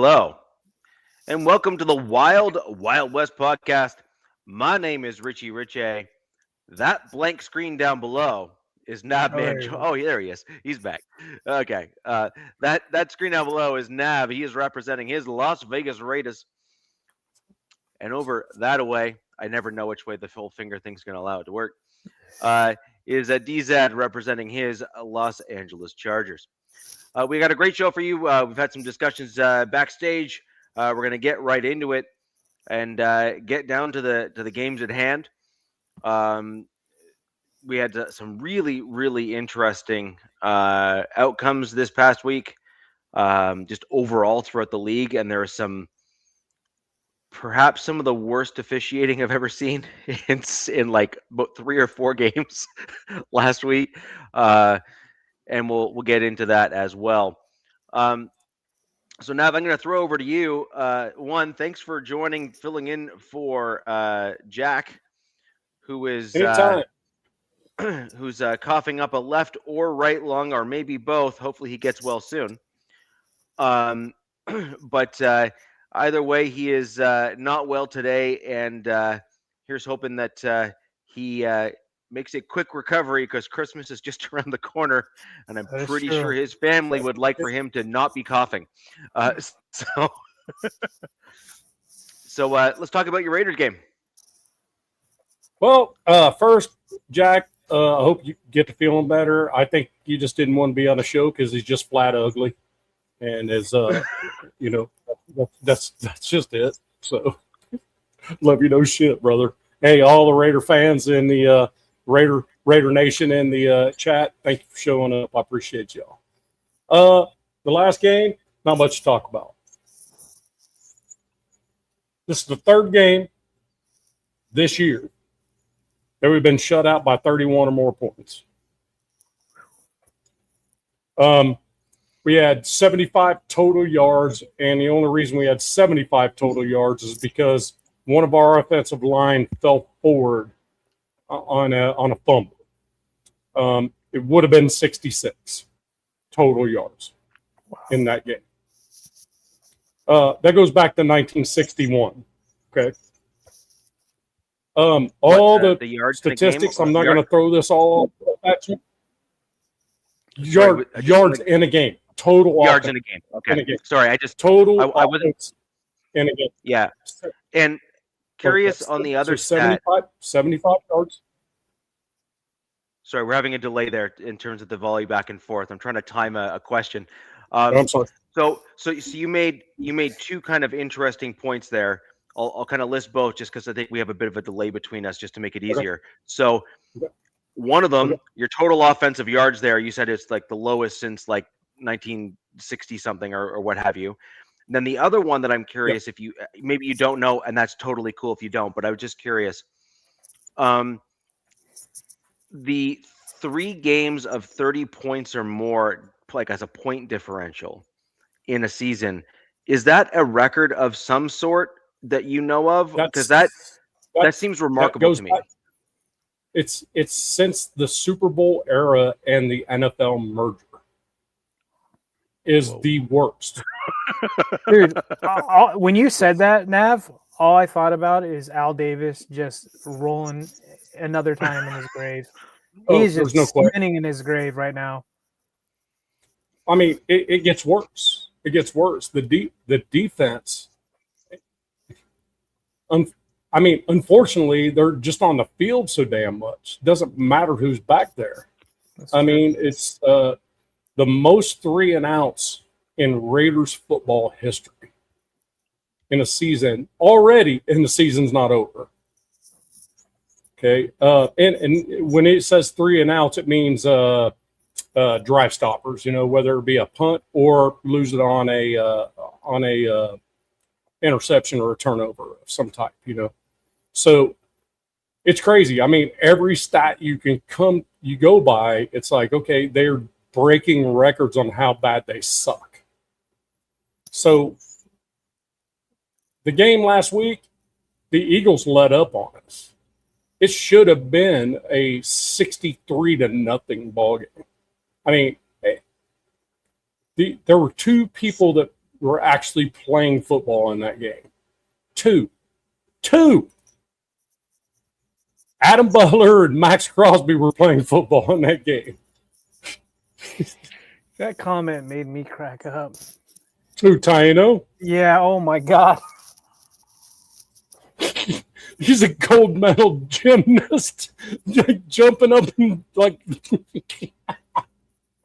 Hello, and welcome to the Wild Wild West podcast. My name is Richie Riche. That blank screen down below is Nav Man. Oh, there he is. He's back. Okay. That screen down below is Nav. He is representing his Las Vegas Raiders. And over that away, I never know which way the full finger thing's going to allow it to work, is DZ representing his Los Angeles Chargers. We got a great show for you. We've had some discussions backstage. We're going to get right into it and get down to the games at hand. We had some really, really interesting outcomes this past week, just overall throughout the league. And there are perhaps some of the worst officiating I've ever seen in like about 3 or 4 games last week. And we'll get into that as well. So Nav, I'm going to throw over to you. One, thanks for filling in for Jack, who is who's coughing up a left or right lung, or maybe both. Hopefully he gets well soon. But either way, he is not well today, and here's hoping that he makes a quick recovery, because Christmas is just around the corner, and I'm pretty sure his family would like for him to not be coughing. So let's talk about your Raiders game. Well, first, Jack, I hope you get to feeling better. I think you just didn't want to be on the show because he's just flat ugly, and as that's just it. So, love you no shit, brother. Hey, all the Raider fans in the Raider Nation in the chat, thank you for showing up. I appreciate y'all. The last game, not much to talk about. This is the third game this year that we've been shut out by 31 or more points. We had 75 total yards, and the only reason we had 75 total yards is because one of our offensive line fell forward on a fumble. It would have been 66 total yards in that game. That goes back to 1961. Okay. All the statistics, I'm not going to throw this all at you. Yards in a game. Total yards offense. in a game. Okay. In a game. Sorry, I wasn't in a game. Yeah. And curious on the other 75 yards. Sorry, we're having a delay there in terms of the volley back and forth. I'm trying to time a question. I'm sorry. So you made 2 kind of interesting points there. I'll kind of list both just because I think we have a bit of a delay between us, just to make it easier. Okay. So one of them, your total offensive yards there, you said it's like the lowest since like 1960 something or what have you. And then the other one that I'm curious if you maybe you don't know, and that's totally cool if you don't, but I was just curious. The 3 games of 30 points or more, like as a point differential in a season, is that a record of some sort that you know of? Because that seems remarkable to me. It's since the Super Bowl era and the NFL merger is the worst. Dude, when you said that, Nav, all I thought about is Al Davis just rolling another time in his grave. He's just spinning in his grave right now. I mean, it gets worse. It gets worse. The defense. Unfortunately, they're just on the field so damn much. Doesn't matter who's back there. It's the most 3 and outs in Raiders football history in a season already, and the season's not over. Okay, and when it says 3 and outs, it means drive stoppers. Whether it be a punt or lose it on a interception or a turnover of some type. So it's crazy. I mean, every stat you go by, it's like, okay, they're breaking records on how bad they suck. So the game last week, the Eagles let up on us. It should have been a 63-0 ball game. I mean, there were 2 people that were actually playing football in that game. Two. Adam Butler and Max Crosby were playing football in that game. That comment made me crack up. Who, Taino? Yeah, oh my God. He's a gold medal gymnast, jumping up and like.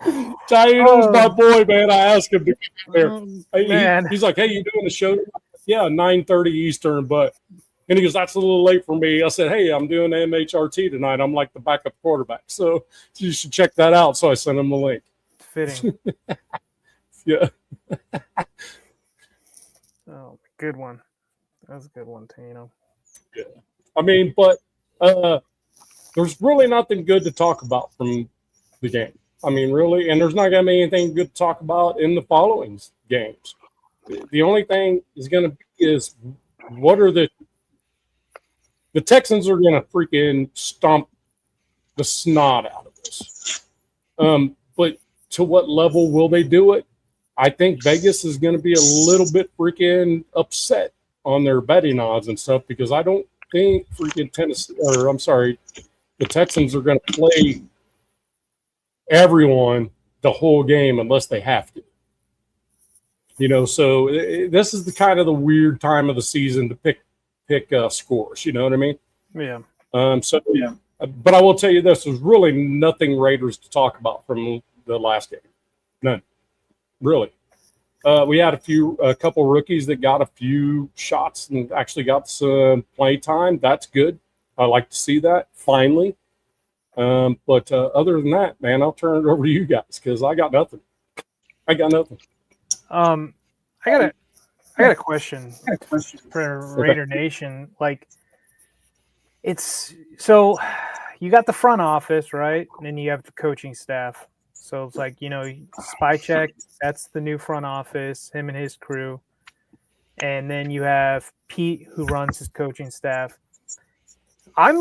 Taino's my boy, man. I asked him to come there. He's like, "Hey, you doing the show?" Yeah, 9:30 Eastern, and he goes, "That's a little late for me." I said, "Hey, I'm doing MHRT tonight. I'm like the backup quarterback, so you should check that out." So I sent him the link. Fitting. Yeah. Oh, good one. That was a good one, Taino. Yeah. I mean, but there's really nothing good to talk about from the game. I mean, really, and there's not going to be anything good to talk about in the following games. The only thing is going to be is what are the Texans are going to freaking stomp the snot out of this. But to what level will they do it? I think Vegas is going to be a little bit freaking upset on their betting odds and stuff because I don't think freaking the Texans are going to play everyone the whole game unless they have to. So this is the kind of the weird time of the season to pick scores. You know what I mean? Yeah. But I will tell you this: there's really nothing Raiders to talk about from the last game. None, really. We had a couple rookies that got a few shots and actually got some play time. That's good. I like to see that finally. But other than that, man, I'll turn it over to you guys because I got nothing. I got a question for Raider Nation. Like, it's so you got the front office, right? And then you have the coaching staff. So it's like, Spycheck, that's the new front office, him and his crew. And then you have Pete, who runs his coaching staff. I know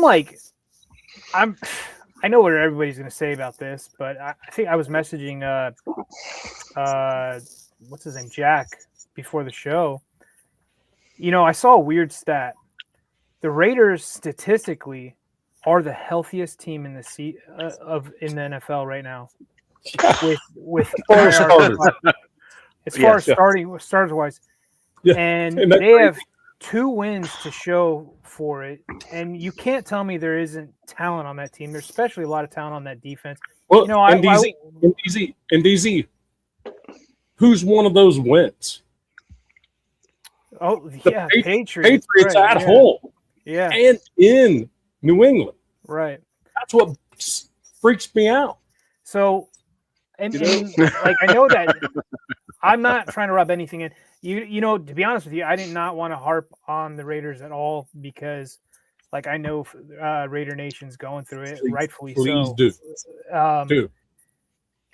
what everybody's going to say about this, but I think I was messaging what's his name, Jack, before the show. I saw a weird stat. The Raiders statistically are the healthiest team in the NFL right now. With as far as starters wise, and they have 2 wins to show for it, and you can't tell me there isn't talent on that team. There's especially a lot of talent on that defense. Well, DZ, who's one of those wins? Oh yeah, Patriots right, at home, yeah, and in New England, right. That's what freaks me out. So. And like I know that I'm not trying to rub anything in. To be honest with you, I did not want to harp on the Raiders at all because, like, I know Raider Nation's going through it, rightfully so. Please do.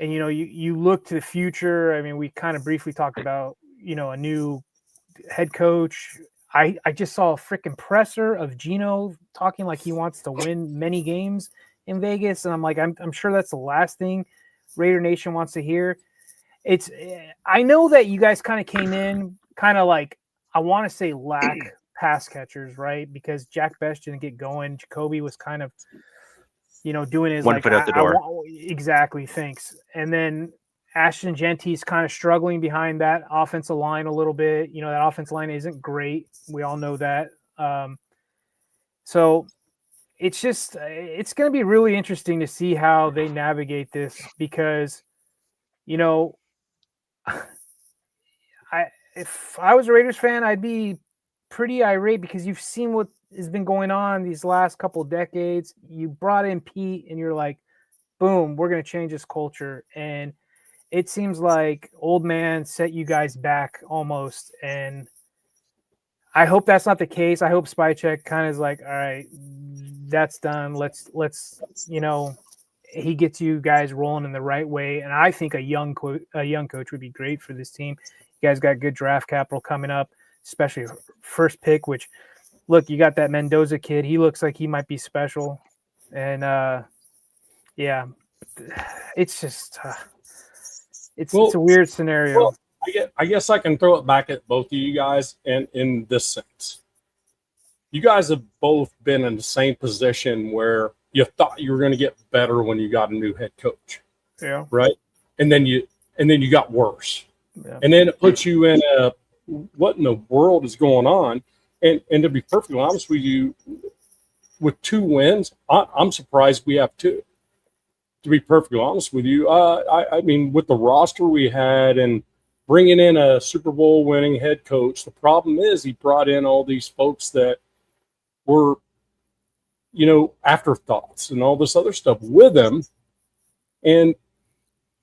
And you look to the future. I mean, we kind of briefly talked about a new head coach. I just saw a freaking presser of Gino talking like he wants to win many games in Vegas, and I'm like, I'm sure that's the last thing Raider Nation wants to hear. I know that you guys kind of came in kind of like, I want to say lack pass catchers, right? Because Jack Best didn't get going. Jacoby was kind of, doing his one foot out the door. Exactly. Thanks. And then Ashton Genty's kind of struggling behind that offensive line a little bit. That offensive line isn't great. We all know that. So it's going to be really interesting to see how they navigate this because, if I was a Raiders fan, I'd be pretty irate because you've seen what has been going on these last couple of decades. You brought in Pete and you're like, boom, we're going to change this culture. And it seems like old man set you guys back almost. And I hope that's not the case. I hope Spycheck kind of is like, all right, that's done. Let's he gets you guys rolling in the right way. And I think a young coach would be great for this team. You guys got good draft capital coming up, especially first pick, which look, you got that Mendoza kid. He looks like he might be special. And it's just, it's a weird scenario. Well, I guess I can throw it back at both of you guys in this sense. You guys have both been in the same position where you thought you were going to get better when you got a new head coach. Yeah. Right. And then you got worse. Yeah. And then it puts you in a, what in the world is going on? And to be perfectly honest with you, with 2 wins, I'm surprised we have 2. To be perfectly honest with you, I mean, with the roster we had and bringing in a Super Bowl winning head coach, the problem is he brought in all these folks that were, afterthoughts and all this other stuff with him, and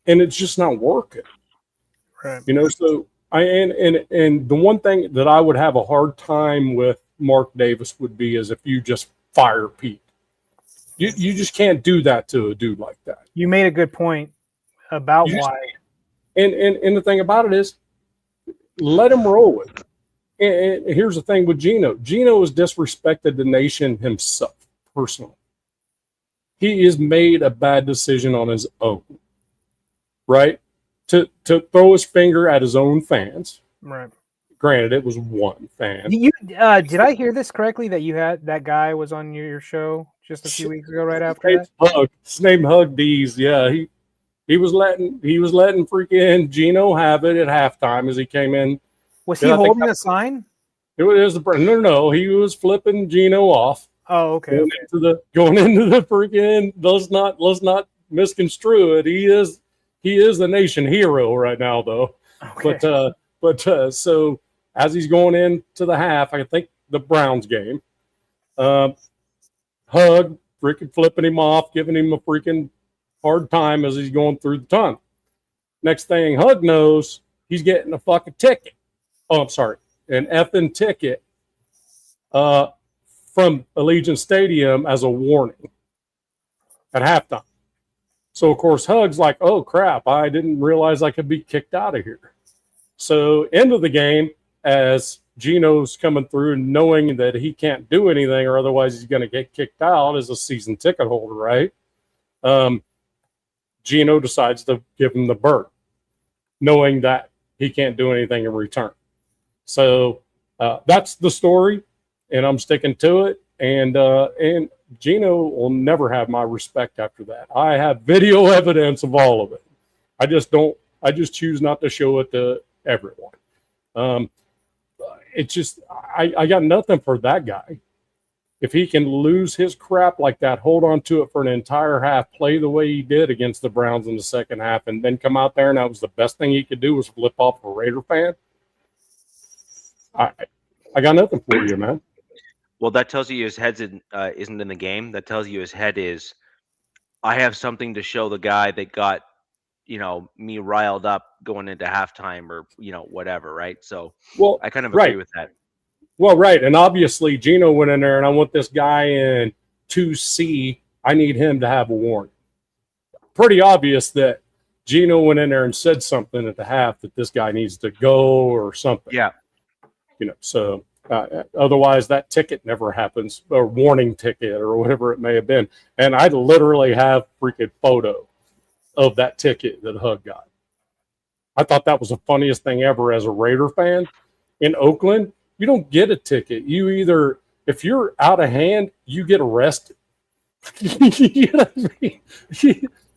it's just not working. Right. So and the one thing that I would have a hard time with Mark Davis would be is if you just fire Pete. You just can't do that to a dude like that. You made a good point about why. And the thing about it is, let him roll with it. And here's the thing with Geno. Geno has disrespected the nation himself, personally. He has made a bad decision on his own, right? To throw his finger at his own fans. Right. Granted, it was one fan. Did I hear this correctly that you had that guy was on your show just a few weeks ago right after that? His name Hug D's. Yeah, he was letting freaking Geno have it at halftime as he came in. Was he holding a sign? It was no. He was flipping Geno off. Oh, okay. Going into the freaking. Let's not misconstrue it. He is the nation hero right now, though. Okay. But so as he's going into the half, I think the Browns game, Hug freaking flipping him off, giving him a freaking hard time as he's going through the tunnel. Next thing Hug knows, he's getting a fucking ticket. Oh, I'm sorry, an effing ticket from Allegiant Stadium as a warning at halftime. So, of course, Hug's like, oh, crap, I didn't realize I could be kicked out of here. So, end of the game, as Geno's coming through and knowing that he can't do anything or otherwise he's going to get kicked out as a season ticket holder, right? Geno decides to give him the bird, knowing that he can't do anything in return. So that's the story, and I'm sticking to it. And Geno will never have my respect after that. I have video evidence of all of it. I just choose not to show it to everyone. It's just I got nothing for that guy. If he can lose his crap like that, hold on to it for an entire half, play the way he did against the Browns in the second half, and then come out there and that was the best thing he could do was flip off a Raider fan. I got nothing for you, man. Well, that tells you his head isn't in the game. That tells you his head is, I have something to show the guy that got, me riled up going into halftime or, whatever, right? So I kind of agree with that. Well, right. And obviously Geno went in there and I want this guy in 2C. I need him to have a warning. Pretty obvious that Geno went in there and said something at the half that this guy needs to go or something. Yeah. So otherwise that ticket never happens, or warning ticket or whatever it may have been. And I literally have freaking photo of that ticket that Hug got. I thought that was the funniest thing ever as a Raider fan in Oakland. You don't get a ticket. You either, if you're out of hand, you get arrested. You know what I mean?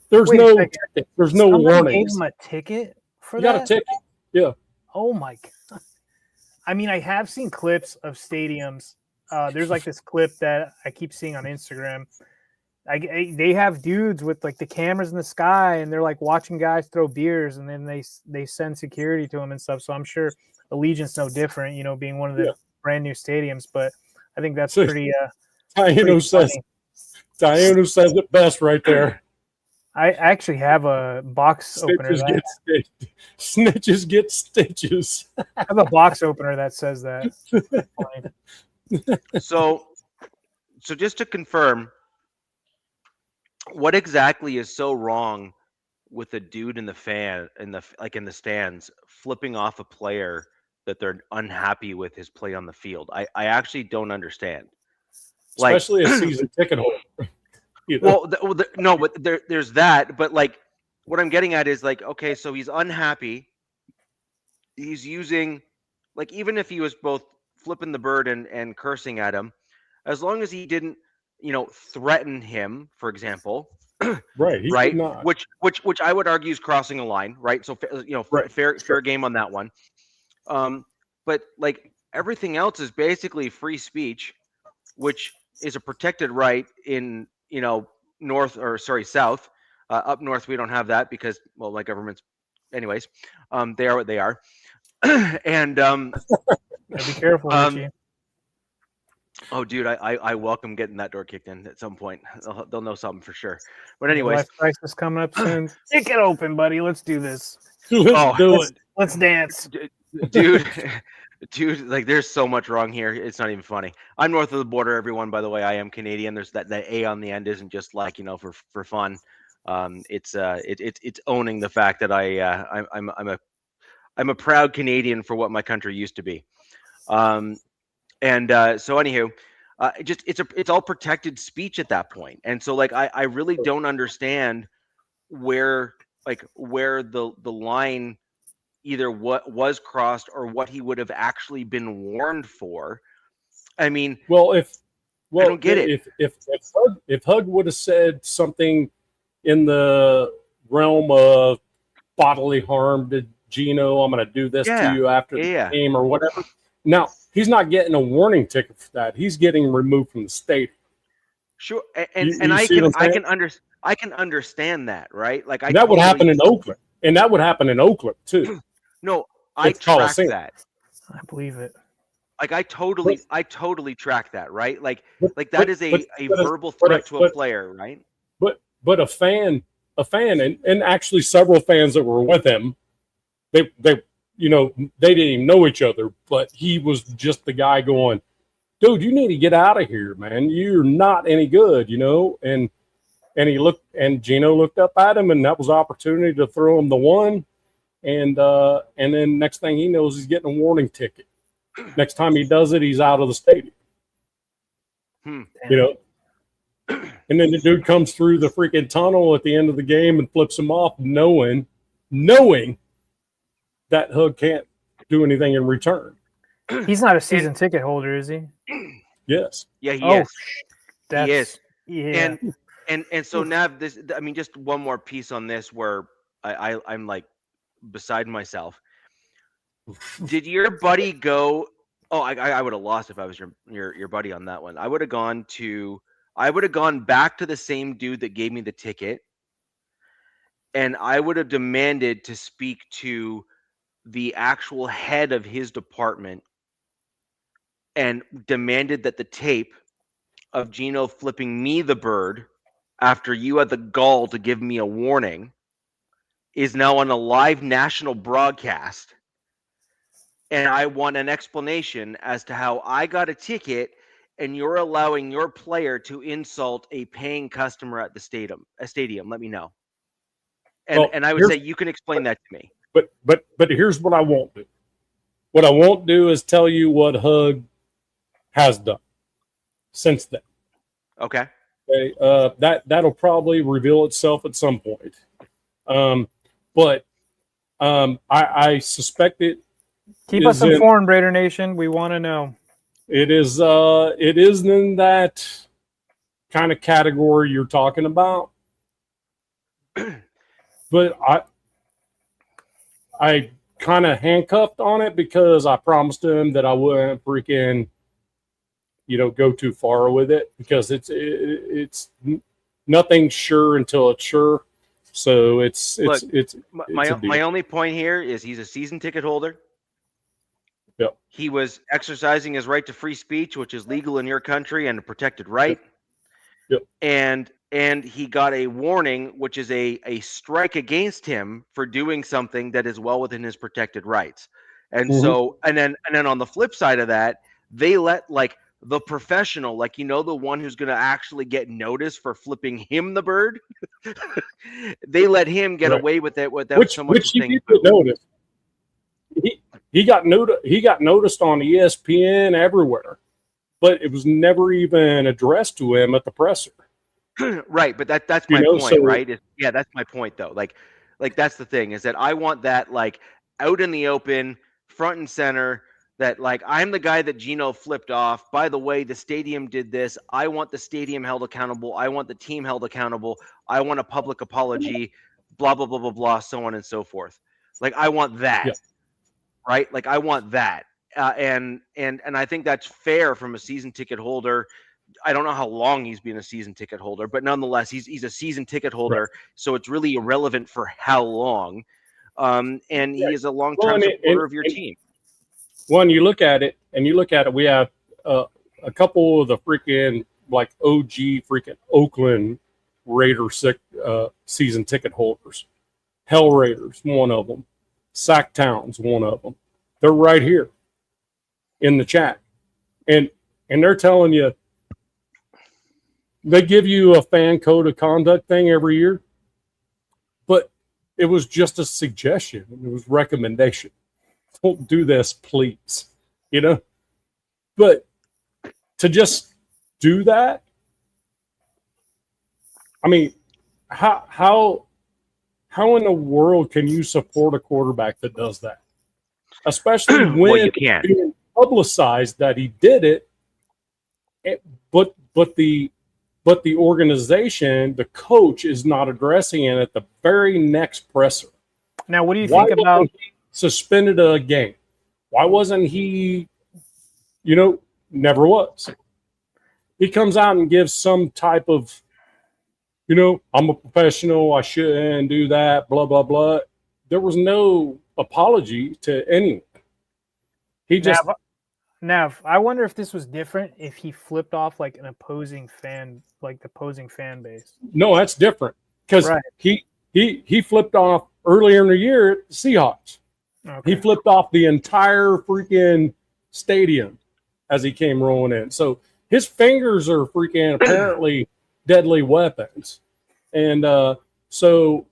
There's no ticket. There's no warning. Gave him a ticket for you that? Got a ticket. Yeah. Oh my God. I mean, I have seen clips of stadiums. There's like this clip that I keep seeing on Instagram. They have dudes with like the cameras in the sky and they're like watching guys throw beers and then they send security to them and stuff. So I'm sure Allegiant's no different, being one of the brand new stadiums. But I think that's pretty. Diana says it best right there. I actually have a box opener. Snitches get stitches. I have a box opener that says that. So just to confirm, what exactly is so wrong with a dude in the stands flipping off a player that they're unhappy with his play on the field? I actually don't understand. Especially a season ticket holder. Well, no, but there's that. But like, what I'm getting at is like, okay, so he's unhappy. he's using, like, even if he was both flipping the bird and cursing at him, as long as he didn't, threaten him, for example, Right. He did right? not. Which I would argue is crossing a line, right? So, Right. fair game on that one. But like everything else is basically free speech, which is a protected right in, south. Up north, we don't have that because, well, my government's, anyways, they are what they are. And be careful, Richie. Oh, dude, I welcome getting that door kicked in at some point. They'll know something for sure. But anyways, life crisis coming up soon. Kick it open, buddy. Let's do this. Let's do it. Let's dance, dude. Dude, like, there's so much wrong here. It's not even funny. I'm north of the border, everyone. By the way, I am Canadian. There's that A on the end isn't just like, for fun. It's owning the fact that I'm a proud Canadian for what my country used to be. So anywho, it's all protected speech at that point. And so, like, I really don't understand where the line either what was crossed or what he would have actually been warned for. I mean, I don't get it. If Hug would have said something in the realm of bodily harm to Gino, I'm going to do this to you after the game or whatever. Now, he's not getting a warning ticket for that. He's getting removed from the stadium. Sure, and I can understand that, right? Like, that would happen in Oakland, and that would happen in Oakland too. No, I track that. I believe it. Like, I totally track that, right? Like that is a verbal threat to a player, right? But a fan, and actually several fans that were with him, they didn't even know each other, but he was just the guy going, dude, you need to get out of here, man. You're not any good, and he looked, and Gino looked up at him, and that was opportunity to throw him the one. And then next thing he knows, he's getting a warning ticket. Next time he does it, he's out of the stadium. And then the dude comes through the freaking tunnel at the end of the game and flips him off, knowing that Hug can't do anything in return. He's not a season ticket holder, is he? Yes. Yeah, he is. He is. Yeah. And so now just one more piece on this where I'm like beside myself. Did your buddy go? Oh, I would have lost if I was your buddy on that one. I would have gone back to the same dude that gave me the ticket, and I would have demanded to speak to the actual head of his department and demanded that the tape of Gino flipping me the bird after you had the gall to give me a warning is now on a live national broadcast. And I want an explanation as to how I got a ticket and you're allowing your player to insult a paying customer at the stadium. Let me know. And I would say you can explain that to me. But here's what I won't do. What I won't do is tell you what Hug has done since then. Okay. That'll probably reveal itself at some point. But I suspect it. Keep us informed, Raider Nation. We want to know. It is in that kind of category you're talking about. But I kind of handcuffed on it because I promised him that I wouldn't freaking, go too far with it, because it's nothing's sure until it's sure. So it's my only point here is he's a season ticket holder. Yep. He was exercising his right to free speech, which is legal in your country and a protected right. Yep. And he got a warning, which is a strike against him for doing something that is well within his protected rights. And so, and then on the flip side of that, they let the professional, the one who's going to actually get noticed for flipping him the bird. They let him get away with it without so much as saying notice. He got noticed on ESPN everywhere, but it was never even addressed to him at the presser. Right, but that's my point, right? That's my point, though. Like that's the thing, is that I want that out in the open, front and center that, like, I'm the guy that Gino flipped off. By the way, the stadium did this. I want the stadium held accountable. I want the team held accountable. I want a public apology, blah, blah, blah, blah, blah, so on and so forth. Like, I want that, right? Like, I want that. And I think that's fair from a season ticket holder. I don't know how long he's been a season ticket holder, but nonetheless, he's a season ticket holder. Right. So it's really irrelevant for how long. And he is a long-term supporter of your team. When you look at it, we have a couple of the freaking like OG freaking Oakland Raiders season ticket holders. Hell Raiders, one of them. Sacktown's one of them. They're right here in the chat. And they're telling you, they give you a fan code of conduct thing every year, but it was just a suggestion. It was recommendation. Don't do this, please. You know? But to just do that, I mean, how in the world can you support a quarterback that does that? Especially when it's being publicized that he did it, but the organization, the coach, is not addressing it at the very next presser. Now, what do you think about suspended a game? Why wasn't he? Never was. He comes out and gives some type of, I'm a professional, I shouldn't do that, blah, blah, blah. There was no apology to anyone. He just. Nav, I wonder if this was different if he flipped off like an opposing fan, like the opposing fan base. No, that's different because he flipped off earlier in the year at the Seahawks. Okay. He flipped off the entire freaking stadium as he came rolling in. So his fingers are freaking apparently deadly weapons. And so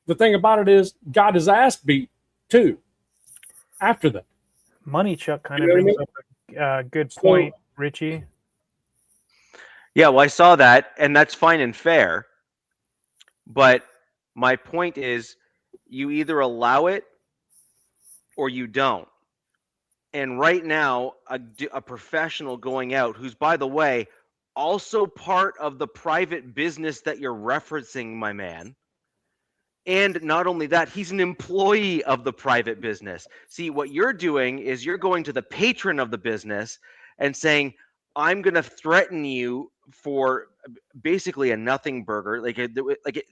the thing about it is, got his ass beat too after that. Money Chuck kind of brings up a good point, Richie. Yeah, well, I saw that, and that's fine and fair. But my point is, you either allow it or you don't. And right now, a professional going out, who's, by the way, also part of the private business that you're referencing, my man. And not only that, he's an employee of the private business. See, what you're doing is you're going to the patron of the business and saying, I'm going to threaten you for basically a nothing burger.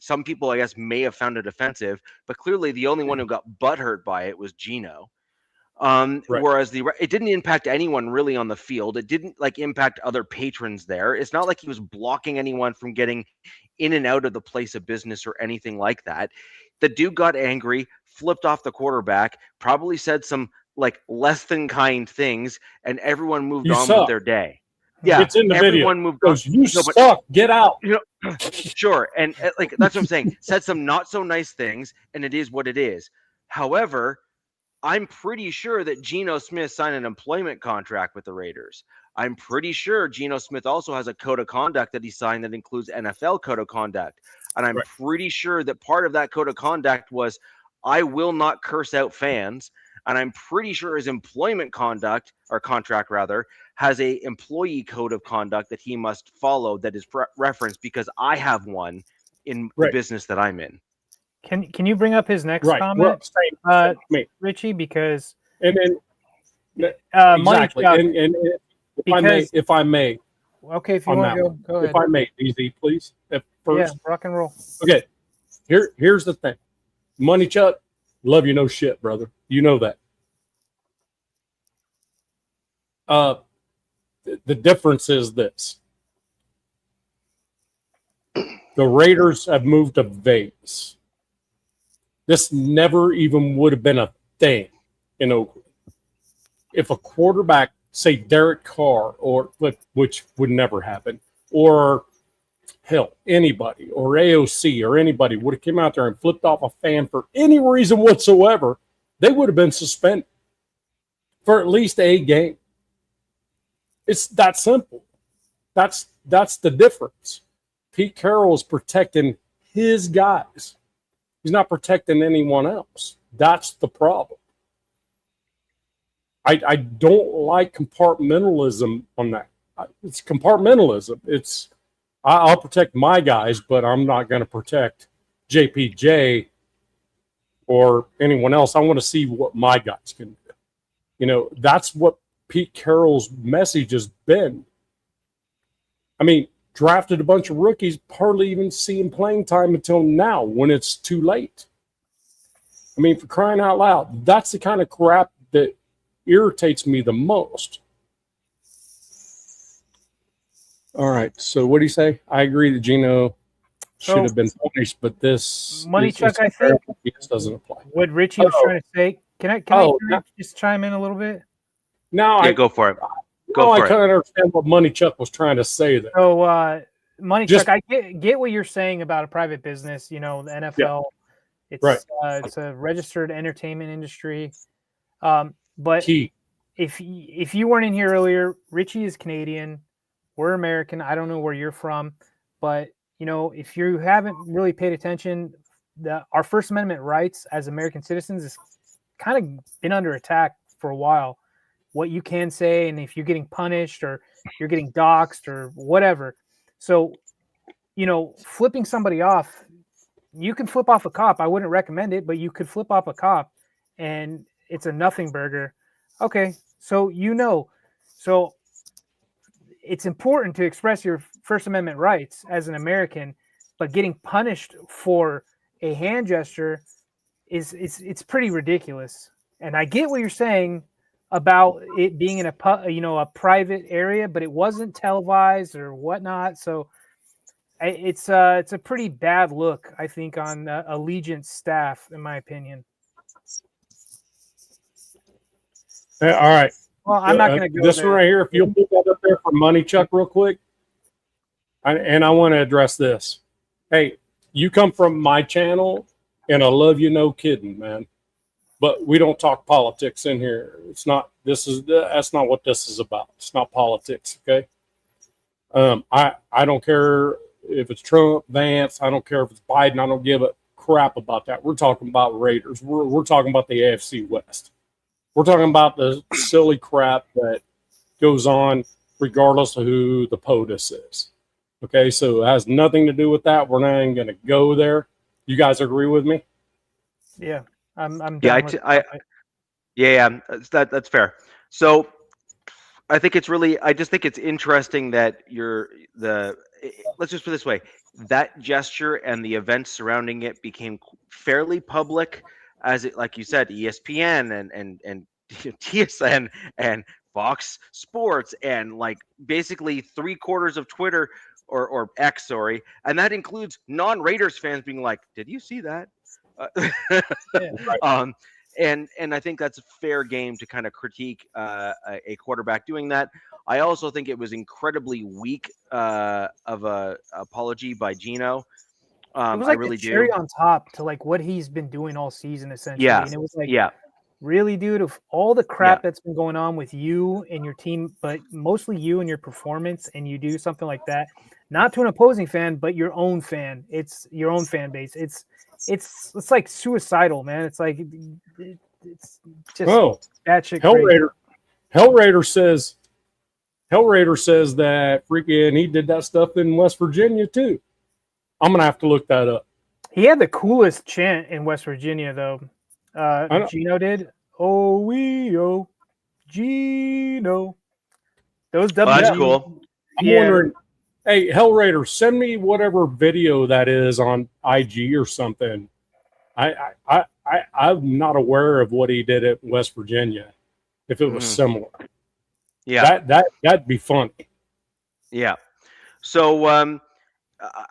Some people, I guess, may have found it offensive, but clearly the only one who got butthurt by it was Gino. Right. Whereas it didn't impact anyone really on the field. It didn't impact other patrons there. It's not like he was blocking anyone from getting in and out of the place of business or anything like that. The dude got angry, flipped off the quarterback, probably said some less than kind things, and everyone moved on with their day. Yeah, it's in the everyone video. Moved on. You suck. Get out. Sure, and that's what I'm saying. Said some not so nice things, and it is what it is. However, I'm pretty sure that Geno Smith signed an employment contract with the Raiders. I'm pretty sure Geno Smith also has a code of conduct that he signed that includes NFL code of conduct. And I'm pretty sure that part of that code of conduct was, I will not curse out fans. And I'm pretty sure his employment contract has a employee code of conduct that he must follow that is referenced because I have one in the business that I'm in. Can you bring up his next comment, Richie? Because exactly. And if I may. Okay, if you want to go ahead. If I may, easy, please. First. Yeah, rock and roll. Okay, here's the thing. Money Chuck, love you no shit, brother. You know that. The difference is this. The Raiders have moved to Vegas. This never even would have been a thing in Oakland. If a quarterback, say Derek Carr, which would never happen, or hell, anybody, or AOC, or anybody would have come out there and flipped off a fan for any reason whatsoever, they would have been suspended for at least a game. It's that simple. That's the difference. Pete Carroll is protecting his guys. He's not protecting anyone else. That's the problem. I don't like compartmentalism on that. It's compartmentalism. I'll protect my guys, but I'm not going to protect JPJ or anyone else. I want to see what my guys can do. You know, that's what Pete Carroll's message has been. I mean, drafted a bunch of rookies, hardly even seeing playing time until now when it's too late. I mean, for crying out loud, that's the kind of crap that irritates me the most. All right, so what do you say? I agree that Gino should have been punished, but this Money Chuck, I think this doesn't apply. What Richie was trying to say. Can I just chime in a little bit? No, go for it. I kind of understand what Money Chuck was trying to say there. So, Money Chuck, I get what you're saying about a private business. You know, the NFL. Yeah. It's a registered entertainment industry. But if you weren't in here earlier, Richie is Canadian. We're American. I don't know where you're from, but you know, if you haven't really paid attention, our First Amendment rights as American citizens is kind of been under attack for a while. What you can say, and if you're getting punished or you're getting doxxed or whatever. So, you know, flipping somebody off, you can flip off a cop. I wouldn't recommend it, but you could flip off a cop and it's a nothing burger. Okay. So, so it's important to express your First Amendment rights as an American, but getting punished for a hand gesture it's pretty ridiculous. And I get what you're saying about it being in a private area, but it wasn't televised or whatnot. So it's a pretty bad look, I think, on Allegiant staff, in my opinion. All right. Well, I'm not going to go this there. one right here. If you'll put that up there for Money Chuck real quick, and I want to address this. Hey, you come from my channel, and I love you, no kidding, man. But we don't talk politics in here. It's not. That's not what this is about. It's not politics, okay? I don't care if it's Trump, Vance. I don't care if it's Biden. I don't give a crap about that. We're talking about Raiders. We're talking about the AFC West. We're talking about the silly crap that goes on regardless of who the POTUS is. Okay, so it has nothing to do with that. We're not even going to go there. You guys agree with me? Yeah, I'm that's fair. So I think it's really, I just think it's interesting that let's just put it this way, that gesture and the events surrounding it became fairly public, as it, like you said, ESPN and TSN and Fox Sports and like basically 3/4 of Twitter or X, sorry, and that includes non-Raiders fans being like, "Did you see that?" And I think that's a fair game to kind of critique a quarterback doing that. I also think it was incredibly weak of a apology by Gino. It was like the cherry on top to like what he's been doing all season, essentially. Yeah. And it was like, really, dude, of all the crap that's been going on with you and your team, but mostly you and your performance, and you do something like that, not to an opposing fan, but your own fan. It's your own fan base. It's like suicidal, man. It's like it's just that shit. Hellraider says that freaking he did that stuff in West Virginia too. I'm gonna have to look that up. He had the coolest chant in West Virginia, though. Gino did. Oh, Gino. Those W. That's cool. I'm wondering. Hey, Hellraider, send me whatever video that is on IG or something. I'm not aware of what he did at West Virginia. If it was similar, that'd be funny. Yeah. So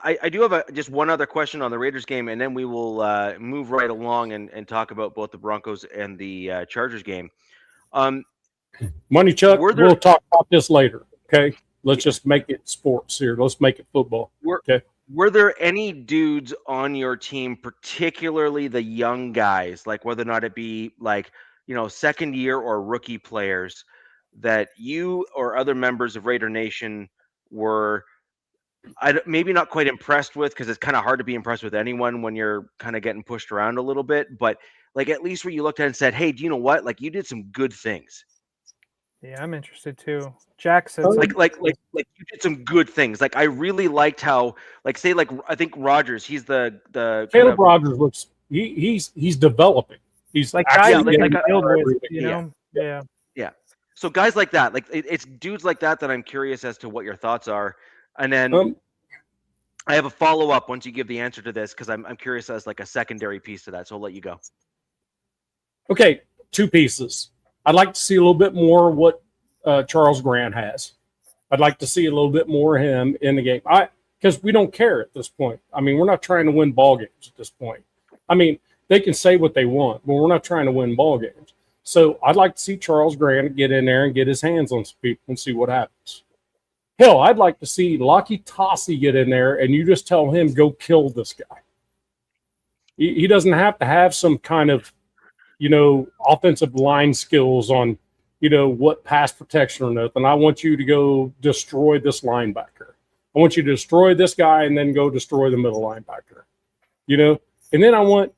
I do have just one other question on the Raiders game, and then we will move right along and talk about both the Broncos and the Chargers game. Money Chuck, we'll talk about this later. Okay. Let's just make it sports here. Let's make it football. Okay. Were there any dudes on your team, particularly the young guys, like whether or not it be like, second year or rookie players, that you or other members of Raider Nation were maybe not quite impressed with, because it's kind of hard to be impressed with anyone when you're kind of getting pushed around a little bit, but like at least where you looked at it and said, hey, do you know what? Like you did some good things. Yeah, I'm interested too. Jack said like you did some good things. Like I really liked how, like, say, like I think Rogers, he's the Caleb Rogers looks he's developing. He's like actually guys like build with, everything. you know. Yeah. So guys like that, like it's dudes like that I'm curious as to what your thoughts are. And then I have a follow up once you give the answer to this, because I'm curious as like a secondary piece to that. So I'll let you go. Okay, 2 pieces. I'd like to see a little bit more what Charles Grant has. I'd like to see a little bit more of him in the game. Because we don't care at this point. I mean, we're not trying to win ball games at this point. I mean, they can say what they want, but we're not trying to win ball games. So I'd like to see Charles Grant get in there and get his hands on some people and see what happens. Hell, I'd like to see Lucky Tossie get in there and you just tell him, go kill this guy. He doesn't have to have some kind of, offensive line skills on, what pass protection or nothing. I want you to go destroy this linebacker. I want you to destroy this guy and then go destroy the middle linebacker. And then I want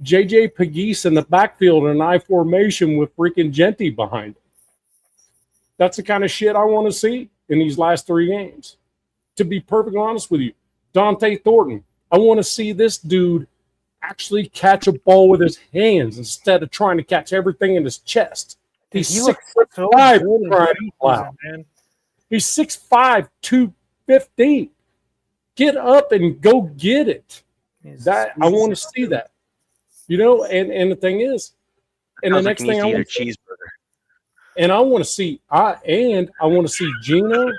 J.J. Pegues in the backfield in an I formation with freaking Genty behind him. That's the kind of shit I want to see in these last 3 games. To be perfectly honest with you, Dante Thornton, I want to see this dude actually catch a ball with his hands instead of trying to catch everything in his chest. He's 6'5", man. He's 6'5", 215. Get up and go get it. I want to see that. And the thing is, and the next thing I want to see, cheeseburger. And I want to see, I want to see Gino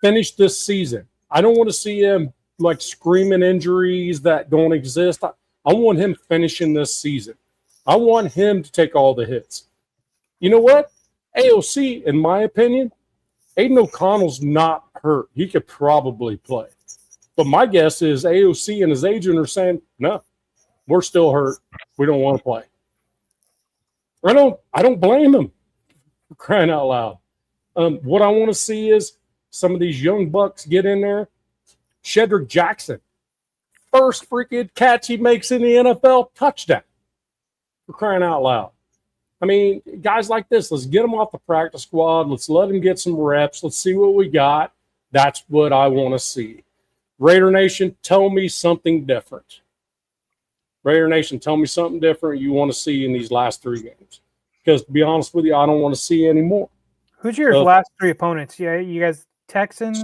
finish this season. I don't want to see him like screaming injuries that don't exist. I want him finishing this season. I want him to take all the hits. You know what? AOC, in my opinion, Aiden O'Connell's not hurt. He could probably play. But my guess is AOC and his agent are saying, no, we're still hurt. We don't want to play. I don't blame him for crying out loud. What I want to see is some of these young bucks get in there. Shedrick Jackson, first freaking catch he makes in the NFL, touchdown. For crying out loud. I mean, guys like this, let's get them off the practice squad. Let's let them get some reps. Let's see what we got. That's what I want to see. Raider Nation, tell me something different. Raider Nation, tell me something different you want to see in these last 3 games. Because to be honest with you, I don't want to see any more. Who's your last 3 opponents? Yeah, you guys, Texans?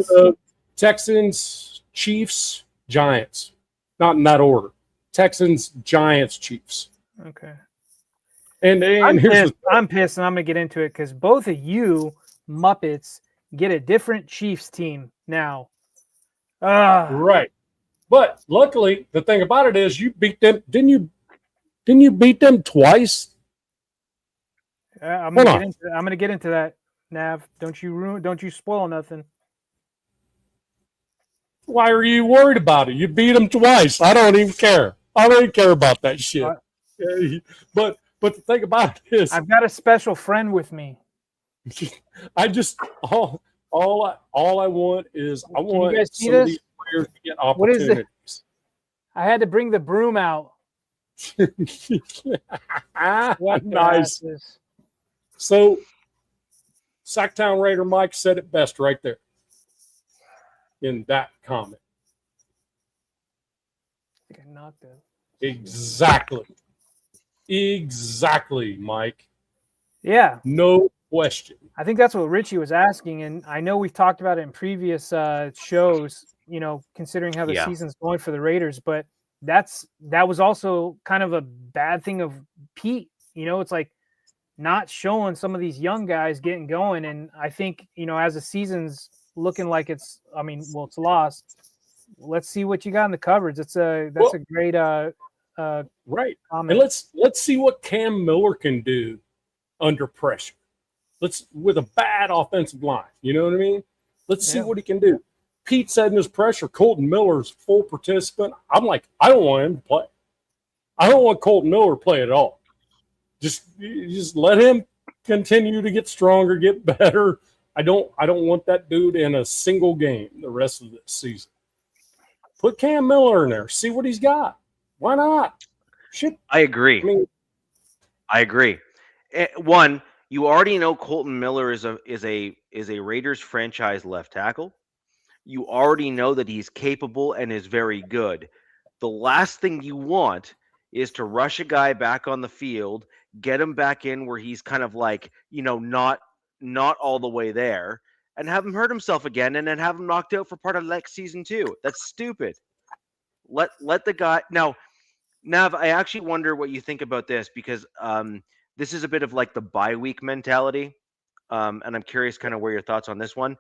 Texans, Chiefs, Giants. Not in that order. Texans, Giants, Chiefs. Okay. And I'm pissed, and I'm going to get into it because both of you Muppets get a different Chiefs team now. Right. But luckily, the thing about it is you beat them. Didn't you beat them twice? I'm going to get into that, Nav. Don't you spoil nothing. Why are you worried about it? You beat them twice. I don't even care. I don't even care about that shit. But the thing about it is, I've got a special friend with me. I just all I want is I want some of these players to get opportunities. What is it? I had to bring the broom out. Nice. So, Sacktown Raider Mike said it best right there in that comment. I think I knocked it. Exactly, Mike. Yeah. No question. I think that's what Richie was asking, and I know we've talked about it in previous shows, considering how the season's going for the Raiders, but that was also kind of a bad thing of Pete. It's like not showing some of these young guys getting going, and I think, as the season's looking like it's lost, let's see what you got in the coverage. That's a great right. comment. And let's see what Cam Miller can do under pressure. With a bad offensive line. You know what I mean? Let's see what he can do. Pete said in his pressure, Colton Miller's full participant. I'm like, I don't want him to play. I don't want Colton Miller to play at all. Just let him continue to get stronger, get better. I don't want that dude in a single game the rest of this season. Put Cam Miller in there. See what he's got. Why not? Shit. I agree. I agree. One, You already know Colton Miller is a Raiders franchise left tackle. You already know that he's capable and is very good. The last thing you want is to rush a guy back on the field, get him back in where he's kind of like, not all the way there, and have him hurt himself again and then have him knocked out for part of next season too. That's stupid. Let the guy now. Nav, I actually wonder what you think about this because this is a bit of like the bye week mentality. And I'm curious kind of where your thoughts on this one.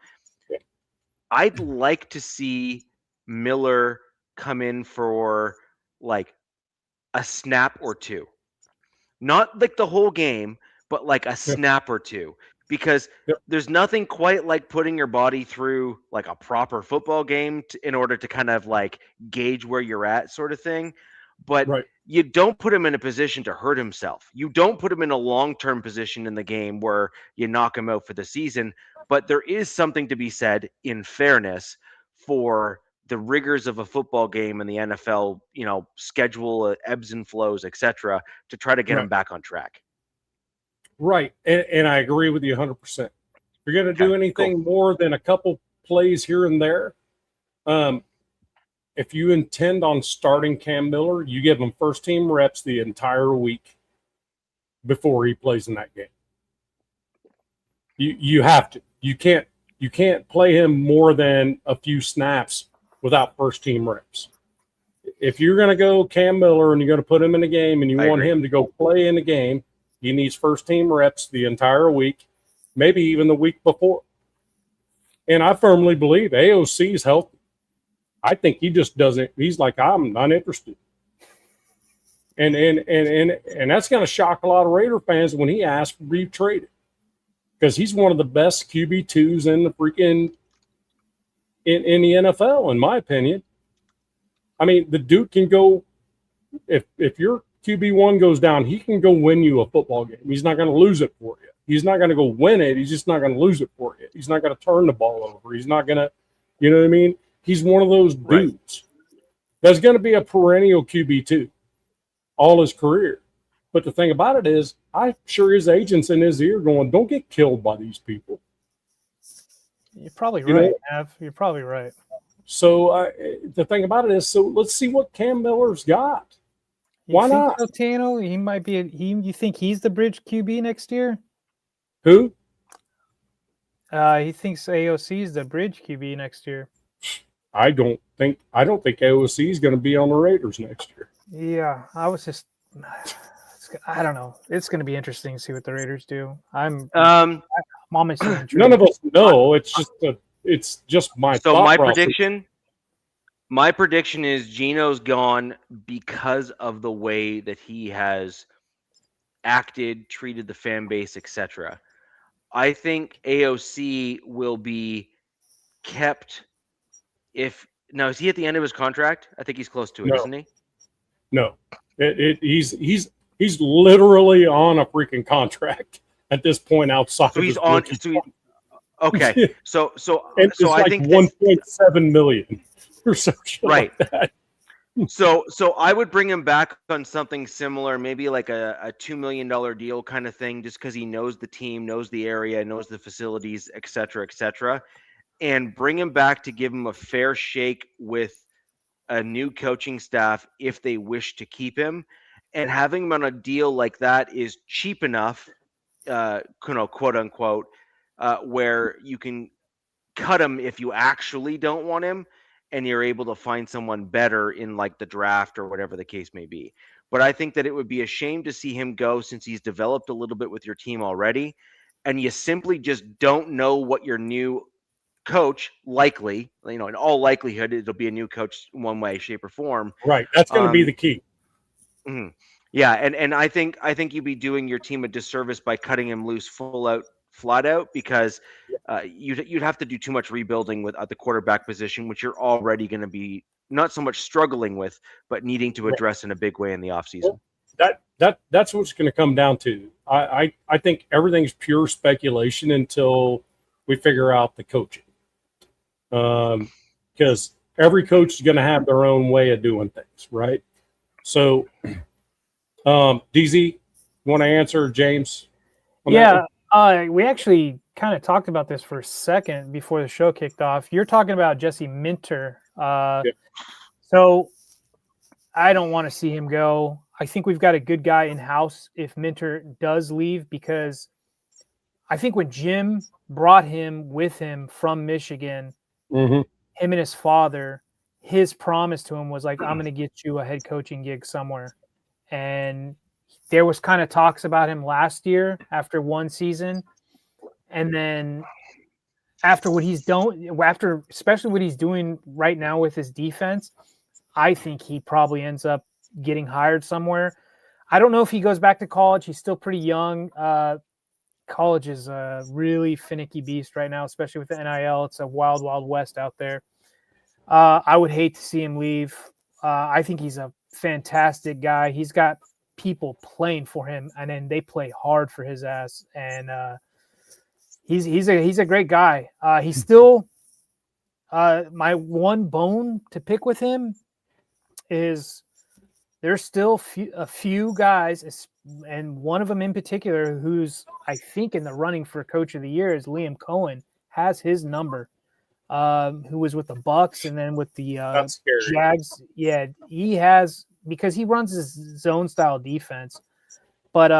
I'd like to see Miller come in for like a snap or two. Not like the whole game, but like a snap or two. Because there's nothing quite like putting your body through like a proper football game in order to kind of like gauge where you're at sort of thing. But you don't put him in a position to hurt himself. You don't put him in a long-term position in the game where you knock him out for the season. But there is something to be said, in fairness, for the rigors of a football game and the NFL, schedule, ebbs and flows, etc., to try to get him back on track. Right. And I agree with you 100%. If you're going to do anything more than a couple plays here and there, if you intend on starting Cam Miller, you give him first team reps the entire week before he plays in that game. You have to. You can't play him more than a few snaps without first team reps. If you're going to go Cam Miller and you're going to put him in a game and you want him to go play in the game, he needs first team reps the entire week, maybe even the week before. And I firmly believe AOC is healthy. I think he just doesn't. He's like, I'm not interested. And that's going to shock a lot of Raider fans when he asks to be traded, because he's one of the best QB2s in the freaking in the NFL, in my opinion. I mean, the dude can go. If your QB1 goes down, he can go win you a football game. He's not going to lose it for you. He's not going to go win it. He's just not going to lose it for you. He's not going to turn the ball over. He's not going to, you know what I mean? He's one of those dudes. There's going to be a perennial QB2 all his career. But the thing about it is, I'm sure his agent's in his ear going, don't get killed by these people. You're probably right, Av. You're probably right. So the thing about it is, so let's see what Cam Miller's got. Why not? Tano, he might be. You think he's the bridge QB next year? Who? He thinks AOC is the bridge QB next year. I don't think AOC is going to be on the Raiders next year. Yeah, I don't know. It's going to be interesting to see what the Raiders do. I'm almost intrigued. None of us know. It's just my. So my prediction. My prediction is Gino's gone because of the way that he has acted, treated the fan base, etc. I think AOC will be kept. Now is he at the end of his contract? I think he's close to it, isn't he? No, he's literally on a freaking contract at this point outside. So he's on. Okay, so it's I like think 1.7 million or something like that. So I would bring him back on something similar, maybe like a $2 million deal kind of thing, just because he knows the team, knows the area, knows the facilities, et cetera, and bring him back to give him a fair shake with a new coaching staff if they wish to keep him. And having him on a deal like that is cheap enough, quote unquote, where you can cut him if you actually don't want him, and you're able to find someone better in like the draft or whatever the case may be. But I think that it would be a shame to see him go, since he's developed a little bit with your team already, and you simply just don't know what your new coach, likely, in all likelihood, it'll be a new coach one way, shape, or form. Right. That's going to be the key. Mm-hmm. Yeah, and I think you'd be doing your team a disservice by cutting him loose flat out, because you'd have to do too much rebuilding at the quarterback position, which you're already going to be not so much struggling with, but needing to address in a big way in the offseason. That's what's going to come down to. I think everything's pure speculation until we figure out the coaching. Because every coach is going to have their own way of doing things, right? So, DZ, you want to answer, James? Yeah, We actually kind of talked about this for a second before the show kicked off. You're talking about Jesse Minter. So I don't want to see him go. I think we've got a good guy in house if Minter does leave, because I think when Jim brought him with him from Michigan, him and his father, his promise to him was like, I'm going to get you a head coaching gig somewhere. And there was kind of talks about him last year after one season. And then after what he's done, especially what he's doing right now with his defense, I think he probably ends up getting hired somewhere. I don't know if he goes back to college. He's still pretty young. College is a really finicky beast right now, especially with the NIL. It's a wild, wild west out there. I would hate to see him leave. I think he's a fantastic guy. He's got people playing for him, and then they play hard for his ass. And he's a great guy. He's still my one bone to pick with him is there's still a few guys, and one of them in particular, who's I think in the running for Coach of the Year, is Liam Cohen, has his number. Who was with the Bucks and then with the Jags. Yeah, he has, because he runs his zone style defense. But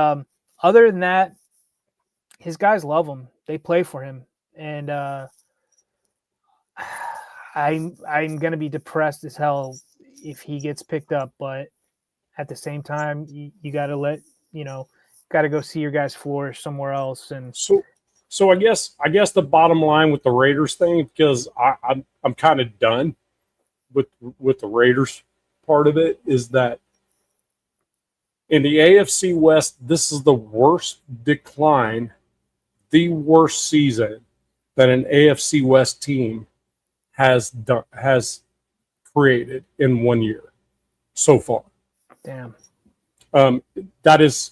other than that, his guys love him. They play for him. And I'm going to be depressed as hell if he gets picked up. But at the same time, you got to got to go see your guys flourish somewhere else. And So I guess the bottom line with the Raiders thing, because I'm kind of done with the Raiders part of it, is that in the AFC West, this is the worst decline, the worst season that an AFC West team has created in 1 year so far. Damn. That is,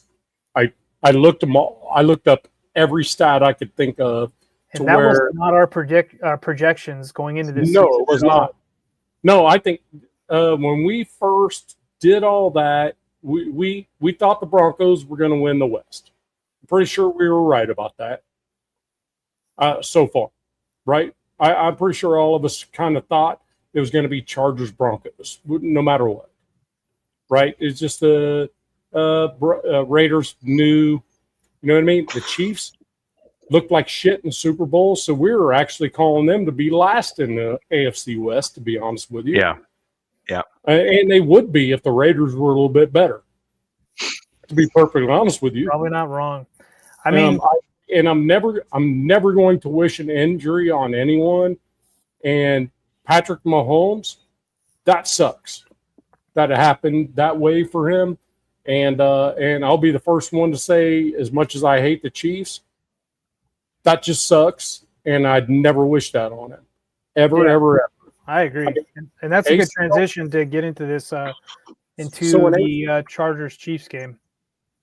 I looked them all. I looked up every stat I could think of. And that was not our projections going into this season. No, it was not. No, I think when we first did all that, we thought the Broncos were going to win the West. I'm pretty sure we were right about that so far, right? I'm pretty sure all of us kind of thought it was going to be Chargers Broncos, no matter what, right? It's just the Raiders knew. You know what I mean? The Chiefs looked like shit in the Super Bowl, so we were actually calling them to be last in the AFC West, to be honest with you. Yeah. And they would be if the Raiders were a little bit better, to be perfectly honest with you. Probably not wrong. I mean, I'm never going to wish an injury on anyone. And Patrick Mahomes, that sucks that it happened that way for him. And I'll be the first one to say, as much as I hate the Chiefs, that just sucks, and I'd never wish that on him, ever. I agree, and that's a good transition to get into this the Chargers Chiefs game.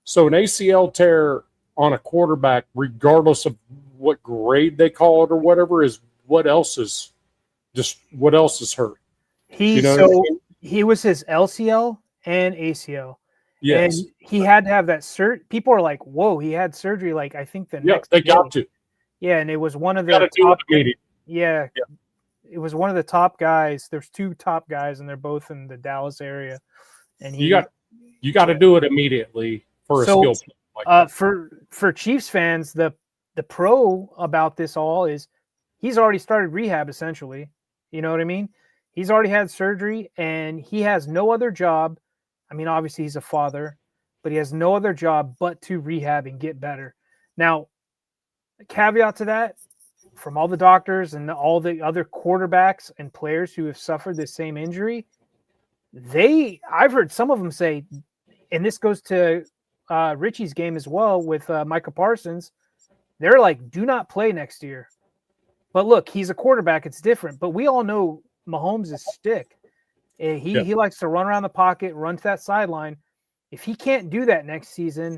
So an ACL tear on a quarterback, regardless of what grade they call it or whatever, is what else is hurt. He was his LCL and ACL. Yes. And he had to have that people are like, whoa, he had surgery. Like, I think next they got to. Yeah, and it was one of the top. It was one of the top guys. There's two top guys, and they're both in the Dallas area. And you got to do it immediately for a skill play like that. For Chiefs fans, the pro about this all is he's already started rehab, essentially. You know what I mean? He's already had surgery, and he has no other job. I mean, obviously he's a father, but he has no other job but to rehab and get better. Now, a caveat to that, from all the doctors and all the other quarterbacks and players who have suffered the same injury, I've heard some of them say, and this goes to Richie's game as well with Micah Parsons, they're like, do not play next year. But look, he's a quarterback. It's different. But we all know Mahomes is stick. He likes to run around the pocket, run to that sideline. If he can't do that next season,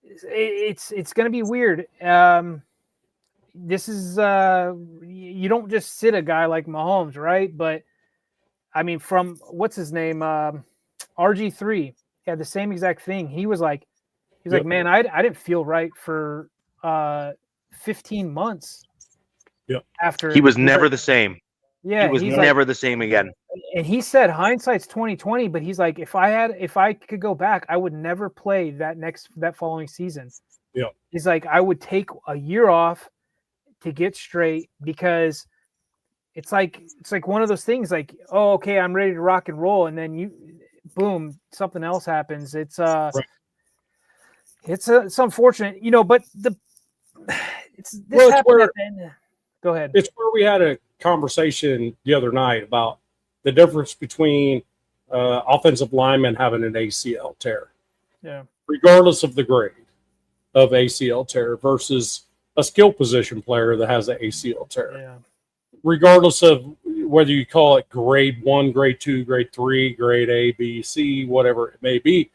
it's going to be weird. This is you don't just sit a guy like Mahomes, right? But I mean, from what's his name, RG3 had the same exact thing. He was like, man, I didn't feel right for 15 months. Yeah. After he was never the same. Yeah, he was never the same again. And he said hindsight's 20/20, but he's like, if I could go back, I would never play that following season. Yeah. He's like, I would take a year off to get straight, because it's like one of those things like, oh, okay, I'm ready to rock and roll, and then boom, something else happens. It's it's unfortunate, but this happened at the end. Go ahead. It's where we had a conversation the other night about the difference between offensive linemen having an ACL tear, regardless of the grade of ACL tear, versus a skill position player that has an ACL tear, regardless of whether you call it grade 1, grade 2, grade 3, grade A, B, C, whatever it may be.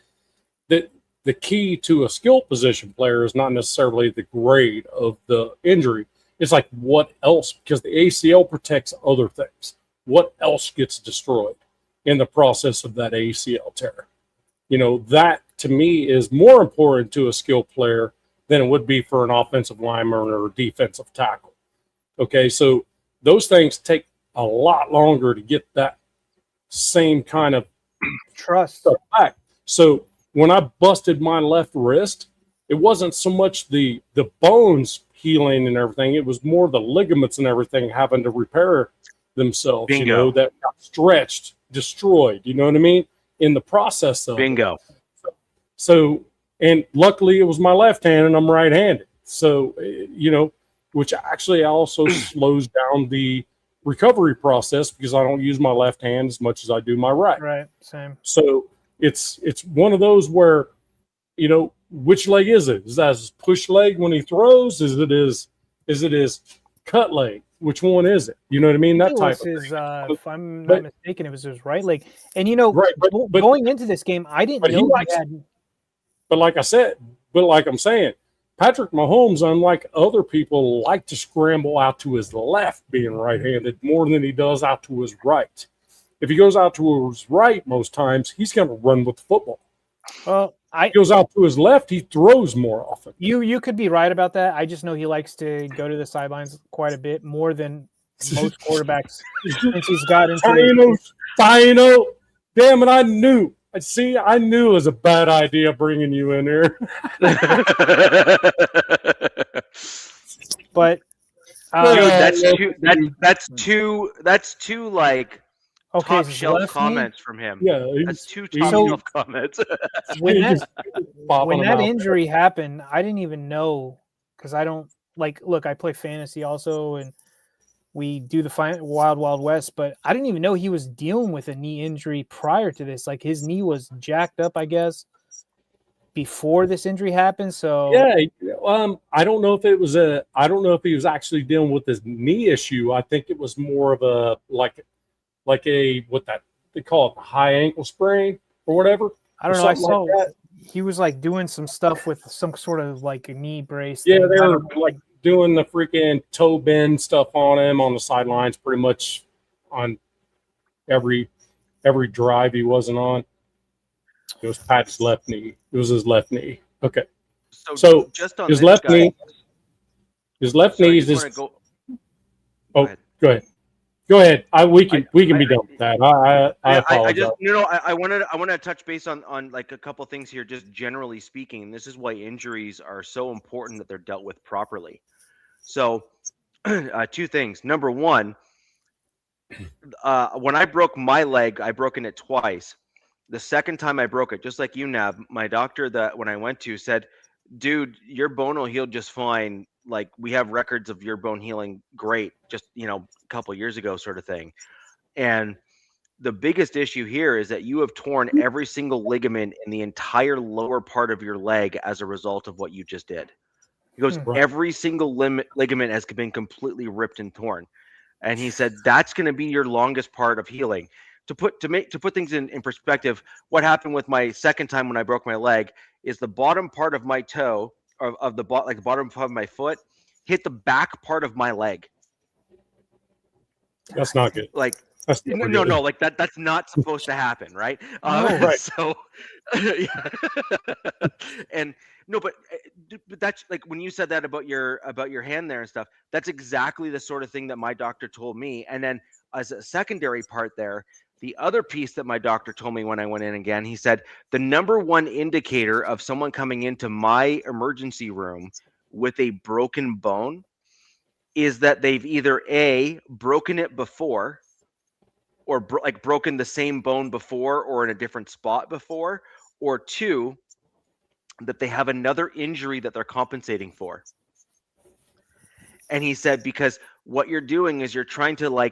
The key to a skill position player is not necessarily the grade of the injury. It's like what else, because the ACL protects other things. What else gets destroyed in the process of that ACL tear? That to me is more important to a skill player than it would be for an offensive lineman or a defensive tackle. Okay, so those things take a lot longer to get that same kind of trust back. So when I busted my left wrist, it wasn't so much the bones healing and everything. It was more the ligaments and everything having to repair themselves, Bingo. That got stretched, destroyed, you know what I mean? In the process of Bingo. So, and luckily it was my left hand and I'm right-handed. So, which actually also slows down the recovery process because I don't use my left hand as much as I do my right. Right, same. So it's one of those where, which leg is it? Is that his push leg when he throws? Is it his cut leg? Which one is it? You know what I mean? That type of thing. If I'm not mistaken, it was his right leg. And but going into this game, I didn't know he had. But like I'm saying, Patrick Mahomes, unlike other people, like to scramble out to his left, being right-handed, more than he does out to his right. If he goes out to his right most times, he's going to run with the football. Well, he goes out to his left, he throws more often. You could be right about that. I just know he likes to go to the sidelines quite a bit, more than most quarterbacks since he's got into Final. Damn it, I knew. I knew it was a bad idea bringing you in here. But that's two like top shelf comments from him. Yeah, that's two top shelf comments. when that injury happened, I didn't even know, because I don't look, I play fantasy also, and we do the Wild Wild West, but I didn't even know he was dealing with a knee injury prior to this. Like, his knee was jacked up, I guess, before this injury happened. So I don't know if he was actually dealing with his knee issue. I think it was more of a like a what that they call it, the high ankle sprain or whatever. I don't know. I saw he was doing some stuff with some sort of a knee brace. Yeah, they were doing the freaking toe bend stuff on him on the sidelines, pretty much on every drive he wasn't on. It was Pat's left knee. It was his left knee. Okay. So just on his left knee. His left knee is just. Go ahead. Go ahead. We can be done with that. I apologize. I wanted to touch base on a couple things here, just generally speaking. And this is why injuries are so important that they're dealt with properly. So, two things. Number one, when I broke my leg, I broken it twice. The second time I broke it, just like you, Nav, my doctor when I went to said, dude, your bone will heal just fine. Like, we have records of your bone healing great, just, a couple years ago, sort of thing. And the biggest issue here is that you have torn every single ligament in the entire lower part of your leg as a result of what you just did. He goes, every single ligament has been completely ripped and torn. And he said, that's going to be your longest part of healing. To put things in perspective, what happened with my second time when I broke my leg is the bottom part of my toe, of the bottom part of my foot, hit the back part of my leg. That's not good. No, like that's not supposed to happen, right? Right. So, yeah. And no, but that's like when you said that about your hand there and stuff. That's exactly the sort of thing that my doctor told me. And then as a secondary part there, the other piece that my doctor told me when I went in again, he said the number one indicator of someone coming into my emergency room with a broken bone is that they've either A, broken it before, or broken the same bone before or in a different spot before, or two, that they have another injury that they're compensating for. And he said, because what you're doing is you're trying to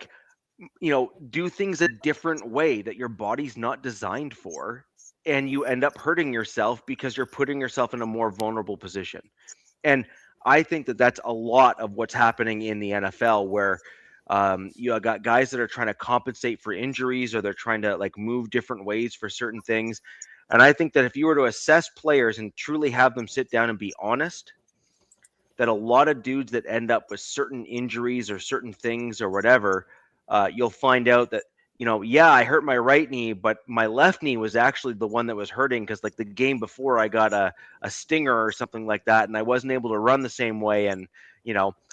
do things a different way that your body's not designed for, and you end up hurting yourself because you're putting yourself in a more vulnerable position. And I think that that's a lot of what's happening in the NFL, where you got guys that are trying to compensate for injuries, or they're trying to move different ways for certain things. And I think that if you were to assess players and truly have them sit down and be honest, that a lot of dudes that end up with certain injuries or certain things or whatever, you'll find out that, I hurt my right knee, but my left knee was actually the one that was hurting because the game before I got a stinger or something like that, and I wasn't able to run the same way. And,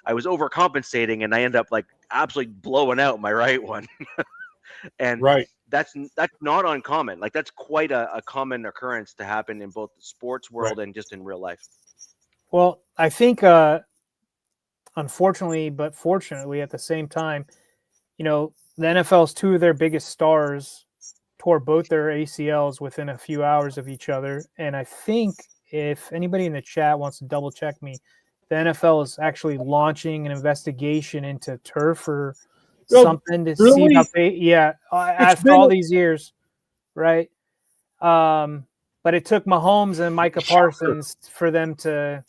I was overcompensating, and I ended up absolutely blowing out my right one. And right. That's not uncommon. That's quite a common occurrence to happen in both the sports world and just in real life. Well, I think, unfortunately, but fortunately at the same time, the NFL's two of their biggest stars tore both their ACLs within a few hours of each other. And I think if anybody in the chat wants to double check me, the NFL is actually launching an investigation into turf or something to see how after all these years, right? But it took Mahomes and Micah Parsons for them to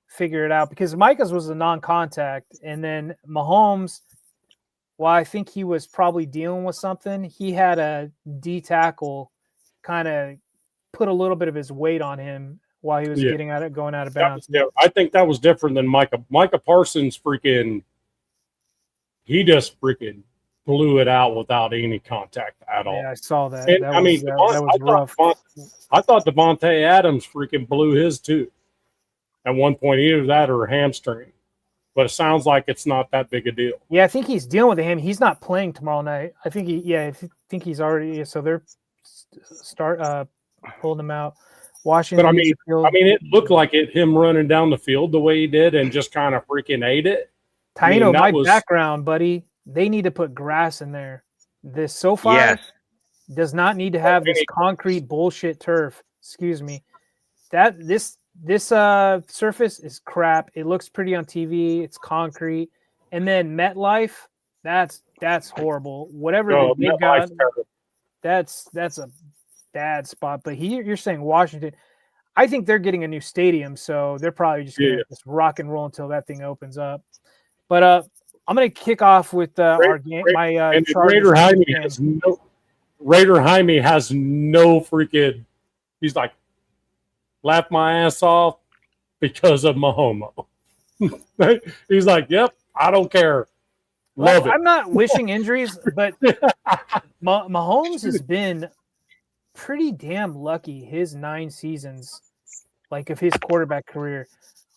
figure it out, because Micah's was a non-contact, and then Mahomes, well, I think he was probably dealing with something. He had a D tackle kind of put a little bit of his weight on him while he was going out of bounds. I think that was different than Micah. Micah Parsons he just freaking blew it out without any contact at all. Yeah, I saw that. And, that was rough. I thought Devontae Adams freaking blew his too. At one point, either that or a hamstring. But it sounds like it's not that big a deal. Yeah, I think he's dealing with him. He's not playing tomorrow night. I think he's already. So they're pulling him out. Washington. But it looked like him running down the field the way he did and just kind of freaking ate it. Taino, my background, buddy. They need to put grass in there. This SoFi does not need to have this concrete bullshit turf. Excuse me. This surface is crap. It looks pretty on TV. It's concrete. And then MetLife, that's horrible. Whatever they got, that's a bad spot. But you're saying Washington. I think they're getting a new stadium, so they're probably just going to just rock and roll until that thing opens up. But I'm going to kick off with our game. And Raider Jaime has no freaking. He's like, laugh my ass off because of Mahomes. He's like, yep, I don't care. Love it. I'm not wishing injuries, but Mahomes has been pretty damn lucky his 9 seasons, of his quarterback career.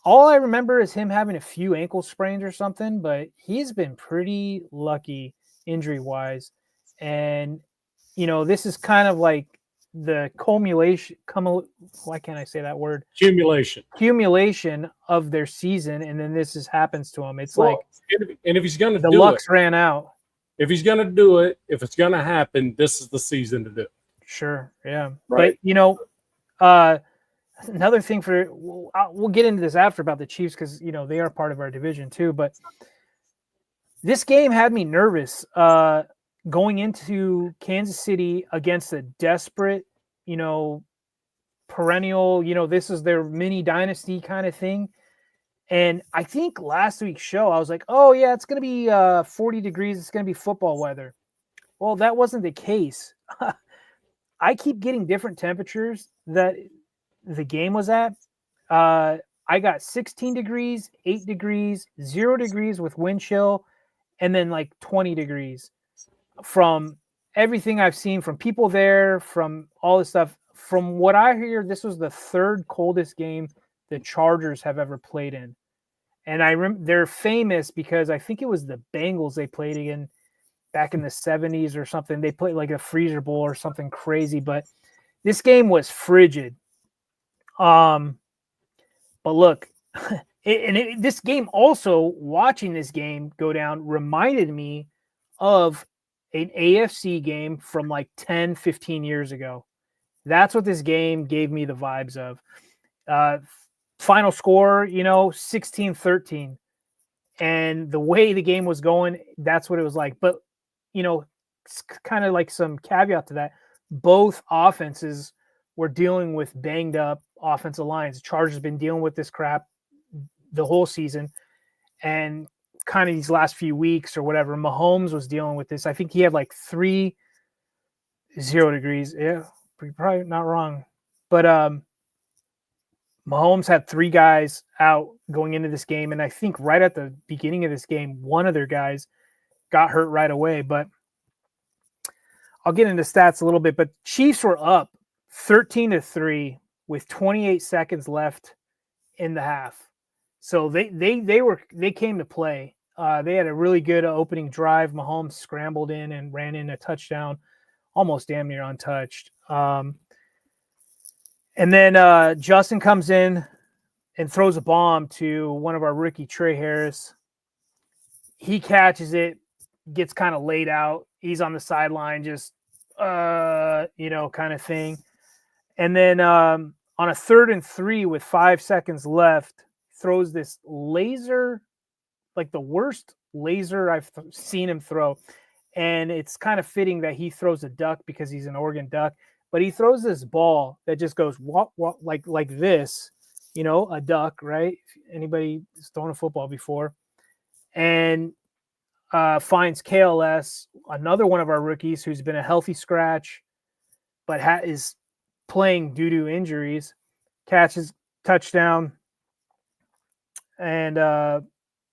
All I remember is him having a few ankle sprains or something, but he's been pretty lucky injury-wise. And, this is kind of like the why can't I say that word? Accumulation of their season, and then this happens to him. It's and if he's going to do it, the luck's ran out. If he's going to do it, if it's going to happen, this is the season to do it. Sure, yeah. Right. But another thing we'll get into this after about the Chiefs, because they are part of our division too. But this game had me nervous. Going into Kansas City against a desperate, perennial, this is their mini dynasty kind of thing. And I think last week's show, I was like, oh yeah, it's going to be 40 degrees. It's going to be football weather. Well, that wasn't the case. I keep getting different temperatures that the game was at. I got 16 degrees, 8 degrees, 0 degrees with wind chill, and then 20 degrees. from everything I've seen from people there, from all this stuff, from what I hear, this was the third coldest game the Chargers have ever played in. And they're famous because I think it was the Bengals they played in back in the 70s or something. They played like a freezer bowl or something crazy, but this game was frigid. But look, this game also, watching this game go down, reminded me of an AFC game from like 10, 15 years ago. That's what this game gave me the vibes of. Final score, 16-13. And the way the game was going, that's what it was like. But, it's kind of like some caveat to that. Both offenses were dealing with banged up offensive lines. The Chargers have been dealing with this crap the whole season. And kind of these last few weeks or whatever, Mahomes was dealing with this. I think he had like 3 0 degrees. Yeah, probably not wrong. But Mahomes had 3 guys out going into this game. And I think right at the beginning of this game, one of their guys got hurt right away. But I'll get into stats a little bit. But Chiefs were up 13-3 with 28 seconds left in the half. So they came to play. They had a really good opening drive. Mahomes scrambled in and ran in a touchdown, almost damn near untouched. And then Justin comes in and throws a bomb to one of our rookie, Trey Harris. He catches it, gets kind of laid out. He's on the sideline, just kind of thing. And then on a 3rd and 3 with 5 seconds left, throws this laser, like the worst laser I've seen him throw. And it's kind of fitting that he throws a duck because he's an Oregon Duck. But he throws this ball that just goes like this, a duck, right? Anybody who's thrown a football before. And finds KLS, another one of our rookies who's been a healthy scratch, but is playing due to injuries, catches touchdown. And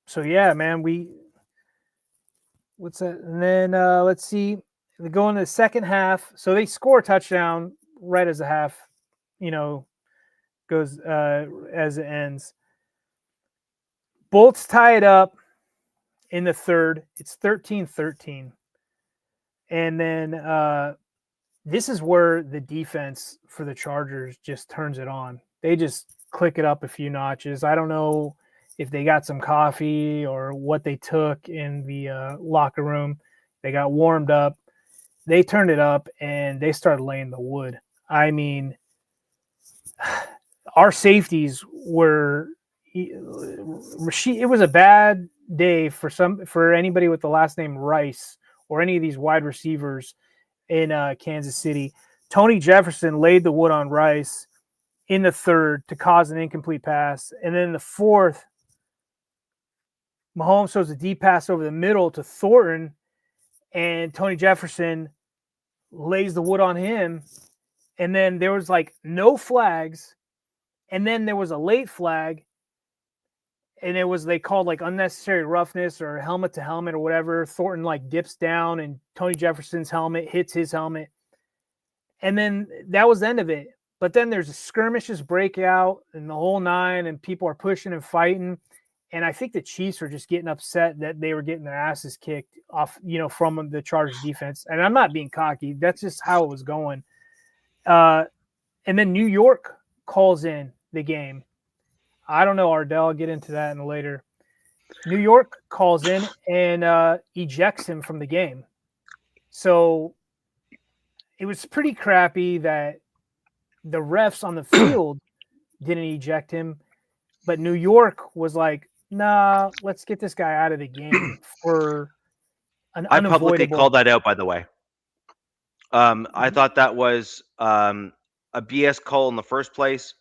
so, yeah, man, what's that? And then let's see. They go into the second half. So they score a touchdown right as the half, goes as it ends. Bolts tie it up in the third. It's 13-13. And then this is where the defense for the Chargers just turns it on. They just click it up a few notches. I don't know if they got some coffee or what they took in the locker room. They got warmed up. They turned it up, and they started laying the wood. I mean, our safeties were – it was a bad day for anybody with the last name Rice or any of these wide receivers in Kansas City. Tony Jefferson laid the wood on Rice in the third to cause an incomplete pass. And then in the fourth, Mahomes throws a deep pass over the middle to Thornton, and Tony Jefferson lays the wood on him. And then there was like no flags. And then there was a late flag. And they called like unnecessary roughness or helmet to helmet or whatever. Thornton like dips down and Tony Jefferson's helmet hits his helmet. And then that was the end of it. But then there's a skirmishes breakout and the whole 9, and people are pushing and fighting. And I think the Chiefs were just getting upset that they were getting their asses kicked off, from the Chargers defense. And I'm not being cocky. That's just how it was going. And then New York calls in the game. I don't know, Ardell. I'll get into that later. New York calls in and ejects him from the game. So it was pretty crappy that the refs on the field didn't eject him. But New York was like, nah, let's get this guy out of the game for an unavoidable. I publicly called that out, by the way. I thought that was a BS call in the first place.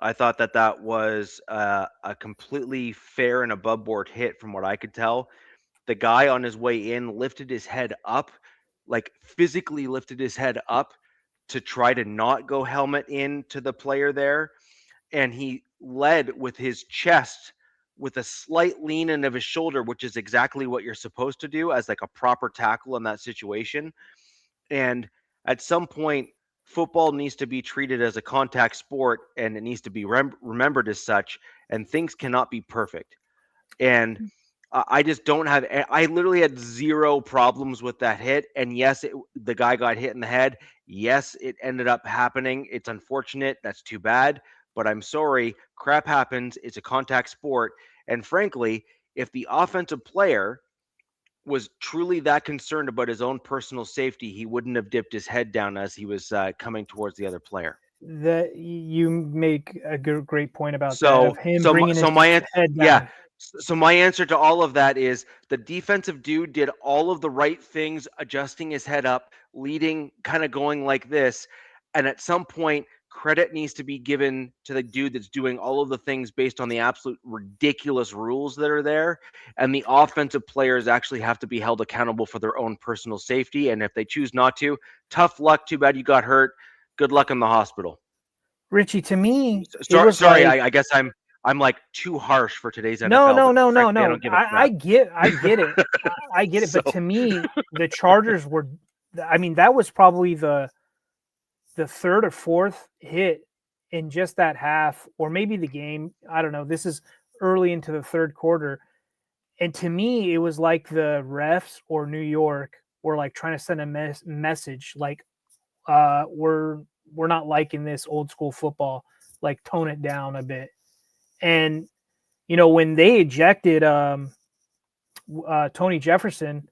I thought that was a completely fair and above board hit from what I could tell. The guy on his way in lifted his head up, like physically lifted his head up to try to not go helmet into the player there. And he led with his chest with a slight lean in of his shoulder, which is exactly what you're supposed to do as like a proper tackle in that situation. And at some point, football needs to be treated as a contact sport, and it needs to be remembered as such, and things cannot be perfect. And I just don't have. I literally had zero problems with that hit. And yes, the guy got hit in the head. Yes, it ended up happening. It's unfortunate. That's too bad. But I'm sorry. Crap happens. It's a contact sport. And frankly, if the offensive player was truly that concerned about his own personal safety, he wouldn't have dipped his head down as he was coming towards the other player. That you make a great point about that. Of him bringing his head down. Yeah. So my answer to all of that is the defensive dude did all of the right things, adjusting his head up, leading, kind of going like this. And at some point, credit needs to be given to the dude that's doing all of the things based on the absolute ridiculous rules that are there. And the offensive players actually have to be held accountable for their own personal safety. And if they choose not to, tough luck. Too bad you got hurt. Good luck in the hospital. Richie, to me, sorry, I guess I'm like too harsh for today's NFL. No. I get it. I get it. So. But to me, the Chargers were, I mean, that was probably the third or fourth hit in just that half, or maybe the game. I don't know. This is early into the third quarter. And to me, it was like the refs or New York were like trying to send a message like, we're not liking this old school football, like tone it down a bit. And, you know, when they ejected Tony Jefferson,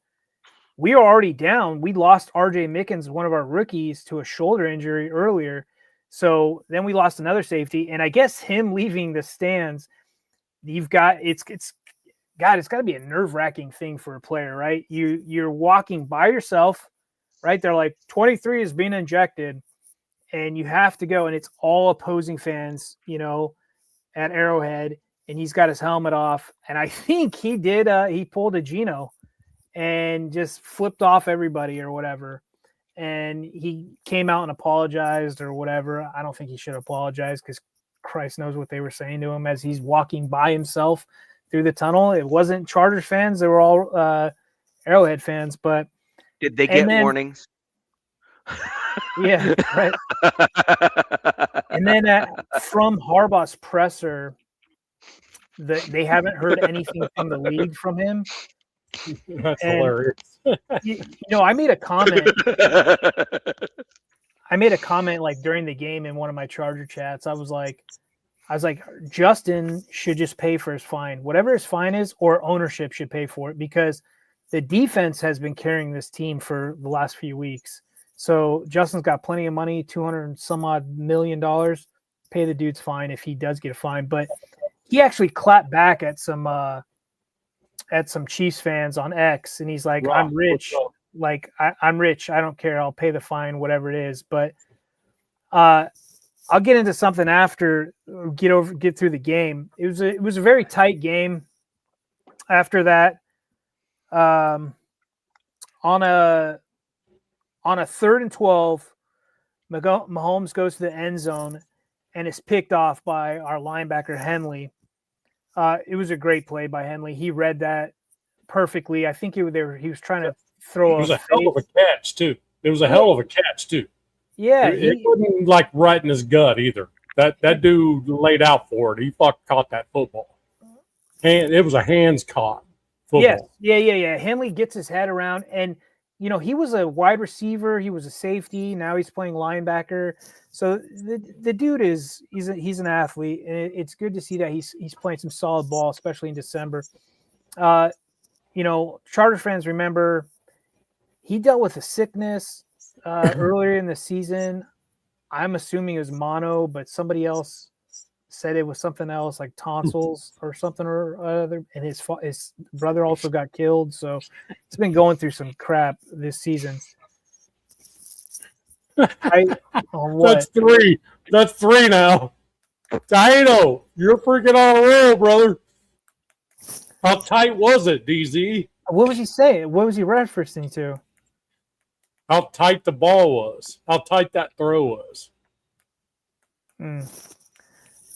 we were already down. We lost RJ Mickens, one of our rookies, to a shoulder injury earlier. So then we lost another safety. And I guess him leaving the stands, it's got to be a nerve-wracking thing for a player, right? You're walking by yourself, right? They're like, 23 is being injected, and you have to go. And it's all opposing fans, you know, at Arrowhead, and he's got his helmet off. And I think he did, he pulled a Geno and just flipped off everybody or whatever. And he came out and apologized or whatever. I don't think he should apologize because Christ knows what they were saying to him as he's walking by himself through the tunnel. It wasn't Chargers fans. They were all Arrowhead fans, but did they get warnings? Yeah, right. And then from Harbaugh's presser, they haven't heard anything from the league from him. That's hilarious. You know, I made a comment like during the game in one of my Charger chats. I was like, Justin should just pay for his fine, whatever his fine is, or ownership should pay for it, because the defense has been carrying this team for the last few weeks. So Justin's got plenty of money, $200 and some odd million. Pay the dude's fine if he does get a fine. But he actually clapped back at some Chiefs fans on X, and he's like, "I'm rich. Like I'm rich. I don't care. I'll pay the fine, whatever it is." But I'll get into something after get through the game. It was a very tight game. After that, on a 3rd and 12, Mahomes goes to the end zone and is picked off by our linebacker, Henley. It was a great play by Henley. He read that perfectly. I think he was trying to throw it was a hell of a catch, too. It was a hell of a catch, too. Yeah. It wasn't like right in his gut either. That dude laid out for it. He caught that football. And it was a hands caught football. Yes. Yeah. Henley gets his head around, and you know, he was a wide receiver. He was a safety. Now he's playing linebacker. So the dude he's an athlete, and it's good to see that he's playing some solid ball, especially in December. You know, Chargers fans remember he dealt with a sickness earlier in the season. I'm assuming it was mono, but somebody else said it was something else, like tonsils or something or other. And his brother also got killed. So it's been going through some crap this season. That's three. That's three now. Dino, you're freaking on a roll, brother. How tight was it, DZ? What was he saying? What was he referencing to? How tight the ball was. How tight that throw was.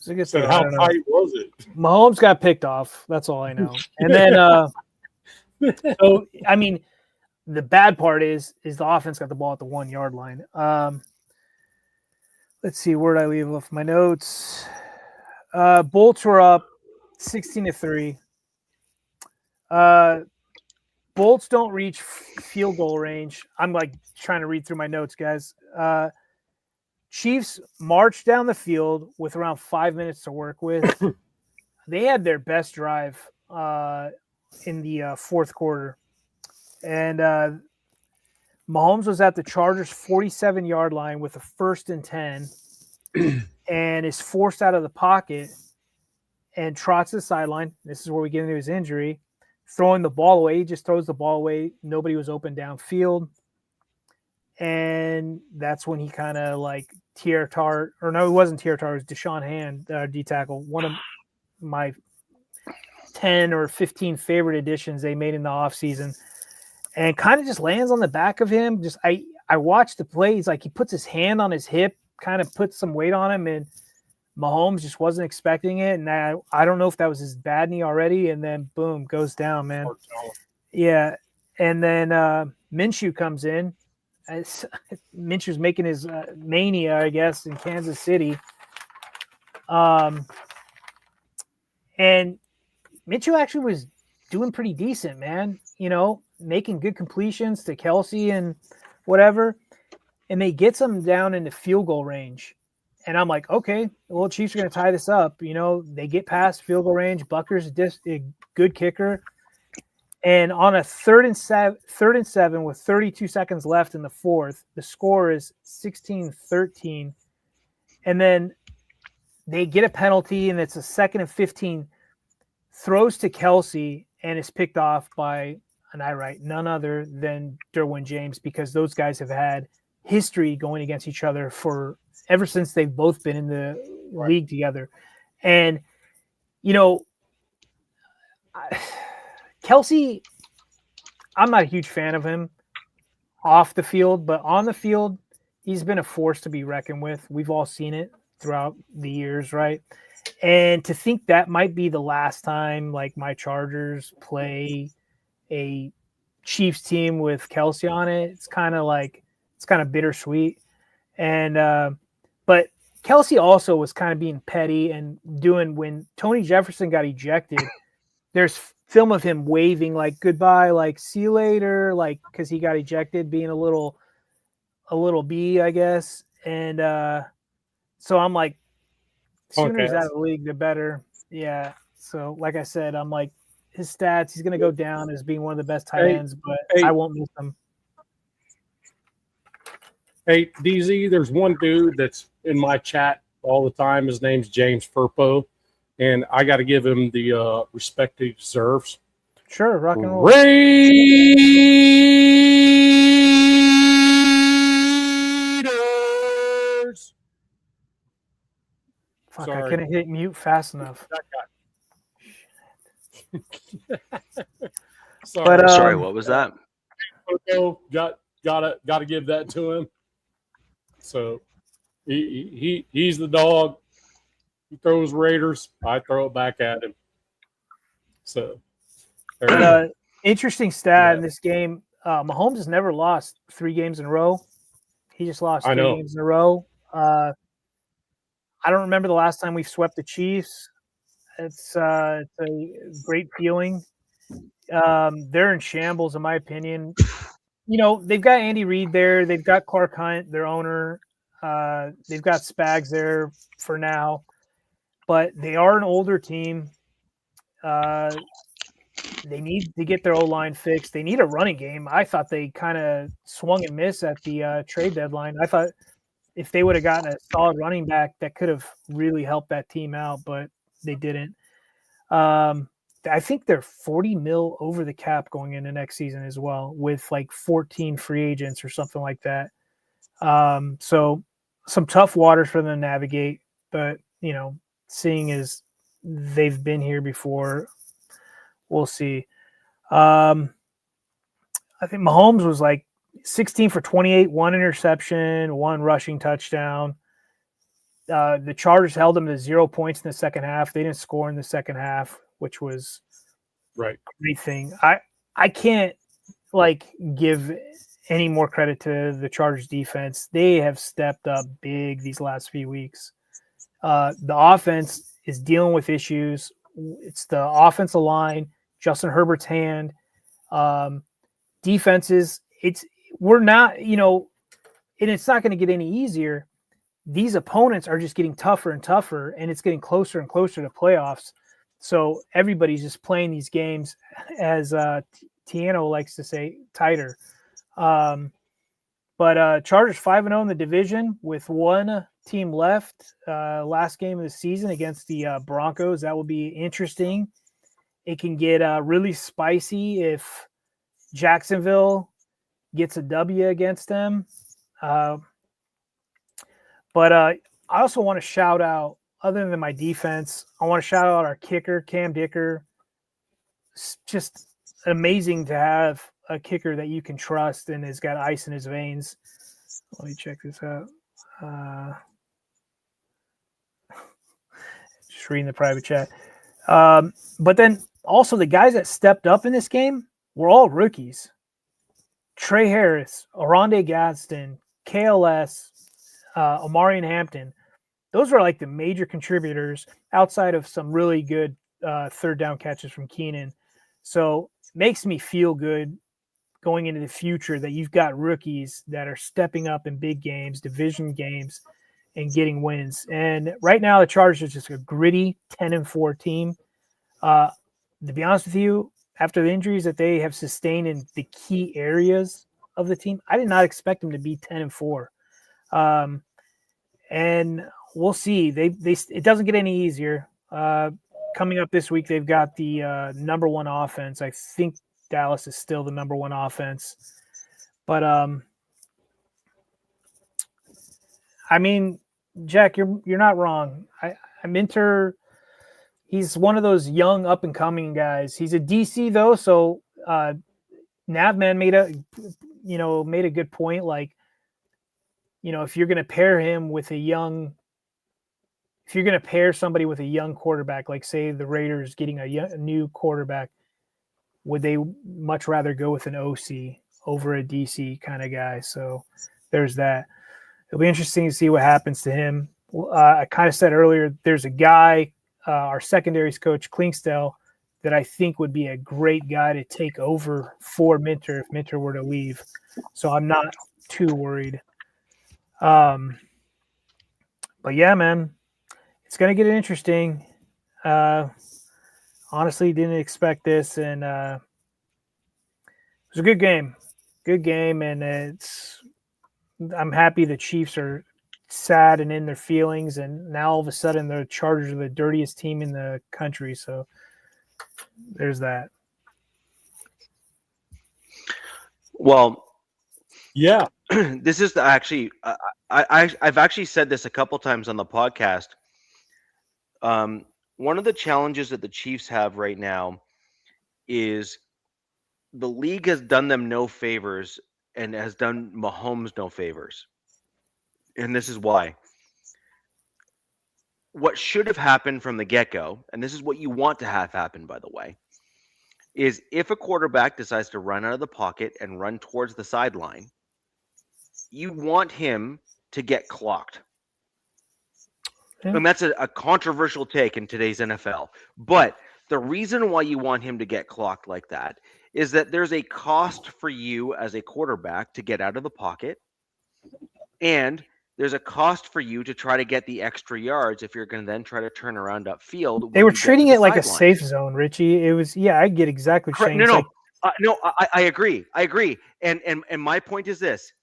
It's a good So throw. how tight was it? Mahomes got picked off. That's all I know. And then, so I mean, the bad part is the offense got the ball at the 1 yard line. Let's see, where did I leave off my notes? Bolts were up 16-3. Bolts don't reach field goal range. I'm like trying to read through my notes, guys. Chiefs marched down the field with around 5 minutes to work with. They had their best drive in the fourth quarter. And Mahomes was at the Chargers' 47-yard line with a 1st and 10 and is forced out of the pocket and trots to the sideline. This is where we get into his injury. Throwing the ball away. He just throws the ball away. Nobody was open downfield. And that's when he kind of like Tart, or no, it wasn't Tart, it was Deshaun Hand, D-tackle, one of my 10 or 15 favorite additions they made in the offseason, and kind of just lands on the back of him. Just I watched the plays, like he puts his hand on his hip, kind of puts some weight on him, and Mahomes just wasn't expecting it. And I don't know if that was his bad knee already, and then boom, goes down, man. Yeah. And then Minshew comes in. Minshew's making his mania, I guess, in Kansas City. And Minshew actually was doing pretty decent, man. You know, making good completions to Kelsey and whatever. And they get them down into field goal range. And I'm like, okay, well, Chiefs are going to tie this up. You know, they get past field goal range. Bucker's a good kicker. And on a 3rd and 7 with 32 seconds left in the fourth, the score is 16-13. And then they get a penalty, and it's a 2nd and 15. Throws to Kelsey and is picked off by, and I write, none other than Derwin James, because those guys have had history going against each other for ever since they've both been in the league together. And, you know, Kelsey, I'm not a huge fan of him off the field, but on the field, he's been a force to be reckoned with. We've all seen it throughout the years, right? And to think that might be the last time, like, my Chargers play a Chiefs team with Kelsey on it, it's kind of bittersweet. And but Kelsey also was kind of being petty and doing, when Tony Jefferson got ejected, there's film of him waving like goodbye, like see you later, like, because he got ejected, being a little B, I guess. And so I'm like, sooner he's out of the league, the better. Yeah. So like I said, I'm like, his stats, he's going to go down as being one of the best tight ends, but I won't miss him. Hey, DZ, there's one dude that's in my chat all the time. His name's James Furpo, and I got to give him the respect he deserves. Sure, rock and roll. Raiders! Fuck, sorry. I couldn't hit mute fast enough. Sorry. But, sorry, what was that? Got to give that to him. So he's the dog. He throws Raiders. I throw it back at him. So interesting stat in this game. Mahomes has never lost 3 games in a row. He just lost 3 games in a row. I don't remember the last time we've swept the Chiefs. It's a great feeling. They're in shambles, in my opinion. You know, they've got Andy Reid there. They've got Clark Hunt, their owner. They've got Spags there for now. But they are an older team. They need to get their O-line fixed. They need a running game. I thought they kind of swung and missed at the trade deadline. I thought if they would have gotten a solid running back, that could have really helped that team out, but they didn't. I think they're $40 million over the cap going into next season as well, with like 14 free agents or something like that. So some tough waters for them to navigate, but, you know, seeing as they've been here before, we'll see. I think Mahomes was like 16 for 28, 1 interception, 1 rushing touchdown. The Chargers held them to 0 points in the second half. They didn't score in the second half, which was right. a great thing. I can't give any more credit to the Chargers defense. They have stepped up big these last few weeks. The offense is dealing with issues. It's the offensive line, Justin Herbert's hand, defenses. We're not, and it's not going to get any easier. These opponents are just getting tougher and tougher, and it's getting closer and closer to playoffs. So everybody's just playing these games, as Tiano likes to say, tighter. But Chargers 5-0 in the division with one team left. Last game of the season against the Broncos. That will be interesting. It can get really spicy if Jacksonville gets a W against them. But I also want to shout out, other than my defense, I want to shout out our kicker, Cam Dicker. It's just amazing to have a kicker that you can trust and has got ice in his veins. Let me check this out. Just reading the private chat. But then also the guys that stepped up in this game were all rookies. Trey Harris, Oronde Gadsden, KLS, Omarion Hampton. Those are like the major contributors outside of some really good third down catches from Keenan. So it makes me feel good going into the future that you've got rookies that are stepping up in big games, division games, and getting wins. And right now the Chargers are just a gritty 10-4 team. To be honest with you, after the injuries that they have sustained in the key areas of the team, I did not expect them to be 10-4. And we'll see. It doesn't get any easier. Coming up this week, they've got the number one offense. I think Dallas is still the number one offense. But I mean, Jack, you're not wrong. Minter, he's one of those young up and coming guys. He's a DC though, so Navman made a good point. Like, if you're going to pair him with if you're going to pair somebody with a young quarterback, like say the Raiders getting a new quarterback, would they much rather go with an OC over a DC kind of guy? So there's that. It'll be interesting to see what happens to him. I kind of said earlier, there's a guy, our secondaries coach, Klingstel, that I think would be a great guy to take over for Minter if Minter were to leave. So I'm not too worried. But yeah, man, it's going to get interesting. Honestly, didn't expect this. And it was a good game. And I'm happy the Chiefs are sad and in their feelings. And now all of a sudden the Chargers are the dirtiest team in the country. So there's that. Well, yeah, this is actually, I've actually said this a couple times on the podcast. One of the challenges that the Chiefs have right now is the league has done them no favors and has done Mahomes no favors. And this is why. What should have happened from the get-go, and this is what you want to have happen, by the way, is if a quarterback decides to run out of the pocket and run towards the sideline, you want him to get clocked. Yeah. And that's a controversial take in today's NFL. But the reason why you want him to get clocked like that is that there's a cost for you as a quarterback to get out of the pocket, and there's a cost for you to try to get the extra yards if you're going to then try to turn around upfield. They were treating it like a safe zone, Richie. It was, I get exactly what you're saying. I agree. And my point is this.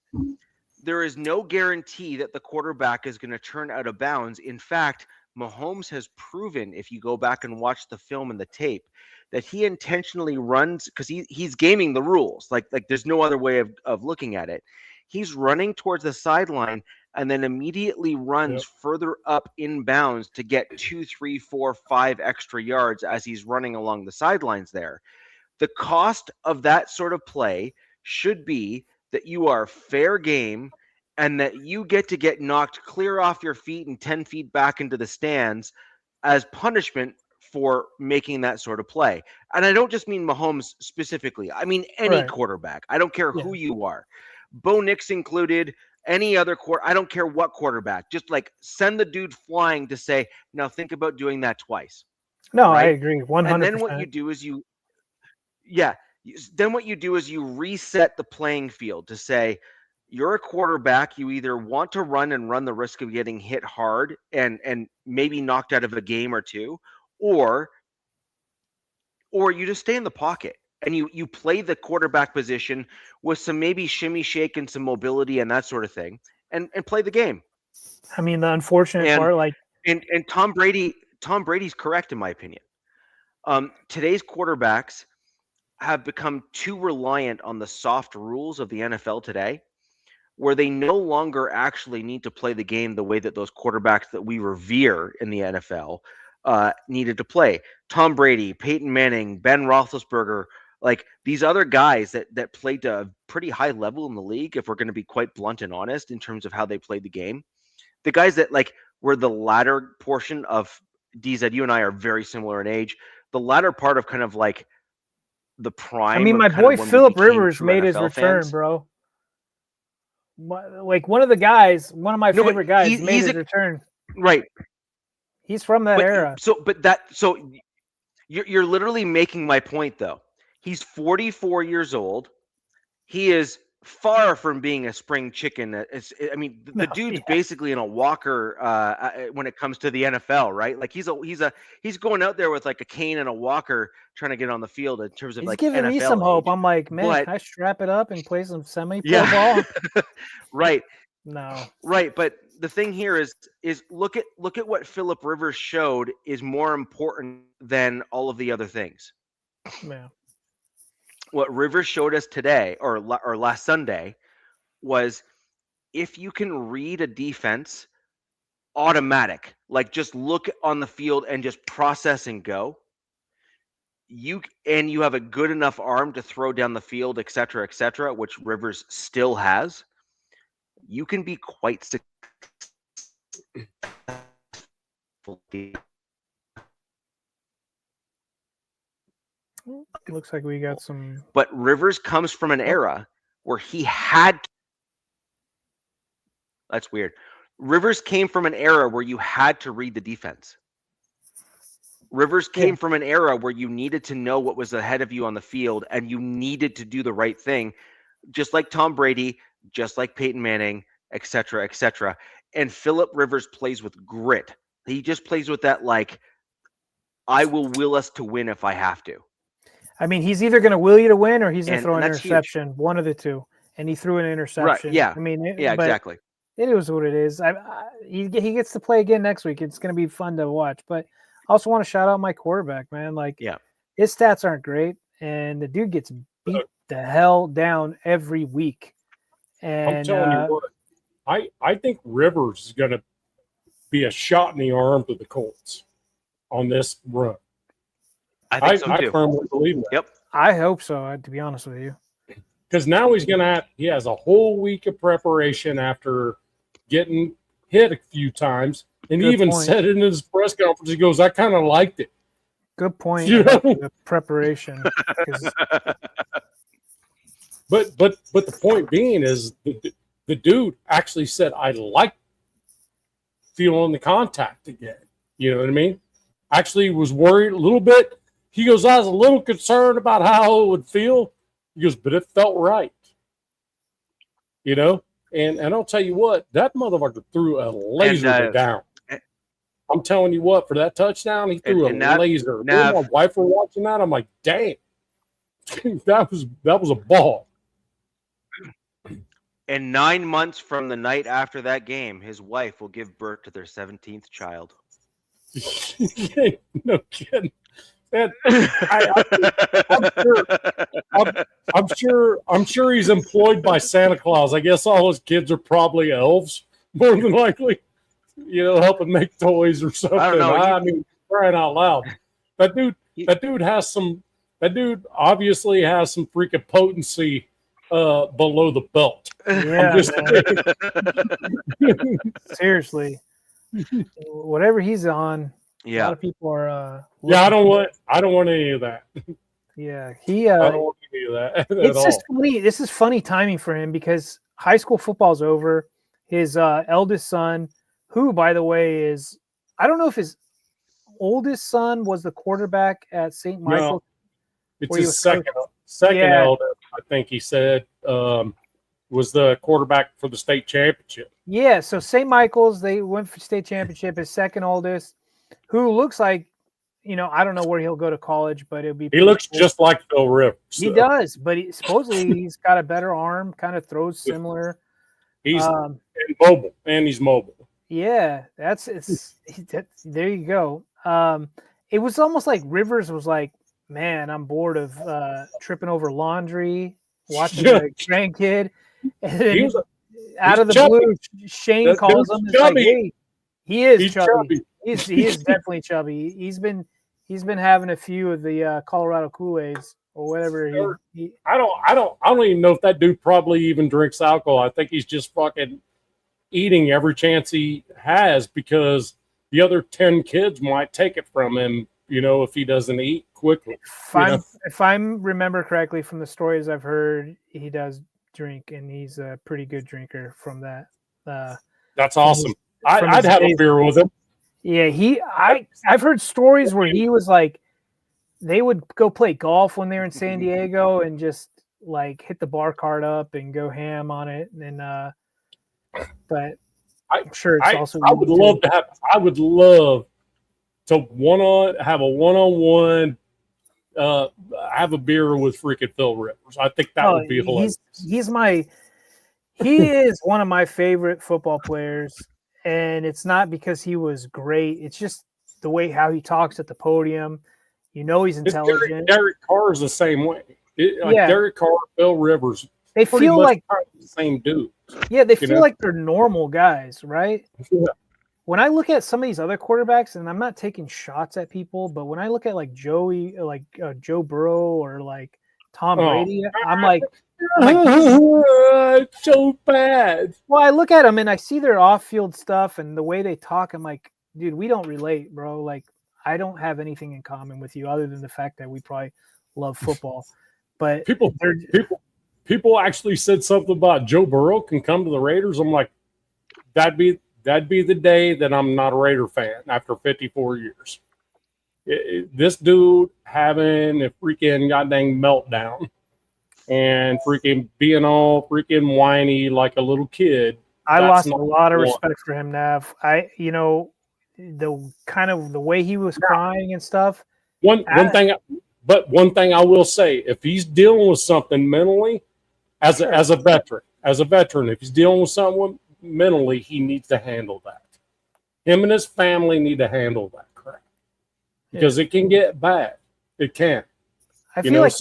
There is no guarantee that the quarterback is going to turn out of bounds. In fact, Mahomes has proven, if you go back and watch the film and the tape, that he intentionally runs because he's gaming the rules. Like there's no other way of looking at it. He's running towards the sideline and then immediately runs further up in bounds to get 2, 3, 4, 5 extra yards as he's running along the sidelines there. The cost of that sort of play should be that you are fair game and that you get knocked clear off your feet and 10 feet back into the stands as punishment for making that sort of play. And I don't just mean Mahomes specifically. I mean any quarterback. I don't care who you are. Bo Nix included, any other I don't care what quarterback. Just like send the dude flying to say, now think about doing that twice. No, right? I agree 100%. And then what you do is then what you do is you reset the playing field to say, you're a quarterback. You either want to run and run the risk of getting hit hard and maybe knocked out of a game or two, or you just stay in the pocket and you play the quarterback position with some maybe shimmy shake and some mobility and that sort of thing, and play the game. I mean, the unfortunate part, like, and Tom Brady's correct in my opinion. Today's quarterbacks have become too reliant on the soft rules of the NFL today, where they no longer actually need to play the game the way that those quarterbacks that we revere in the NFL needed to play. Tom Brady, Peyton Manning, Ben Roethlisberger, like these other guys that played to a pretty high level in the league, if we're going to be quite blunt and honest in terms of how they played the game. The guys that like were the latter portion of DZ, you and I are very similar in age. The latter part of kind of like the prime. I mean, my boy Phillip Rivers made his return, bro. Like one of my favorite guys made his return. Right. He's from that era. So you're literally making my point though. He's 44 years old. He is far from being a spring chicken. The dude's basically in a walker when it comes to the NFL, right? Like he's going out there with like a cane and a walker trying to get on the field in terms of he's like giving NFL me some hope. age. I'm like, man, can I strap it up and play some semi-pro ball? Right. No. Right, but the thing here is look at what Phillip Rivers showed is more important than all of the other things. Yeah. What Rivers showed us today or last Sunday was if you can read a defense, automatic, like just look on the field and just process and go. You have a good enough arm to throw down the field, et cetera, which Rivers still has. You can be quite successful. Looks like we got some. But Rivers comes from an era where he had. That's weird. Rivers came from an era where you had to read the defense. Rivers came from an era where you needed to know what was ahead of you on the field and you needed to do the right thing, just like Tom Brady, just like Peyton Manning, et cetera. And Phillip Rivers plays with grit. He just plays with that, like, I will will us to win if I have to. I mean, he's either going to will you to win or he's going to throw an interception, huge. One of the two. And he threw an interception. Right, yeah. I mean, exactly. It is what it is. He gets to play again next week. It's going to be fun to watch. But I also want to shout out my quarterback, man. Like, his stats aren't great, and the dude gets beat the hell down every week. And I'm telling you what, I think Rivers is going to be a shot in the arm to the Colts on this run. I think so too. I firmly believe that. Yep. I hope so, to be honest with you. Because now he has a whole week of preparation after getting hit a few times. And he even said it in his press conference. He goes, I kind of liked it. Good point. The preparation. But the point being is the dude actually said, I like feeling the contact again. You know what I mean? Actually was worried a little bit. He goes, I was a little concerned about how it would feel. He goes, but it felt right. You know? And I'll tell you what, that motherfucker threw a laser down. I'm telling you what, for that touchdown, he threw a laser. My wife were watching that. I'm like, dang. that was a ball. And 9 months from the night after that game, his wife will give birth to their 17th child. No kidding. I'm sure he's employed by Santa Claus. I guess all his kids are probably elves, more than likely. You know, helping make toys or something. I don't know. I mean, crying out loud. That dude obviously has some freaking potency below the belt. Yeah, seriously. Whatever he's on, a lot of people are. Yeah, I don't want any of that. Yeah, I don't want any of that it's at just all. funny. This is funny timing for him because high school football's over. His eldest son, who by the way is, I don't know if his oldest son was the quarterback at St. Michael's. No, it's his second Yeah. eldest, I think he said, was the quarterback for the state championship. Yeah, so St. Michael's, they went for state championship. His second oldest, who looks like, I don't know where he'll go to college, but it'll be. He looks just like Phil Rivers. He does, but supposedly he's got a better arm, kind of throws similar. He's mobile, and he's mobile. Yeah, there you go. It was almost like Rivers was like, man, I'm bored of tripping over laundry, watching a grandkid. And then out of the blue, Shane calls him. Like, hey, he's chubby. He is definitely chubby. He's been having a few of the Colorado Kool-Aids or whatever. I don't even know if that dude probably even drinks alcohol. I think he's just fucking eating every chance he has because the other 10 kids might take it from him, if he doesn't eat quickly. If I remember correctly from the stories I've heard, he does drink, and he's a pretty good drinker from that. That's awesome. I'd have a beer with him. Yeah, I've heard stories where he was like, they would go play golf when they were in San Diego and just like hit the bar cart up and go ham on it. And but I'm sure it's also. I would love to have a one-on-one. Have a beer with freaking Phil Rivers. I think that would be hilarious. He is one of my favorite football players, and it's not because he was great. It's just the way how he talks at the podium. He's intelligent. Derek Carr is the same way. Derek Carr, Phil Rivers. They feel like the same dude. Yeah, they feel like they're normal guys, right? Yeah. When I look at some of these other quarterbacks, and I'm not taking shots at people, but when I look at like Joe Burrow or like Tom Brady, I'm like so bad. Well, I look at them and I see their off-field stuff and the way they talk. I'm like, dude, we don't relate, bro. Like, I don't have anything in common with you other than the fact that we probably love football. But people actually said something about Joe Burrow can come to the Raiders. I'm like, that'd be the day that I'm not a Raider fan after 54 years. This dude having a freaking goddamn meltdown and freaking being all freaking whiny like a little kid. I lost a lot of respect for him, Nav. The kind of the way he was crying and stuff. One thing I will say, if he's dealing with something mentally, as a veteran, if he's dealing with something mentally, he needs to handle that. Him and his family need to handle that crap because it can get bad. It can. I feel like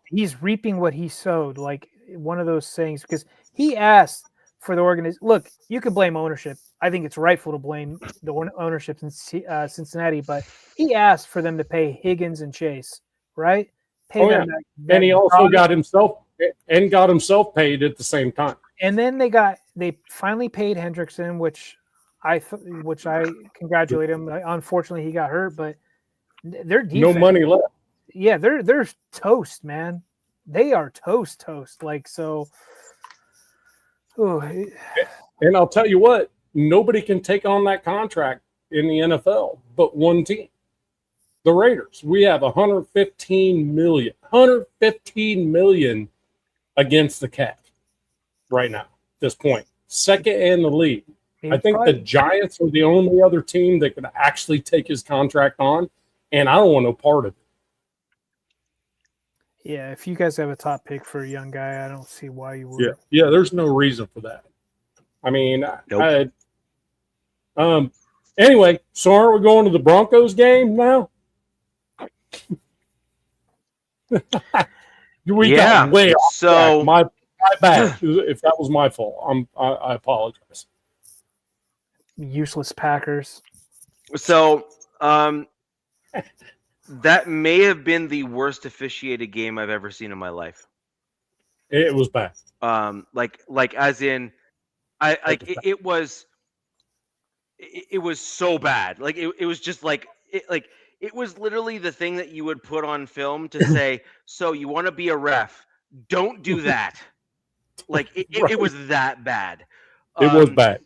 he's reaping what he sowed, like one of those things, because he asked for the organization. Look, you can blame ownership. I think it's rightful to blame the ownership in Cincinnati, but he asked for them to pay Higgins and Chase, right? And he also got himself paid at the same time. And then they finally paid Hendrickson, which I congratulate him. Unfortunately, he got hurt, but their defense, no money left. Yeah, they're toast, man. They are toast. Like so. Ooh. And I'll tell you what, nobody can take on that contract in the NFL but one team. The Raiders. We have $115 million against the cap right now at this point. Second in the league. I think the Giants are the only other team that could actually take his contract on, and I don't want no part of it. Yeah, if you guys have a top pick for a young guy, I don't see why you would. Yeah, there's no reason for that. I mean, nope. Anyway, so aren't we going to the Broncos game now? Got way off track. My bad. If that was my fault, I apologize. Useless Packers. So, that may have been the worst officiated game I've ever seen in my life. It was bad. Like as in, it was so bad. Like it was just like it was literally the thing that you would put on film to say, so you want to be a ref, don't do that. Like it was that bad. It was bad.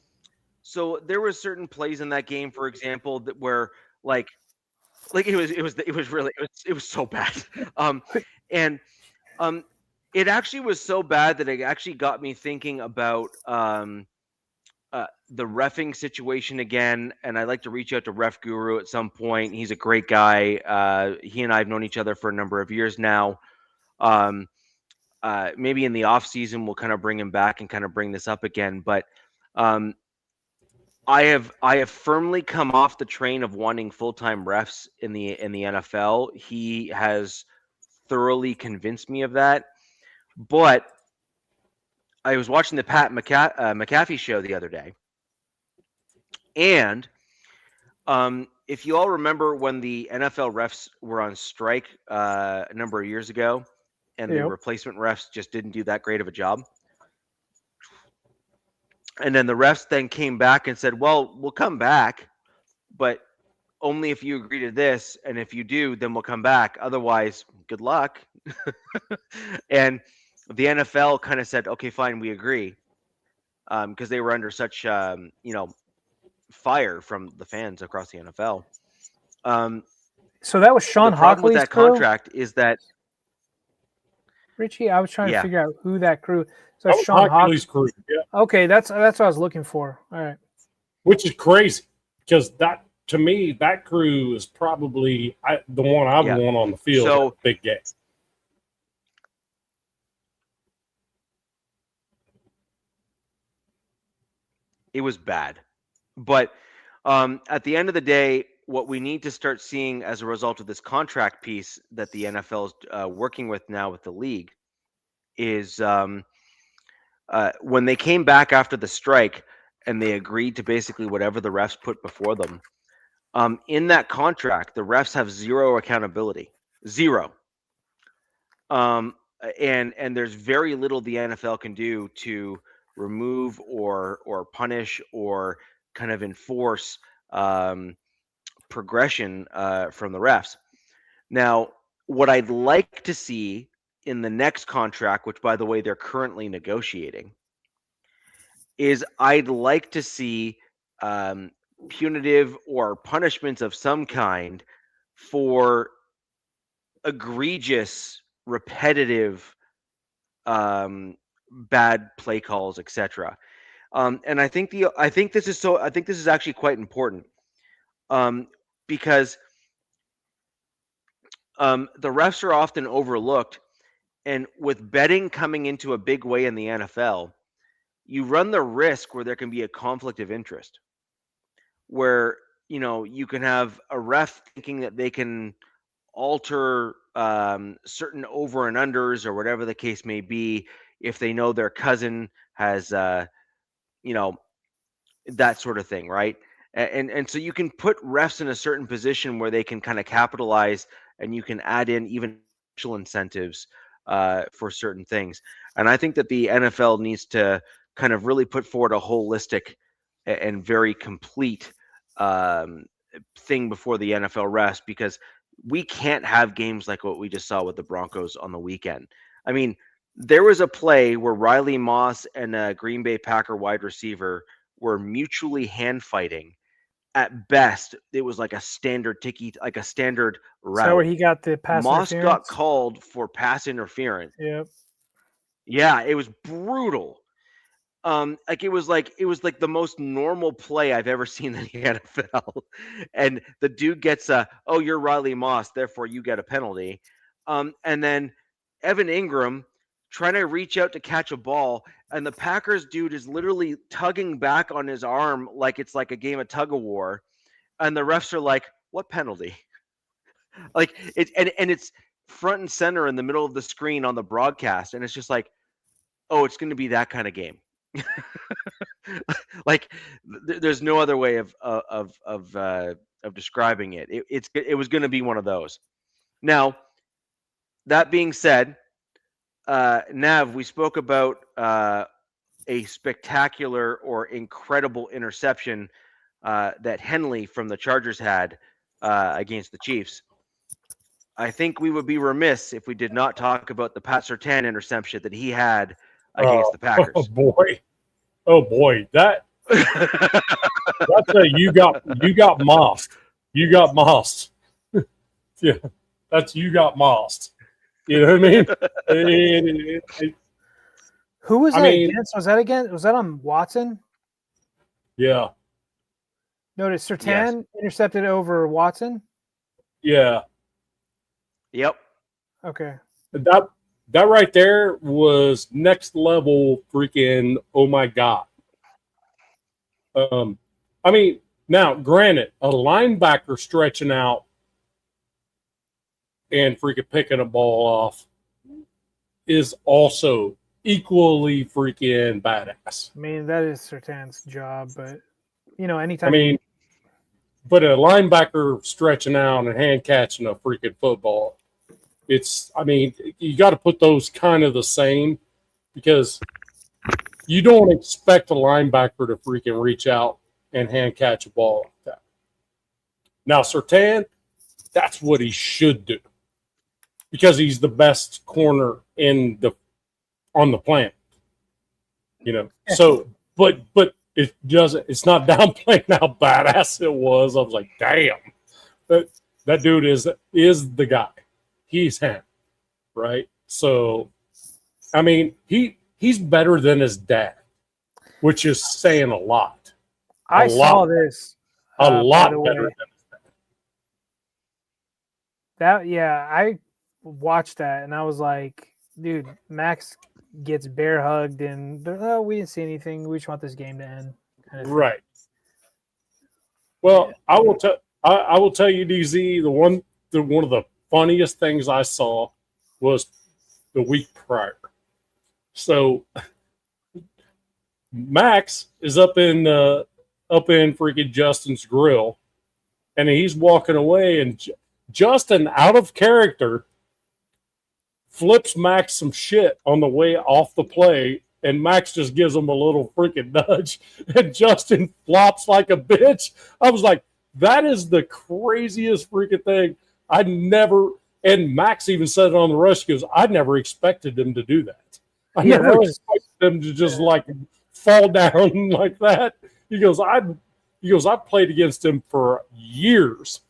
So there were certain plays in that game, for example, that were like it was so bad. It actually was so bad that it actually got me thinking about the reffing situation again. And I'd like to reach out to Ref Guru at some point. He's a great guy. He and I have known each other for a number of years now. Maybe in the off season we'll kind of bring him back and kind of bring this up again. But I have firmly come off the train of wanting full-time refs in the NFL. He has thoroughly convinced me of that. But I was watching the Pat McAfee show the other day, and if you all remember when the NFL refs were on strike a number of years ago, and the replacement refs just didn't do that great of a job. And then the refs then came back and said, well, we'll come back, but only if you agree to this. And if you do, then we'll come back. Otherwise, good luck. And the NFL kind of said, okay, fine, we agree. Because they were under such, fire from the fans across the NFL. So that was Sean Hockley's with that crew? Contract is that Richie, I was trying to figure out who that crew. So that Sean Hockley's crew. Yeah. Okay, that's what I was looking for. All right. Which is crazy because that to me that crew is probably the one I would want on the field. So big game. It was bad, but at the end of the day, what we need to start seeing as a result of this contract piece that the NFL is working with now with the league is when they came back after the strike and they agreed to basically whatever the refs put before them. In that contract, the refs have zero accountability, zero. And there's very little the NFL can do to remove or punish or kind of enforce progression from the refs. Now, what I'd like to see in the next contract, which by the way they're currently negotiating, is I'd like to see punitive or punishments of some kind for egregious, repetitive, bad play calls, etc. And I think this is actually quite important because the refs are often overlooked, and with betting coming into a big way in the NFL, you run the risk where there can be a conflict of interest, where you can have a ref thinking that they can alter certain over and unders or whatever the case may be if they know their cousin has that sort of thing, right? And so you can put refs in a certain position where they can kind of capitalize, and you can add in even incentives for certain things. And I think that the NFL needs to kind of really put forward a holistic and very complete thing before the NFL refs, because we can't have games like what we just saw with the Broncos on the weekend. I mean, there was a play where Riley Moss and a Green Bay Packer wide receiver were mutually hand fighting. At best, it was like a standard like a standard route. So where he got the pass Moss interference? got called for pass interference. Yep. Yeah, it was brutal. It was like the most normal play I've ever seen in the NFL. And the dude gets oh, you're Riley Moss, therefore you get a penalty. And then Evan Ingram trying to reach out to catch a ball, and the Packers dude is literally tugging back on his arm like it's like a game of tug of war, and the refs are like, "What penalty?" Like it's front and center in the middle of the screen on the broadcast, and it's just like, "Oh, it's going to be that kind of game." Like there's no other way of describing it. It was going to be one of those. Now, that being said, Nav, we spoke about a spectacular or incredible interception that Henley from the Chargers had against the Chiefs. I think we would be remiss if we did not talk about the Pat Surtain interception that he had against the Packers. Oh boy, that's you got mossed. You got mossed. Yeah, that's you got mossed. You know what I mean? Who was that against? Was that on Watson? Yeah. Notice Surtain intercepted over Watson? Yeah. Yep. Okay. That right there was next level freaking oh my God. I mean, now granted, a linebacker stretching out and freaking picking a ball off is also equally freaking badass. I mean, that is Surtain's job, but anytime. I mean, but a linebacker stretching out and hand catching a freaking football, you got to put those kind of the same, because you don't expect a linebacker to freaking reach out and hand catch a ball like that. Now, Surtain, that's what he should do, because he's the best corner on the planet. So, but it doesn't. It's not downplaying how badass it was. I was like, damn, that dude is the guy. He's him, right? So, I mean, he's better than his dad, which is saying a lot. I saw this. A lot better than his dad. I watched that and I was like, dude, Max gets bear hugged and we didn't see anything. We just want this game to end. Kind of right. Well, I will tell you, DZ, one of the funniest things I saw was the week prior. So Max is up in freaking Justin's grill, and he's walking away, and Justin, out of character, flips Max some shit on the way off the play, and Max just gives him a little freaking nudge, and Justin flops like a bitch. I was like, that is the craziest freaking thing. And Max even said it on the rush. He goes, I never expected him to do that. I never expected him to just fall down like that. He goes, I played against him for years.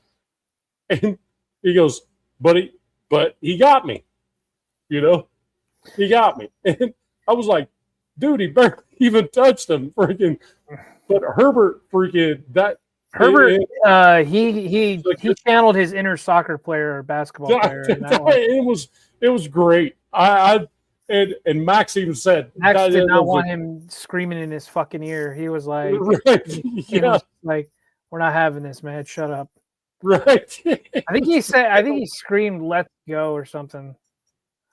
And he goes, but he got me. He got me. And I was like, dude, he barely even touched him. Freaking, but Herbert freaking that. Herbert, he channeled his inner soccer player or basketball player. In that one. It was great. And Max even said Max did not want him screaming in his fucking ear. He was like, he was like, we're not having this, man. Shut up. Right. I think he screamed, "Let's go" or something.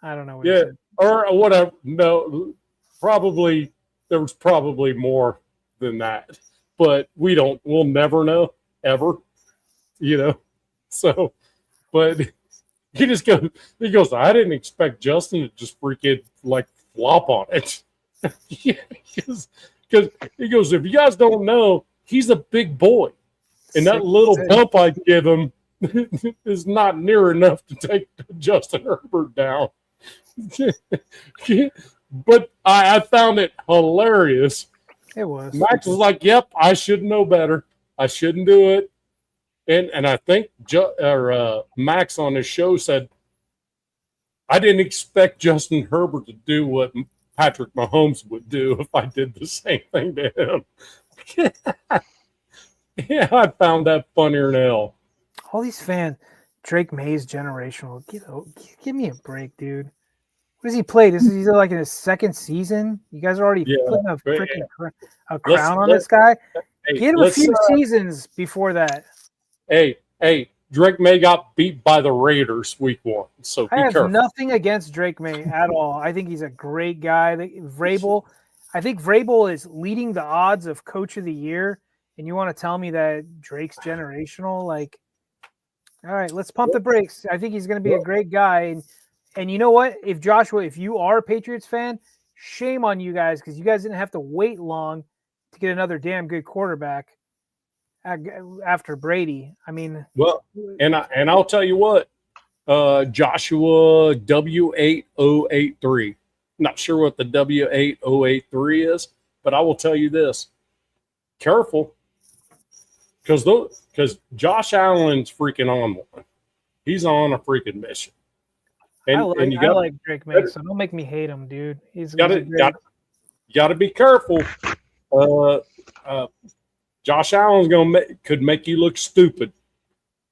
I don't know what he said. Or whatever. No, probably there was probably more than that. But we'll never know, ever, So, but he goes, I didn't expect Justin to just freaking flop on it. Because he goes, if you guys don't know, he's a big boy. And that little bump I give him is not near enough to take Justin Herbert down. But I found it hilarious. It was. Max was like, yep, I should know better. I shouldn't do it. And I think Max on his show said, I didn't expect Justin Herbert to do what Patrick Mahomes would do if I did the same thing to him. Yeah, I found that funnier than hell. All these fans, Drake May's generational. Give me a break, dude. What does he play? He's like in his second season. You guys are already putting a freaking crown on this guy. Give him a few seasons before that. Hey, Drake May got beat by the Raiders week 1. So I have nothing against Drake May at all. I think he's a great guy. I think Vrabel is leading the odds of Coach of the Year, and you want to tell me that Drake's generational? All right, let's pump the brakes. I think he's going to be a great guy. And you know what? If you are a Patriots fan, shame on you guys because you guys didn't have to wait long to get another damn good quarterback after Brady. I mean, well, and I'll tell you what, Joshua W8083. Not sure what the W8083 is, but I will tell you this: careful, because Josh Allen's freaking on one. He's on a freaking mission. And I like Drake May, so don't make me hate him, dude. He's got to be careful. Josh Allen's could make you look stupid,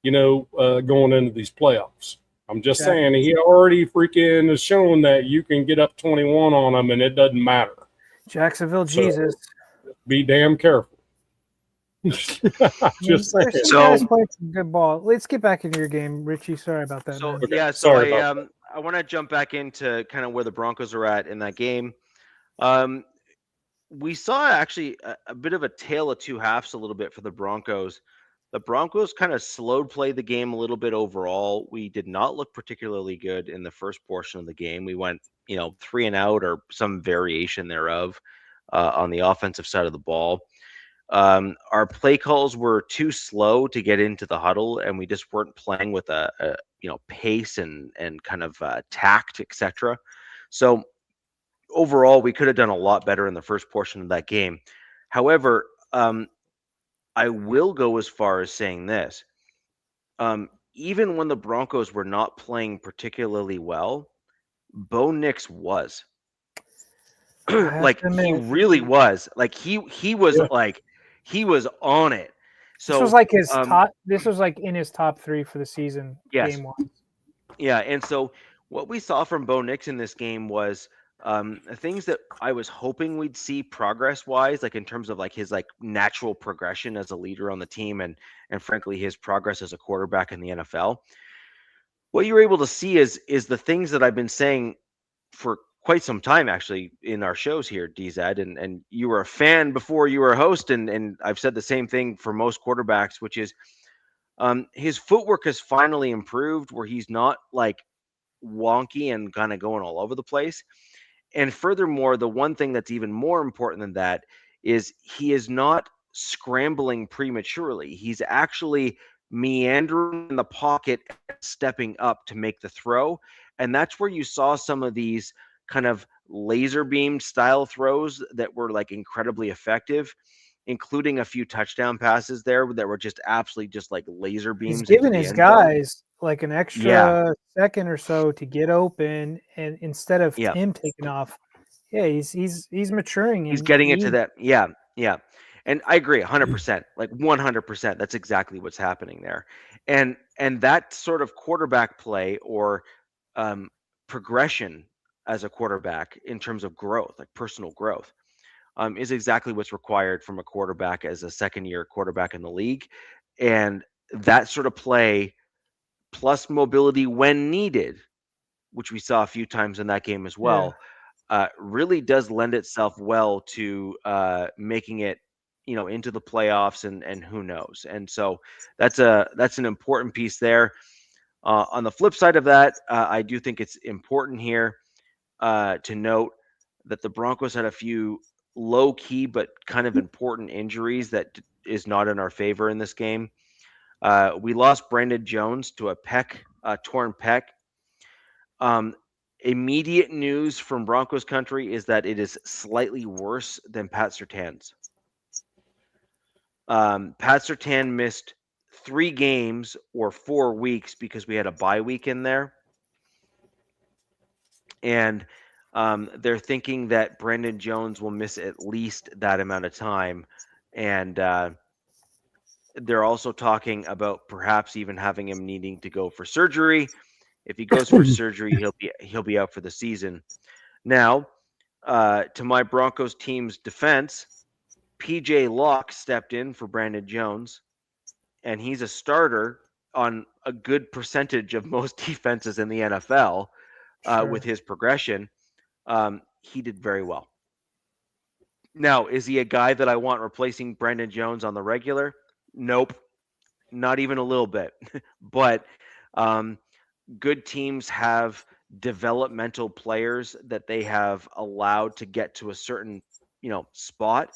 going into these playoffs. I'm just saying, he already freaking has shown that you can get up 21 on them and it doesn't matter. Jacksonville Jesus. Be damn careful. Just saying. Guys playing some good ball. Let's get back into your game, Richie. Sorry about that. So, man. So I want to jump back into kind of where the Broncos are at in that game. We saw actually a bit of a tale of two halves a little bit for the Broncos. The Broncos kind of slowed play the game a little bit overall. We did not look particularly good in the first portion of the game. We went, 3 and out or some variation thereof on the offensive side of the ball. Our play calls were too slow to get into the huddle, and we just weren't playing with a pace and kind of tact, etc. So overall, we could have done a lot better in the first portion of that game. However, I will go as far as saying this. Even when the Broncos were not playing particularly well, Bo Nix was. Like, he really was. Like, he was he was on it. So this was like his top. This was like in his top 3 for the season. Yes. Game 1. Yeah, and so what we saw from Bo Nix in this game was things that I was hoping we'd see progress-wise, like in terms of like his like natural progression as a leader on the team, and frankly his progress as a quarterback in the NFL. What you were able to see is the things that I've been saying for quite some time, actually, in our shows here, DZ, and you were a fan before you were a host, and I've said the same thing for most quarterbacks, which is his footwork has finally improved, where he's not like wonky and kind of going all over the place. And furthermore, the one thing that's even more important than that is he is not scrambling prematurely. He's actually meandering in the pocket, stepping up to make the throw. And that's where you saw some of these kind of laser beam style throws that were like incredibly effective, including a few touchdown passes there that were just absolutely just like laser beams. He's giving his guys like an extra second or so to get open, and instead of him taking off, he's maturing. He's getting into that. Yeah. And I agree 100%, like 100%. That's exactly what's happening there. And that sort of quarterback play or progression as a quarterback in terms of growth, like personal growth, is exactly what's required from a quarterback as a second-year quarterback in the league. And that sort of play plus mobility when needed, which we saw a few times in that game as well, really does lend itself well to making it, into the playoffs and who knows. And so that's an important piece there. On the flip side of that, I do think it's important here to note that the Broncos had a few low-key but kind of important injuries that is not in our favor in this game. We lost Brandon Jones to a torn pec. Immediate news from Broncos country is that it is slightly worse than Pat Surtain's. Pat Surtain missed 3 games or 4 weeks because we had a bye week in there. And they're thinking that Brandon Jones will miss at least that amount of time. And they're also talking about perhaps even having him needing to go for surgery. If he goes for surgery, he'll be out for the season. Now, to my Broncos team's defense, PJ Locke stepped in for Brandon Jones, and he's a starter on a good percentage of most defenses in the NFL with his progression. He did very well. Now, is he a guy that I want replacing Brandon Jones on the regular? Nope, not even a little bit. But good teams have developmental players that they have allowed to get to a certain, spot,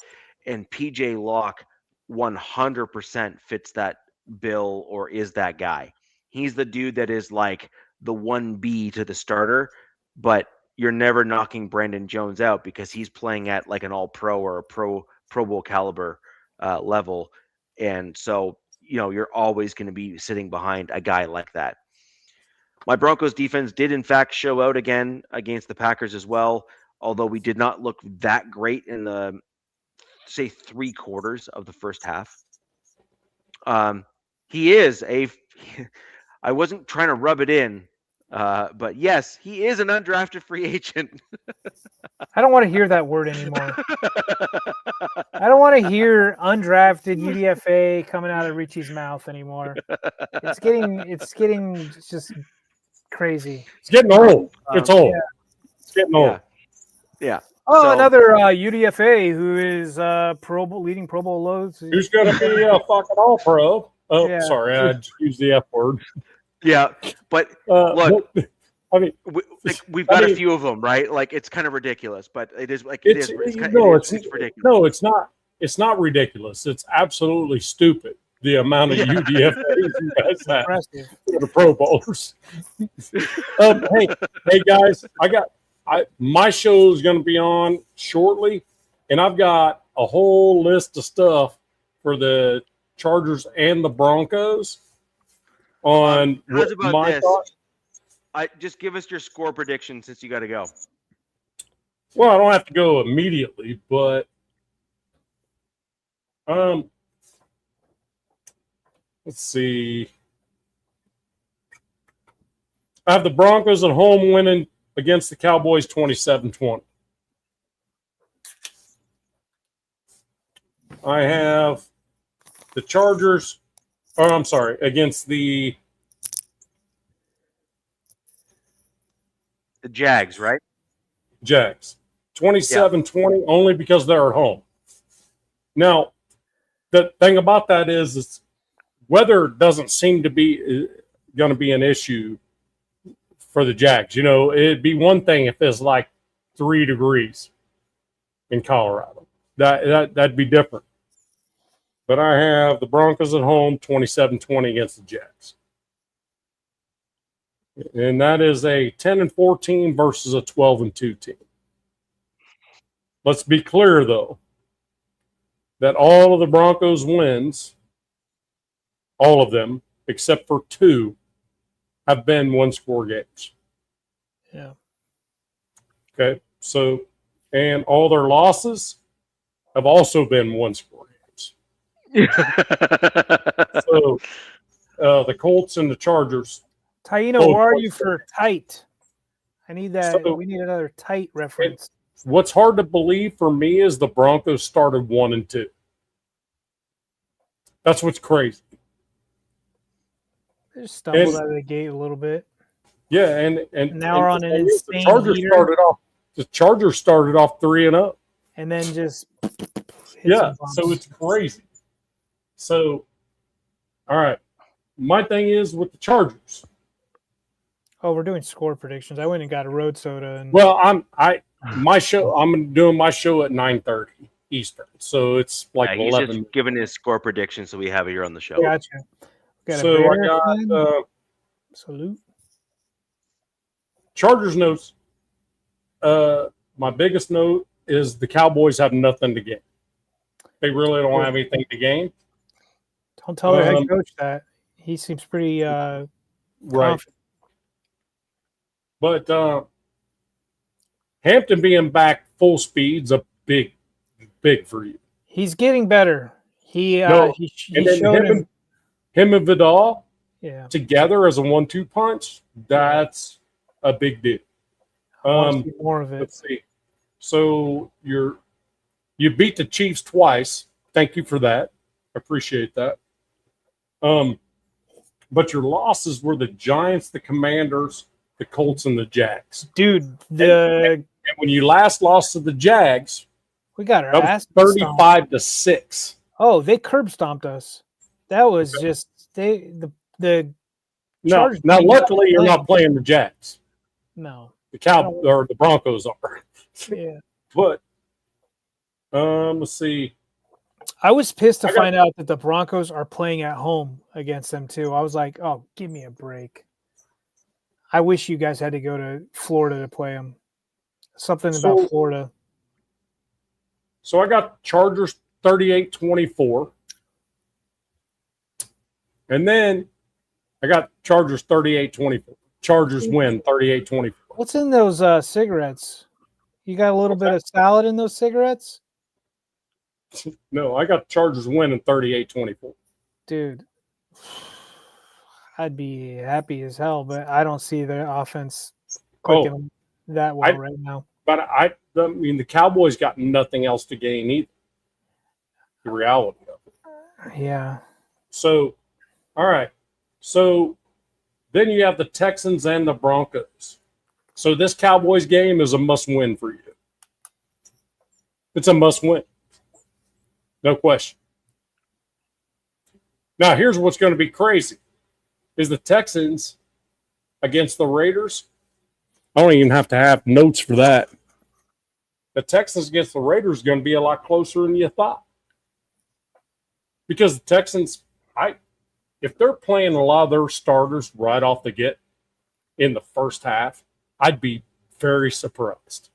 and PJ Locke 100% fits that bill or is that guy. He's the dude that is like the 1B to the starter, but you're never knocking Brandon Jones out because he's playing at like an all-pro or a Pro Bowl caliber level, and so you're always going to be sitting behind a guy like that. My Broncos defense did in fact show out again against the Packers as well, although we did not look that great in the, say, 3/4 of the first half. He is I wasn't trying to rub it in, but yes, he is an undrafted free agent. I don't want to hear that word anymore. I don't want to hear undrafted UDFA coming out of Richie's mouth anymore. It's getting just crazy. It's getting old. It's old. Yeah. It's getting old. Yeah. Oh, so, another UDFA who is leading Pro Bowl loads. Who's going to be a fucking all-pro? Oh, yeah. Sorry, I just used the F word. Yeah, but look, I mean, we've got a few of them, right? Like, it's kind of ridiculous, but it's ridiculous. No, it's not. It's not ridiculous. It's absolutely stupid. The amount of UDFAs you guys have for the Pro Bowlers. Hey guys, my show is going to be on shortly, and I've got a whole list of stuff for the Chargers and the Broncos on my thoughts. Just give us your score prediction since you got to go. Well, I don't have to go immediately, but let's see. I have the Broncos at home winning against the Cowboys 27-20. I have the Chargers, against the Jags, right? Jags. 27-20, only because they're at home. Now, the thing about that is weather doesn't seem to be going to be an issue for the Jags. It'd be one thing if it's like 3 degrees in Colorado. That'd be different. But I have the Broncos at home 27-20 against the Jags. And that is a 10-4 team versus a 12-2 team. Let's be clear, though, that all of the Broncos wins, all of them, except for 2, have been one-score games. Yeah. Okay. So, and all their losses have also been one-score games. So, the Colts and the Chargers. Taino, where are you for tight? I need that. So, we need another tight reference. What's hard to believe for me is the Broncos started 1-2. That's what's crazy. They just stumbled out of the gate a little bit. Yeah, and now we're on an insane The Chargers started off 3-0, and then just so it's crazy. So, all right, my thing is with the Chargers. Oh, we're doing score predictions. I went and got a road soda. And I'm doing my show at 9:30 Eastern, so it's like 11. He's just giving his score prediction, so we have it here on the show. Gotcha. So I got salute. Chargers notes. My biggest note is the Cowboys have nothing to gain. They really don't have anything to gain. Don't tell their head coach that. He seems pretty right. Confident. But Hampton being back full speed's a big for you. He's getting better. He showed him and Vidal together as a 1-2 punch. That's a big deal. More of it. Let's see. So you beat the Chiefs twice. Thank you for that. I appreciate that. But your losses were the Giants, the Commanders, the Colts, and the Jags. Dude, and when you last lost to the Jags, we got our ass 35-6. Oh, they curb stomped us. That was just the Now luckily you're not playing the Jags. No. The Broncos are. Yeah. But let's see. I was pissed to find out that the Broncos are playing at home against them too. I was like, "Oh, give me a break." I wish you guys had to go to Florida to play them. Something about Florida. So I got Chargers 38-24. And then I got Chargers 38-24. Chargers win 38-24. What's in those cigarettes? You got a little bit of salad in those cigarettes? No, I got Chargers winning 38-24. Dude, I'd be happy as hell, but I don't see the offense clicking that well right now. But I mean, the Cowboys got nothing else to gain either. The reality of it. Yeah. So, all right. So then you have the Texans and the Broncos. So this Cowboys game is a must-win for you. It's a must-win. No question. Now, here's what's going to be crazy. Is the Texans against the Raiders. I don't even have to have notes for that. The Texans against the Raiders is going to be a lot closer than you thought. Because the Texans, if they're playing a lot of their starters right off the get in the first half, I'd be very surprised.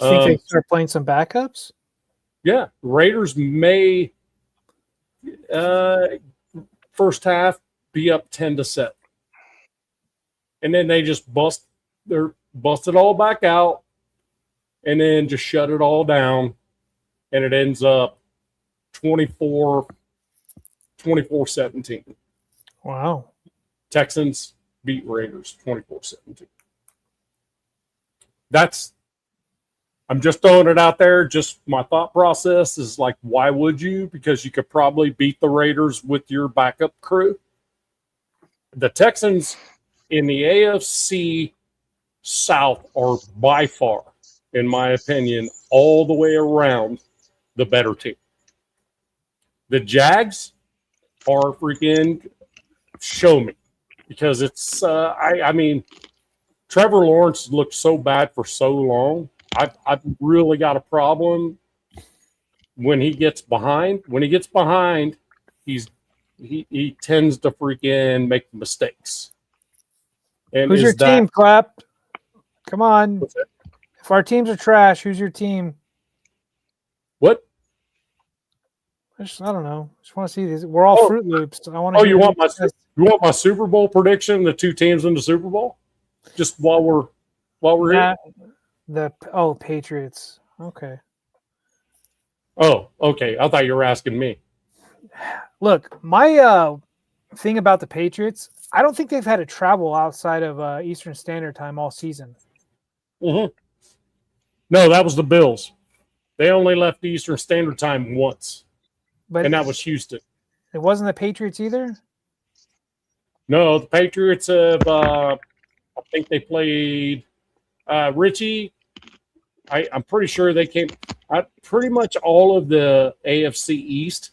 You think they start playing some backups? Yeah. Raiders may first half be up 10-7. And then they just bust it all back out and then just shut it all down. And it ends up 24-17. Wow. Texans beat Raiders 24-17. I'm just throwing it out there. Just my thought process is like, why would you? Because you could probably beat the Raiders with your backup crew. The Texans in the AFC South are by far, in my opinion, all the way around the better team. The Jags are freaking show me, because it's I mean, Trevor Lawrence looked so bad for so long. I've really got a problem when he gets behind. When he gets behind, he tends to freaking make mistakes. And who's your team, Clap? Come on. If our teams are trash, who's your team? What? I don't know. I just want to see these. We're all Fruit Loops. I want to. You want my Super Bowl prediction? The two teams in the Super Bowl? Just while we're here. Patriots. Okay. Oh, okay. I thought you were asking me. Look, my thing about the Patriots, I don't think they've had to travel outside of Eastern Standard Time all season. Mm-hmm. No, that was the Bills. They only left Eastern Standard Time once, and that was Houston. It wasn't the Patriots either? No, the Patriots have, I think they played Richie. I'm pretty sure they came. Pretty much all of the AFC East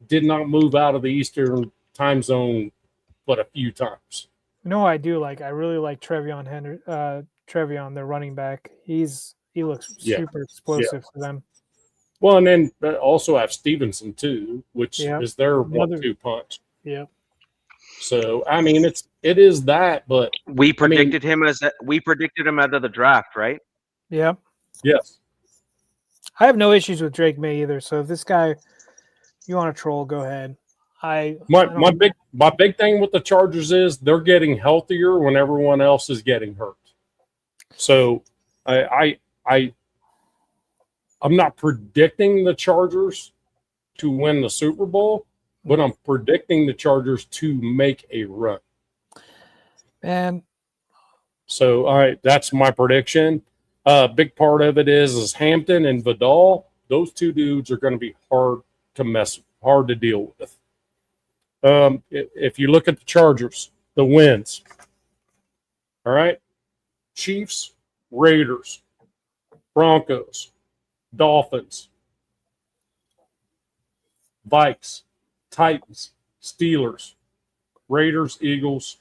did not move out of the Eastern Time Zone but a few times. No, I do like. I really like Trevion, their running back. He looks super explosive for them. Well, and then also have Stevenson too, which is their 1-2 punch. Yeah. So I mean, it is that, but we predicted him out of the draft, right? Yeah. Yes. I have no issues with Drake May either. So if this guy, you want to troll, go ahead. My big thing with the Chargers is they're getting healthier when everyone else is getting hurt. So I'm not predicting the Chargers to win the Super Bowl, but I'm predicting the Chargers to make a run. And so, all right, that's my prediction. Big part of it is Hampton and Vidal. Those two dudes are going to be hard to deal with. If you look at the Chargers, the wins. All right, Chiefs, Raiders, Broncos, Dolphins, Vikes, Titans, Steelers, Raiders, Eagles,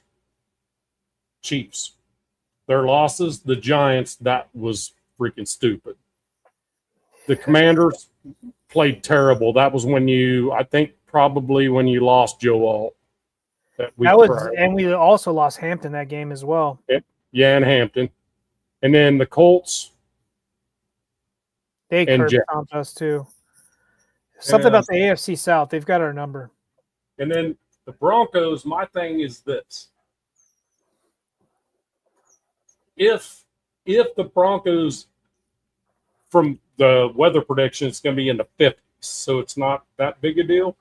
Chiefs. Their losses, the Giants, that was freaking stupid. The Commanders played terrible. That was when probably when you lost Joe Alt. And we also lost Hampton that game as well. Yeah, and Hampton. And then the Colts. They stomped us too. Something about the AFC South. They've got our number. And then the Broncos, my thing is this. If the Broncos, from the weather prediction, it's going to be in the 50s, so it's not that big a deal.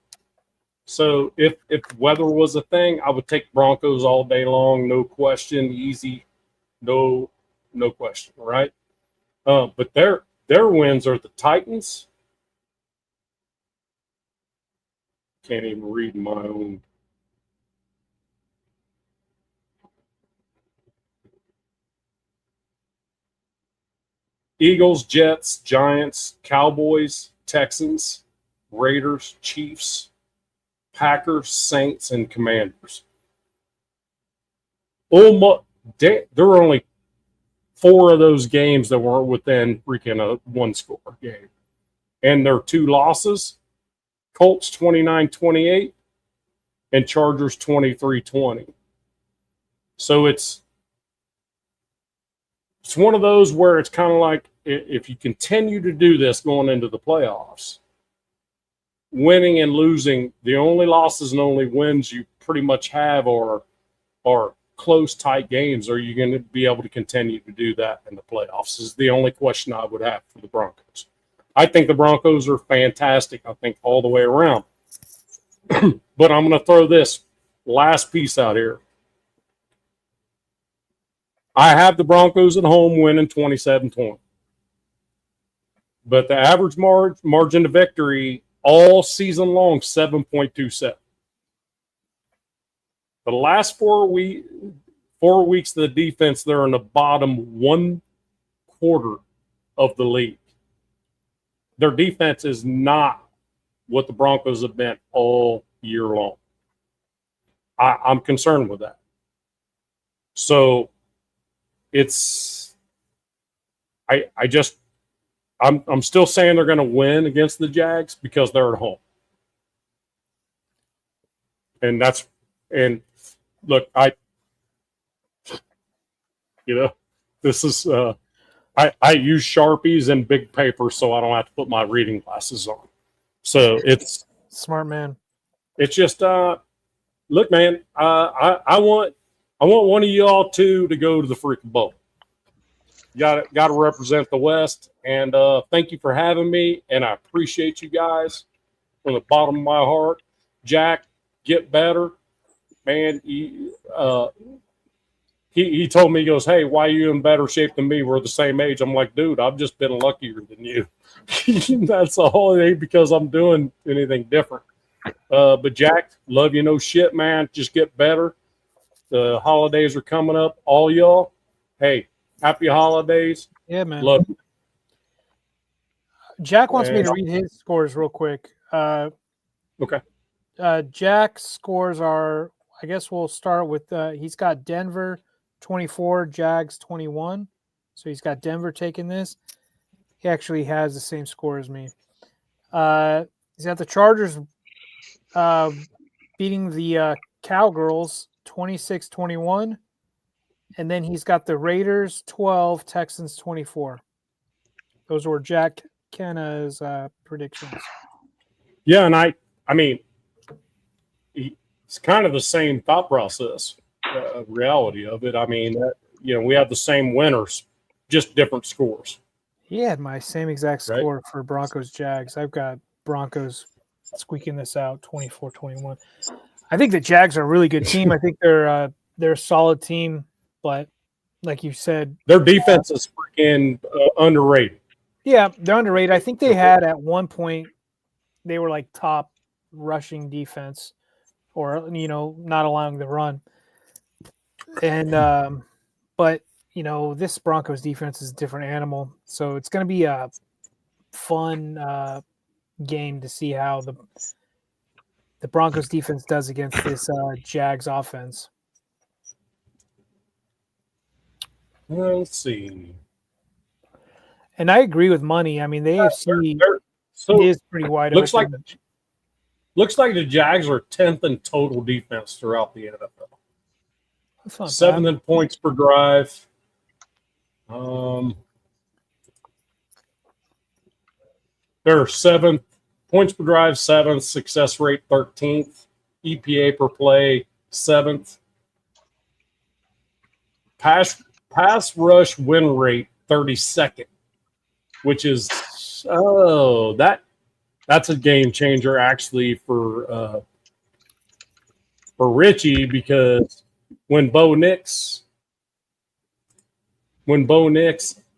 So if weather was a thing, I would take Broncos all day long, no question, easy, no question, right? But their wins are the Titans. Can't even read my own. Eagles, Jets, Giants, Cowboys, Texans, Raiders, Chiefs, Packers, Saints, and Commanders. There were only 4 of those games that were within freaking a one-score game. And their 2 losses, Colts 29-28 and Chargers 23-20. So it's one of those where it's kind of like, if you continue to do this going into the playoffs, winning and losing, the only losses and only wins you pretty much have are close, tight games. Are you going to be able to continue to do that in the playoffs is the only question I would have for the Broncos. I think the Broncos are fantastic, I think, all the way around. But I'm going to throw this last piece out here. I have the Broncos at home winning 27-20. But the average margin of victory all season long, 7.27. The last 4 weeks of the defense, they're in the bottom 1/4 of the league. Their defense is not what the Broncos have been all year long. I'm concerned with that. So I'm still saying they're going to win against the Jags because they're at home. And look, this is, I use Sharpies and big paper so I don't have to put my reading glasses on. So it's smart, man. It's just, look, man, I want one of y'all two to go to the freaking bowl. Got to represent the West, and thank you for having me, and I appreciate you guys from the bottom of my heart. Jack, get better, man. He told me, he goes, "Hey, why are you in better shape than me? We're the same age." I'm like, dude, I've just been luckier than you. That's all. It ain't because I'm doing anything different. But Jack, love you no shit, man. Just get better. The holidays are coming up. All y'all, hey, happy holidays. Yeah, man. Love you. Jack wants me to read his scores real quick. Okay. Jack's scores are, I guess we'll start with, he's got Denver 24, Jags 21. So he's got Denver taking this. He actually has the same score as me. He's got the Chargers beating the Cowgirls 26-21. And then he's got the Raiders 12, Texans 24. Those were Jack Kenna's predictions. Yeah, and I mean, it's kind of the same thought process, reality of it. I mean, we have the same winners, just different scores. He had my same exact score for Broncos Jags. I've got Broncos squeaking this out 24-21. I think the Jags are a really good team. I think they're a solid team, but like you said, their defense is freaking underrated. Yeah, they're underrated. I think they had at one point they were like top rushing defense, or not allowing the run. And but this Broncos defense is a different animal, so it's going to be a fun game to see how the Broncos defense does against this Jags offense. Let's see. And I agree with Money. I mean, the AFC is pretty wide looks open. Looks like the Jags are 10th in total defense throughout the NFL. That's not 7th bad. in points per drive. They're 7th points per drive, 7th success rate, 13th EPA per play, 7th pass rush win rate, 32nd, which is that's a game changer actually for Richie, because when Bo Nix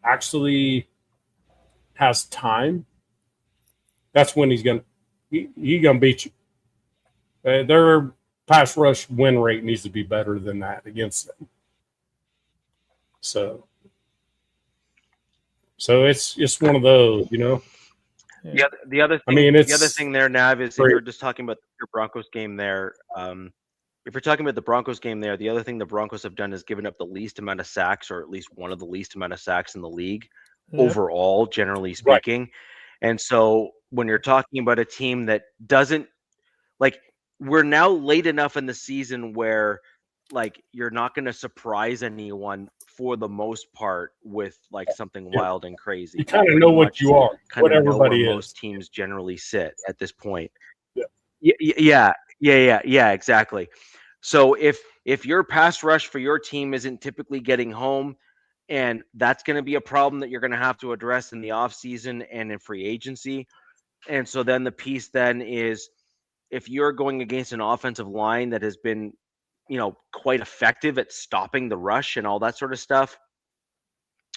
actually has time, that's when he's gonna beat you. Their pass rush win rate needs to be better than that against them. So it's just one of those, you know. Yeah. The other thing, I mean, the other thing there, Nav, is if you're just talking about your Broncos game there. If you're talking about the Broncos game there, the other thing the Broncos have done is given up the least amount of sacks, or at least one of the least amount of sacks in the league overall, generally speaking. Right. And so when you're talking about a team that doesn't, like, we're now late enough in the season where, like, you're not going to surprise anyone for the most part with like something wild and crazy. You kind of know what you are, what everybody is. Most teams generally sit at this point. Yeah, exactly. So if your pass rush for your team isn't typically getting home, and that's going to be a problem that you're going to have to address in the offseason and in free agency. And so then the piece then is, if you're going against an offensive line that has been, quite effective at stopping the rush and all that sort of stuff,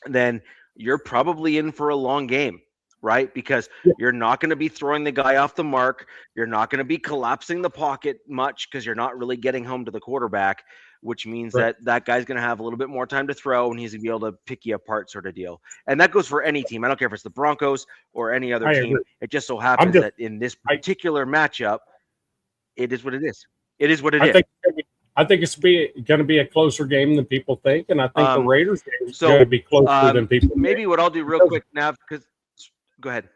then you're probably in for a long game, right? Because you're not going to be throwing the guy off the mark. You're not going to be collapsing the pocket much because you're not really getting home to the quarterback, which means that guy's going to have a little bit more time to throw, and he's going to be able to pick you apart, sort of deal. And that goes for any team. I don't care if it's the Broncos or any other team. It just so happens that in this particular matchup, it is what it is. It is what it is. I think it's going to be a closer game than people think, and I think the Raiders game is going to be closer than people think. Maybe what I'll do real quick, Nav, because go ahead.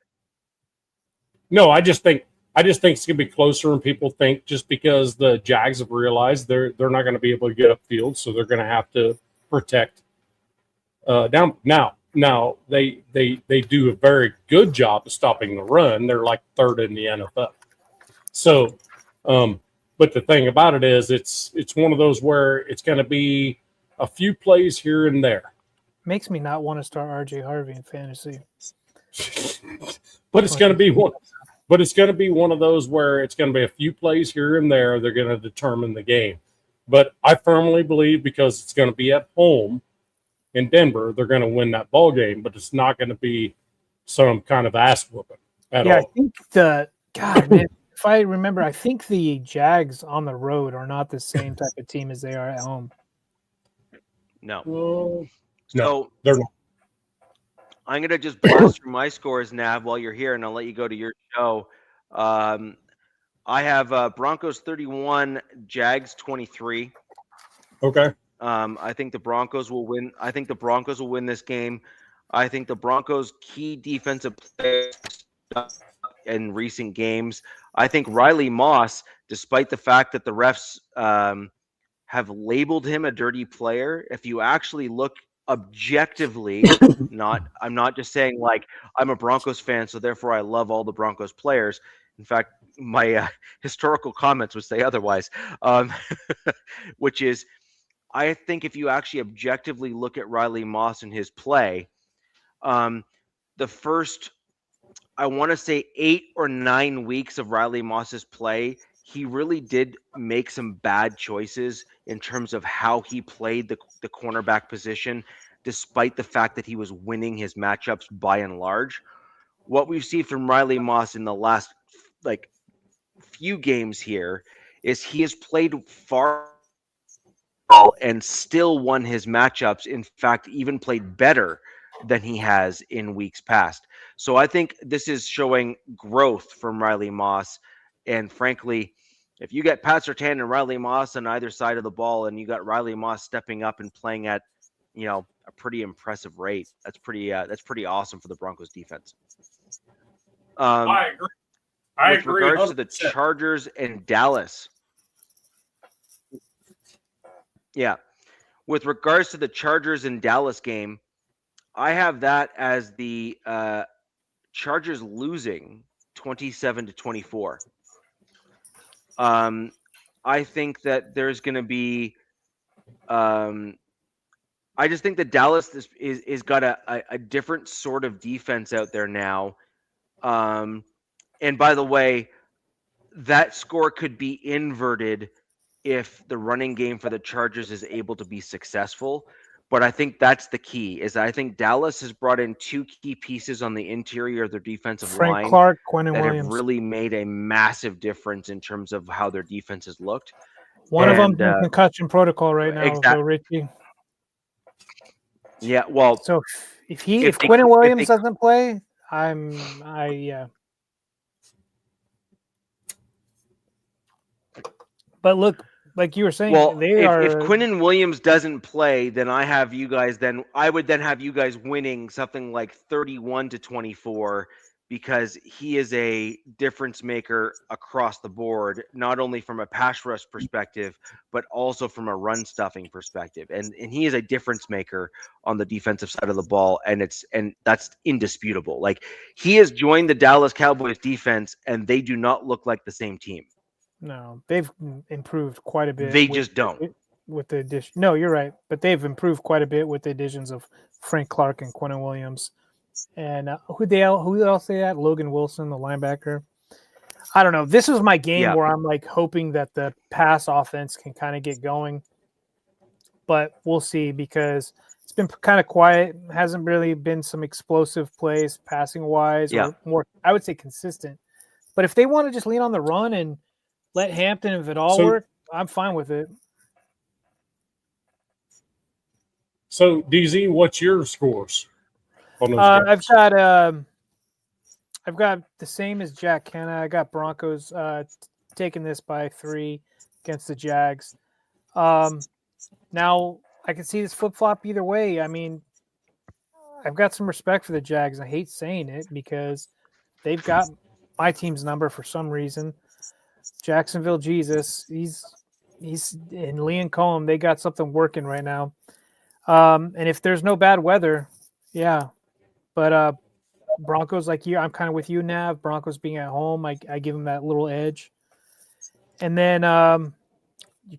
No, I just think it's going to be closer than people think, just because the Jags have realized they're not going to be able to get upfield, so they're going to have to protect down. Now they do a very good job of stopping the run. They're like 3rd in the NFL. So. But the thing about it is, it's one of those where it's going to be a few plays here and there. Makes me not want to start RJ Harvey in fantasy. But it's going to be one. But it's going to be one of those where it's going to be a few plays here and there. They're going to determine the game. But I firmly believe, because it's going to be at home in Denver, they're going to win that ball game. But it's not going to be some kind of ass whooping at all. I think man. If I remember, I think the Jags on the road are not the same type of team as they are at home. No. No, they're not. I'm going to just blast through my scores, Nav, while you're here, and I'll let you go to your show. I have Broncos 31, Jags 23. Okay. I think the Broncos will win. I think the Broncos will win this game. I think the Broncos' key defensive players in recent games. I think Riley Moss, despite the fact that the refs have labeled him a dirty player, if you actually look objectively, I'm not just saying like I'm a Broncos fan, so therefore I love all the Broncos players. In fact, my historical comments would say otherwise, which is, I think if you actually objectively look at Riley Moss and his play, the first, I want to say 8 or 9 weeks of Riley Moss's play, he really did make some bad choices in terms of how he played the cornerback position, despite the fact that he was winning his matchups by and large. What we've seen from Riley Moss in the last few games here is he has played far and still won his matchups. In fact, even played better than he has in weeks past. So I think this is showing growth from Riley Moss. And frankly, if you get Pat Surtain and Riley Moss on either side of the ball, and you got Riley Moss stepping up and playing at a pretty impressive rate. That's pretty awesome for the Broncos defense. I agree. With regards to the Chargers and Dallas. Yeah. With regards to the Chargers and Dallas game, I have that as the Chargers losing 27-24. I think that there's going to be I just think that Dallas is got a different sort of defense out there now. And by the way, that score could be inverted if the running game for the Chargers is able to be successful. But I think that's the key. I think Dallas has brought in two key pieces on the interior of their defensive line. Frank Clark, Quinnen that Williams have really made a massive difference in terms of how their defense has looked. One of them's in concussion protocol right now, exactly. Richie. Yeah, well, so if Quinnen Williams doesn't play, yeah. But look, like you were saying, well, if Quinnen Williams doesn't play, then I would then have you guys winning something like 31-24, because he is a difference maker across the board, not only from a pass rush perspective, but also from a run stuffing perspective. And he is a difference maker on the defensive side of the ball. And that's indisputable. Like, he has joined the Dallas Cowboys defense, and they do not look like the same team. No, they've improved quite a bit. They just don't. With the addition. No, you're right. But they've improved quite a bit with the additions of Frank Clark and Quinnen Williams. And who else they had? Logan Wilson, the linebacker. I don't know. This was my game where I'm like hoping that the pass offense can kind of get going. But we'll see, because it's been kind of quiet. Hasn't really been some explosive plays passing wise, or more, I would say, consistent. But if they want to just lean on the run and let Hampton, if it all works, I'm fine with it. So, DZ, what's your scores? I've got the same as Jack Kenna. I got Broncos taking this by 3 against the Jags. Now I can see this flip flop either way. I mean, I've got some respect for the Jags. I hate saying it because they've got my team's number for some reason. Jacksonville Jesus, he's in Liam Cohen. They got something working right now. And if there's no bad weather, yeah. But Broncos, like you, I'm kind of with you, Nav. Broncos being at home, I give them that little edge. And then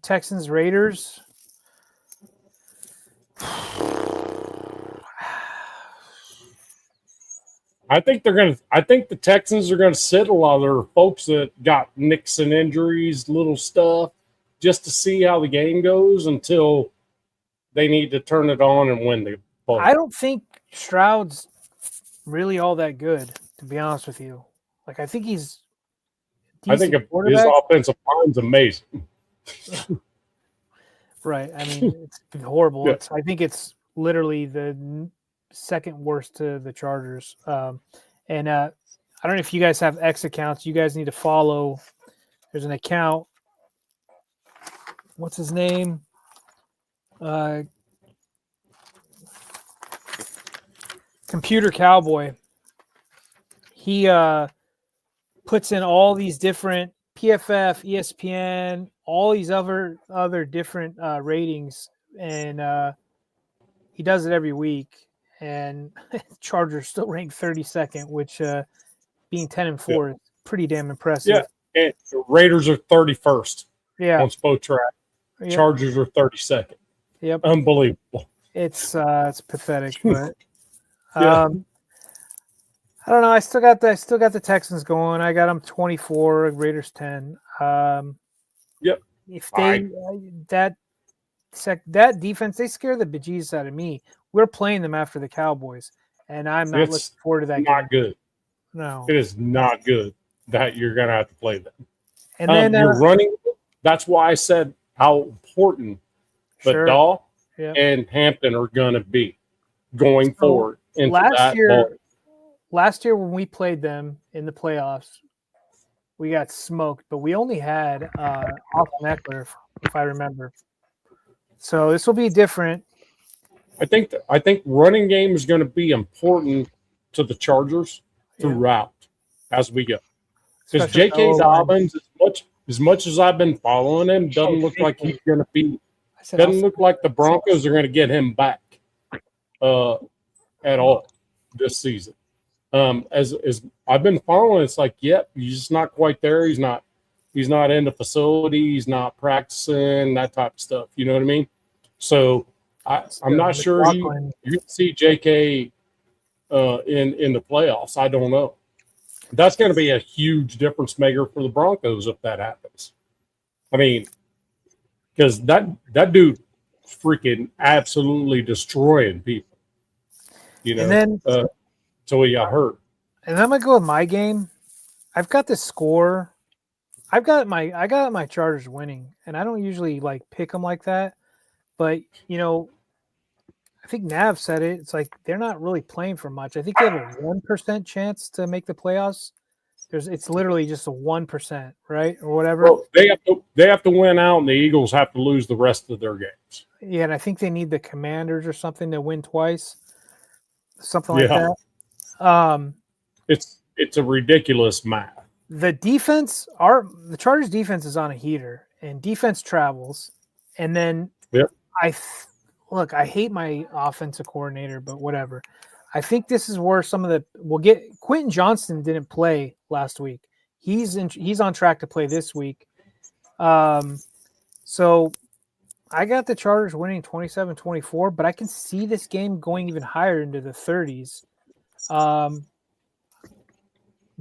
Texans Raiders. I think the Texans are gonna sit a lot of their folks that got nicks and injuries, little stuff, just to see how the game goes until they need to turn it on and win the ball. I don't think Stroud's really all that good, to be honest with you. Like, I think he's his offensive line's amazing. Right. I mean, it's been horrible. Yeah. I think it's literally the second worst to the Chargers. And I don't know if you guys have X accounts. You guys need to follow. There's an account. What's his name? Computer Cowboy. He puts in all these different PFF, ESPN, all these other different ratings, and he does it every week. And Chargers still ranked 32nd, which being 10-4 is pretty damn impressive. Yeah, and the Raiders are 31st. Yeah, on Spotrac. Yep. Chargers are 32nd. Yep, unbelievable. It's pathetic, but I don't know. I still got the Texans going. I got them 24, Raiders 10. Yep. If they that defense, they scare the bejesus out of me. We're playing them after the Cowboys, and I'm not looking forward to that. Not game. Good. No, it is not good that you're gonna have to play them. And then you're running. That's why I said how important Vidal and Hampton are gonna be going forward. Last year when we played them in the playoffs, we got smoked, but we only had Austin Eckler, if I remember. So this will be different. I think running game is going to be important to the Chargers throughout as we go. Because J.K. Dobbins, as much as I've been following him, doesn't look like he's going to be. Doesn't look like the Broncos are going to get him back at all this season. As I've been following, it's like, yep, he's just not quite there. He's not in the facility. He's not practicing, that type of stuff. You know what I mean? So I'm not sure you can see J.K. in the playoffs. I don't know. That's going to be a huge difference maker for the Broncos if that happens. I mean, because that dude freaking absolutely destroying people. You know, and then so he got hurt. And I'm gonna go with my game. I've got the score. I got my Chargers winning, and I don't usually like pick them like that. But you know, I think Nav said it. It's like they're not really playing for much. I think they have a 1% chance to make the playoffs. It's literally just a 1%, right, or whatever. Well, they have to win out, and the Eagles have to lose the rest of their games. Yeah, and I think they need the Commanders or something to win twice, something like that. It's a ridiculous math. The defense, the Chargers' defense is on a heater, and defense travels, and then I hate my offensive coordinator, but whatever. I think this is where Quentin Johnston didn't play last week. He's on track to play this week. So I got the Chargers winning 27-24, but I can see this game going even higher into the 30s.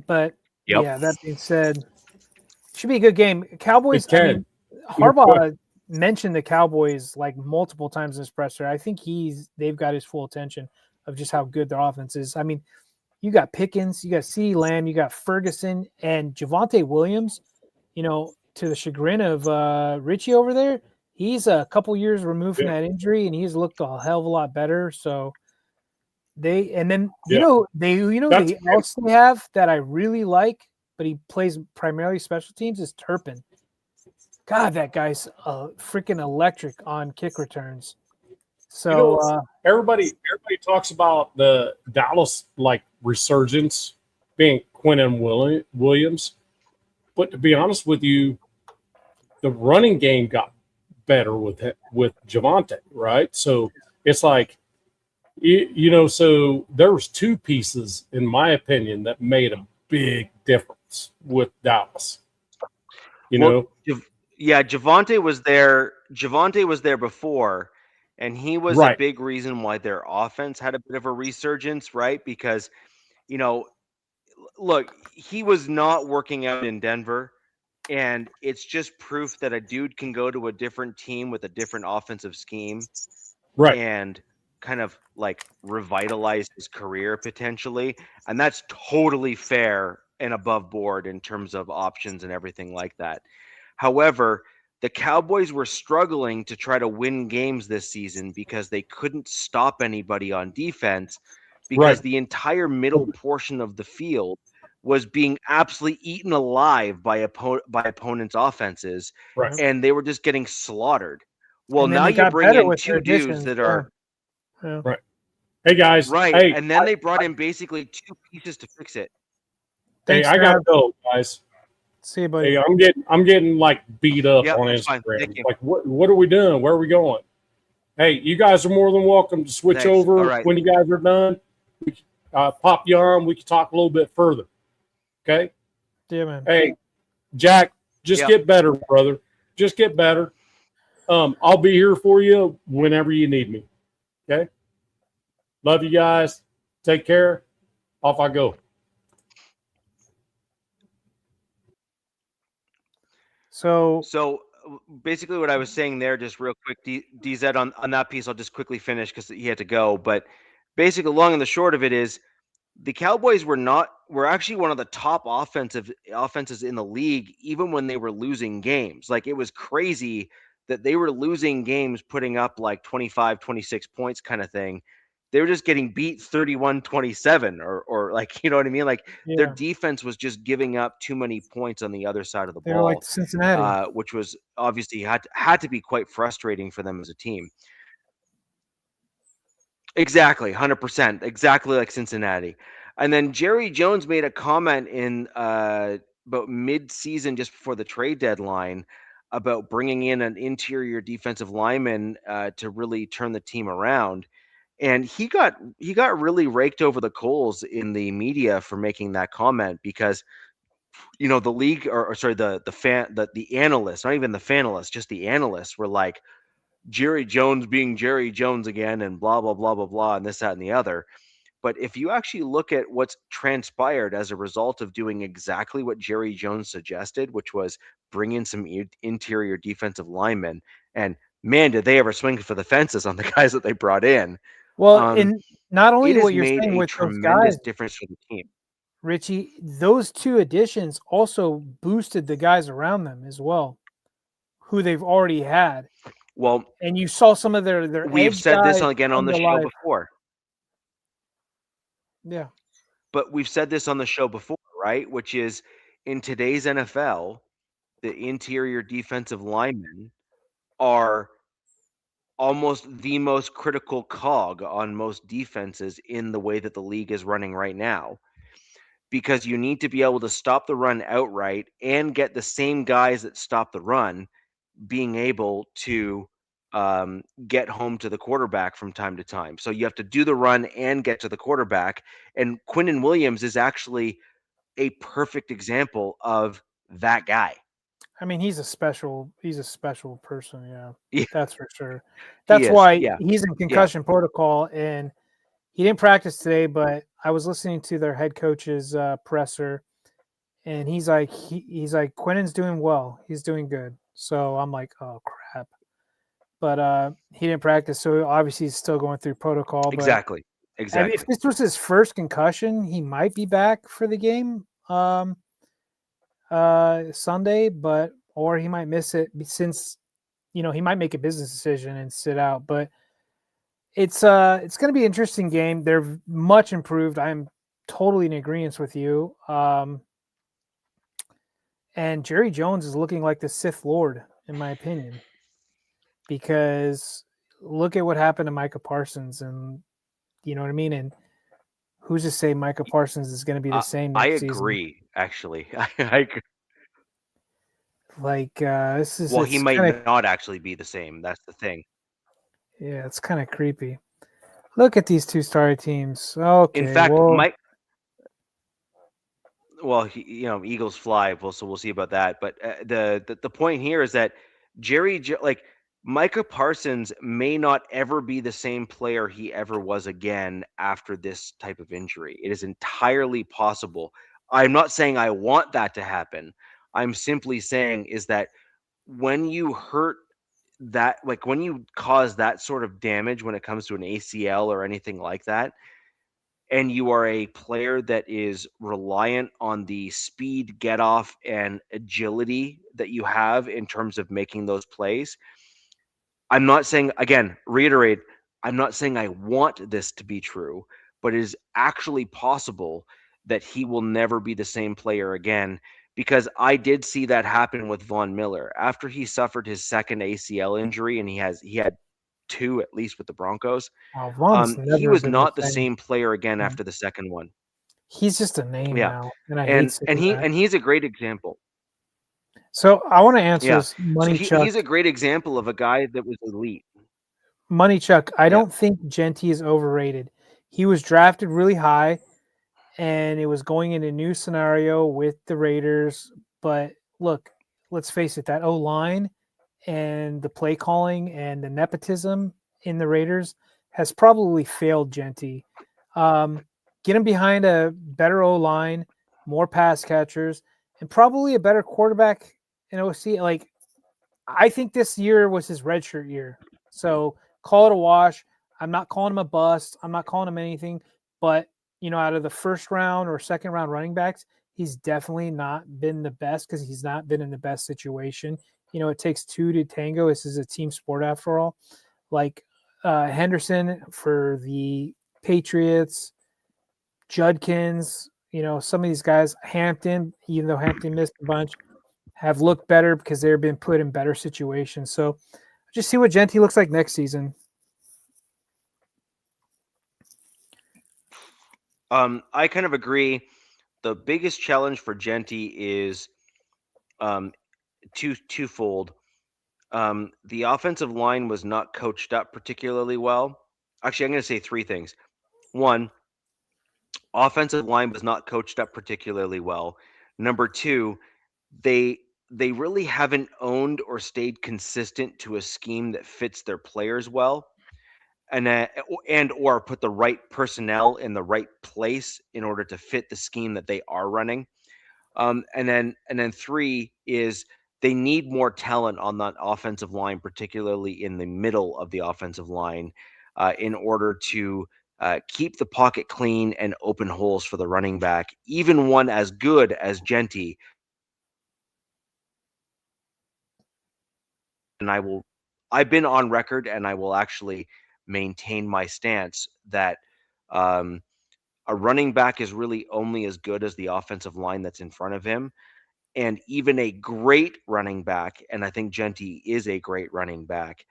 But yeah, that being said, it should be a good game. Cowboys. I mean, Harbaugh mentioned the Cowboys like multiple times in his presser. I think they've got his full attention of just how good their offense is. I mean, you got Pickens, you got CeeDee Lamb, you got Ferguson, and Javonte Williams. You know, to the chagrin of Richie over there, he's a couple years removed from that injury, and he's looked a hell of a lot better. So the else they have that I really like, but he plays primarily special teams is Turpin. God, that guy's freaking electric on kick returns. So everybody talks about the Dallas like resurgence being Quentin Williams, but to be honest with you, the running game got better with Javonte, right? So it's like, so there was two pieces, in my opinion, that made a big difference with Dallas. Javonte was there. Javonte was there before, and he was a big reason why their offense had a bit of a resurgence, right? Because, look, he was not working out in Denver, and it's just proof that a dude can go to a different team with a different offensive scheme, right, and kind of like revitalize his career potentially, and that's totally fair and above board in terms of options and everything like that. However, the Cowboys were struggling to try to win games this season because they couldn't stop anybody on defense because the entire middle portion of the field was being absolutely eaten alive by opponents' offenses, and they were just getting slaughtered. Well, now you bring in two dudes that are right. Hey guys, and then they brought in basically two pieces to fix it. Thanks, I gotta go, guys. See you, buddy. Hey, I'm getting like beat up on Instagram. Like, what are we doing? Where are we going? Hey, you guys are more than welcome to switch over when you guys are done. We pop you on. We can talk a little bit further. Okay. Yeah, man. Hey, Jack, just get better, brother. Just get better. I'll be here for you whenever you need me. Okay. Love you guys. Take care. Off I go. So basically what I was saying there, just real quick, DZ on that piece, I'll just quickly finish because he had to go. But basically, long and the short of it is the Cowboys were actually one of the top offenses in the league, even when they were losing games. Like, it was crazy that they were losing games, putting up like 25, 26 points kind of thing. They were just getting beat 31-27 or like, you know what I mean? Like, their defense was just giving up too many points on the other side of the ball. They were like Cincinnati, which was obviously had to be quite frustrating for them as a team. Exactly, 100%, exactly like Cincinnati. And then Jerry Jones made a comment in about mid-season, just before the trade deadline, about bringing in an interior defensive lineman to really turn the team around. And he got really raked over the coals in the media for making that comment, because the league, or sorry, the analysts, not even the fanalists, just the analysts, were like, Jerry Jones being Jerry Jones again, and blah blah blah blah blah, and this, that, and the other. But if you actually look at what's transpired as a result of doing exactly what Jerry Jones suggested, which was bring in some interior defensive linemen, and man, did they ever swing for the fences on the guys that they brought in. Well, Um, and not it only has what you're made saying a with those guys, tremendous difference for the team. Richie, those two additions also boosted the guys around them as well, who they've already had. Well, And you saw some of their we've edge said this guys again on come the to show life. before. Yeah. But we've said this on the show before, right? Which is, in today's NFL, the interior defensive linemen are almost the most critical cog on most defenses in the way that the league is running right now, because you need to be able to stop the run outright and get the same guys that stop the run being able to get home to the quarterback from time to time. So you have to do the run and get to the quarterback. And Quinnen Williams is actually a perfect example of that guy. I mean, he's a special person, yeah. Yeah, That's for sure. he That's is. why Yeah. he's in concussion protocol, and he didn't practice today, but I was listening to their head coach's presser, and he's like Quinnen's doing well. He's doing good. So I'm like, oh crap. But he didn't practice, so obviously he's still going through protocol. But Exactly. if this was his first concussion, he might be back for the game Sunday, or he might miss it, since he might make a business decision and sit out. But it's going to be an interesting game. They're much improved. I'm totally in agreement with you. And Jerry Jones is looking like the Sith Lord, in my opinion, because look at what happened to Micah Parsons, and you know what I mean. And who's to say Micah Parsons is going to be the same next I season? agree, actually. I agree. Like this is. Well, he might not actually be the same. That's the thing. Yeah, it's kind of creepy. Look at these two starry teams. Okay. In fact, well, Eagles fly. Well, so we'll see about that. But the point here is that Micah Parsons may not ever be the same player he ever was again after this type of injury. It is entirely possible. I'm not saying I want that to happen. I'm simply saying is that when you hurt that, like when you cause that sort of damage when it comes to an ACL or anything like that, and you are a player that is reliant on the speed, get off, and agility that you have in terms of making those plays. I'm not saying, again, reiterate, I'm not saying I want this to be true, but it is actually possible that he will never be the same player again, because I did see that happen with Von Miller after he suffered his second ACL injury, and he had two at least with the Broncos. He was not the same player again after the second one. He's just a name now, and I hate and he's a great example. So I want to answer this, Chuck. He's a great example of a guy that was elite. Money Chuck, I don't think Genty is overrated. He was drafted really high, and it was going in a new scenario with the Raiders. But look, let's face it, that O-line and the play calling and the nepotism in the Raiders has probably failed Genty. Get him behind a better O-line, more pass catchers, and probably a better quarterback in OC. Like, I think this year was his redshirt year. So call it a wash. I'm not calling him a bust. I'm not calling him anything. But, out of the first round or second round running backs, he's definitely not been the best because he's not been in the best situation. It takes two to tango. This is a team sport after all. Like Henderson for the Patriots, Judkins, some of these guys, Hampton, even though Hampton missed a bunch, have looked better because they've been put in better situations. So just see what Genty looks like next season. I kind of agree. The biggest challenge for Genty is twofold. The offensive line was not coached up particularly well. Actually, I'm going to say three things. One, offensive line was not coached up particularly well. Number two, they they really haven't owned or stayed consistent to a scheme that fits their players well, and or put the right personnel in the right place in order to fit the scheme that they are running. And then three is they need more talent on that offensive line, particularly in the middle of the offensive line, in order to keep the pocket clean and open holes for the running back. Even one as good as Genty, and I've been on record, and I will actually maintain my stance that um, a running back is really only as good as the offensive line that's in front of him. And even a great running back, and I think Genty is a great running back,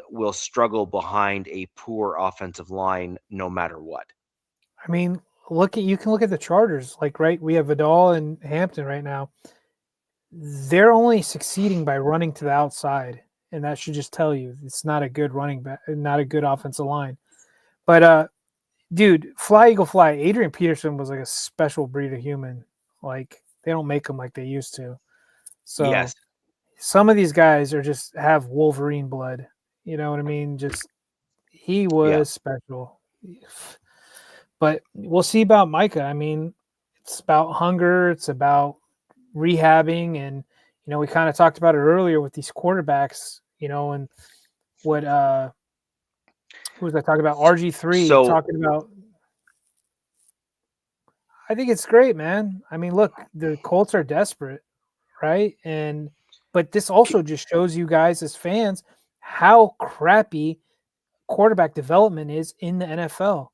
will struggle behind a poor offensive line no matter what. I mean, you can look at the Chargers. Like, right, we have Vidal and Hampton right now. They're only succeeding by running to the outside, and that should just tell you it's not a good running back, not a good offensive line. But dude, fly eagle fly. Adrian Peterson was like a special breed of human. Like, they don't make them like they used to. So Yes. some of these guys are just have Wolverine blood. You know what I mean? Just he was special. But we'll see about Micah. I mean, it's about hunger. It's about rehabbing, and we kind of talked about it earlier with these quarterbacks. And what who was I talking about? RG3 talking about. I think it's great, man. I mean, look, the Colts are desperate, right? But this also just shows you guys as fans how crappy quarterback development is in the NFL.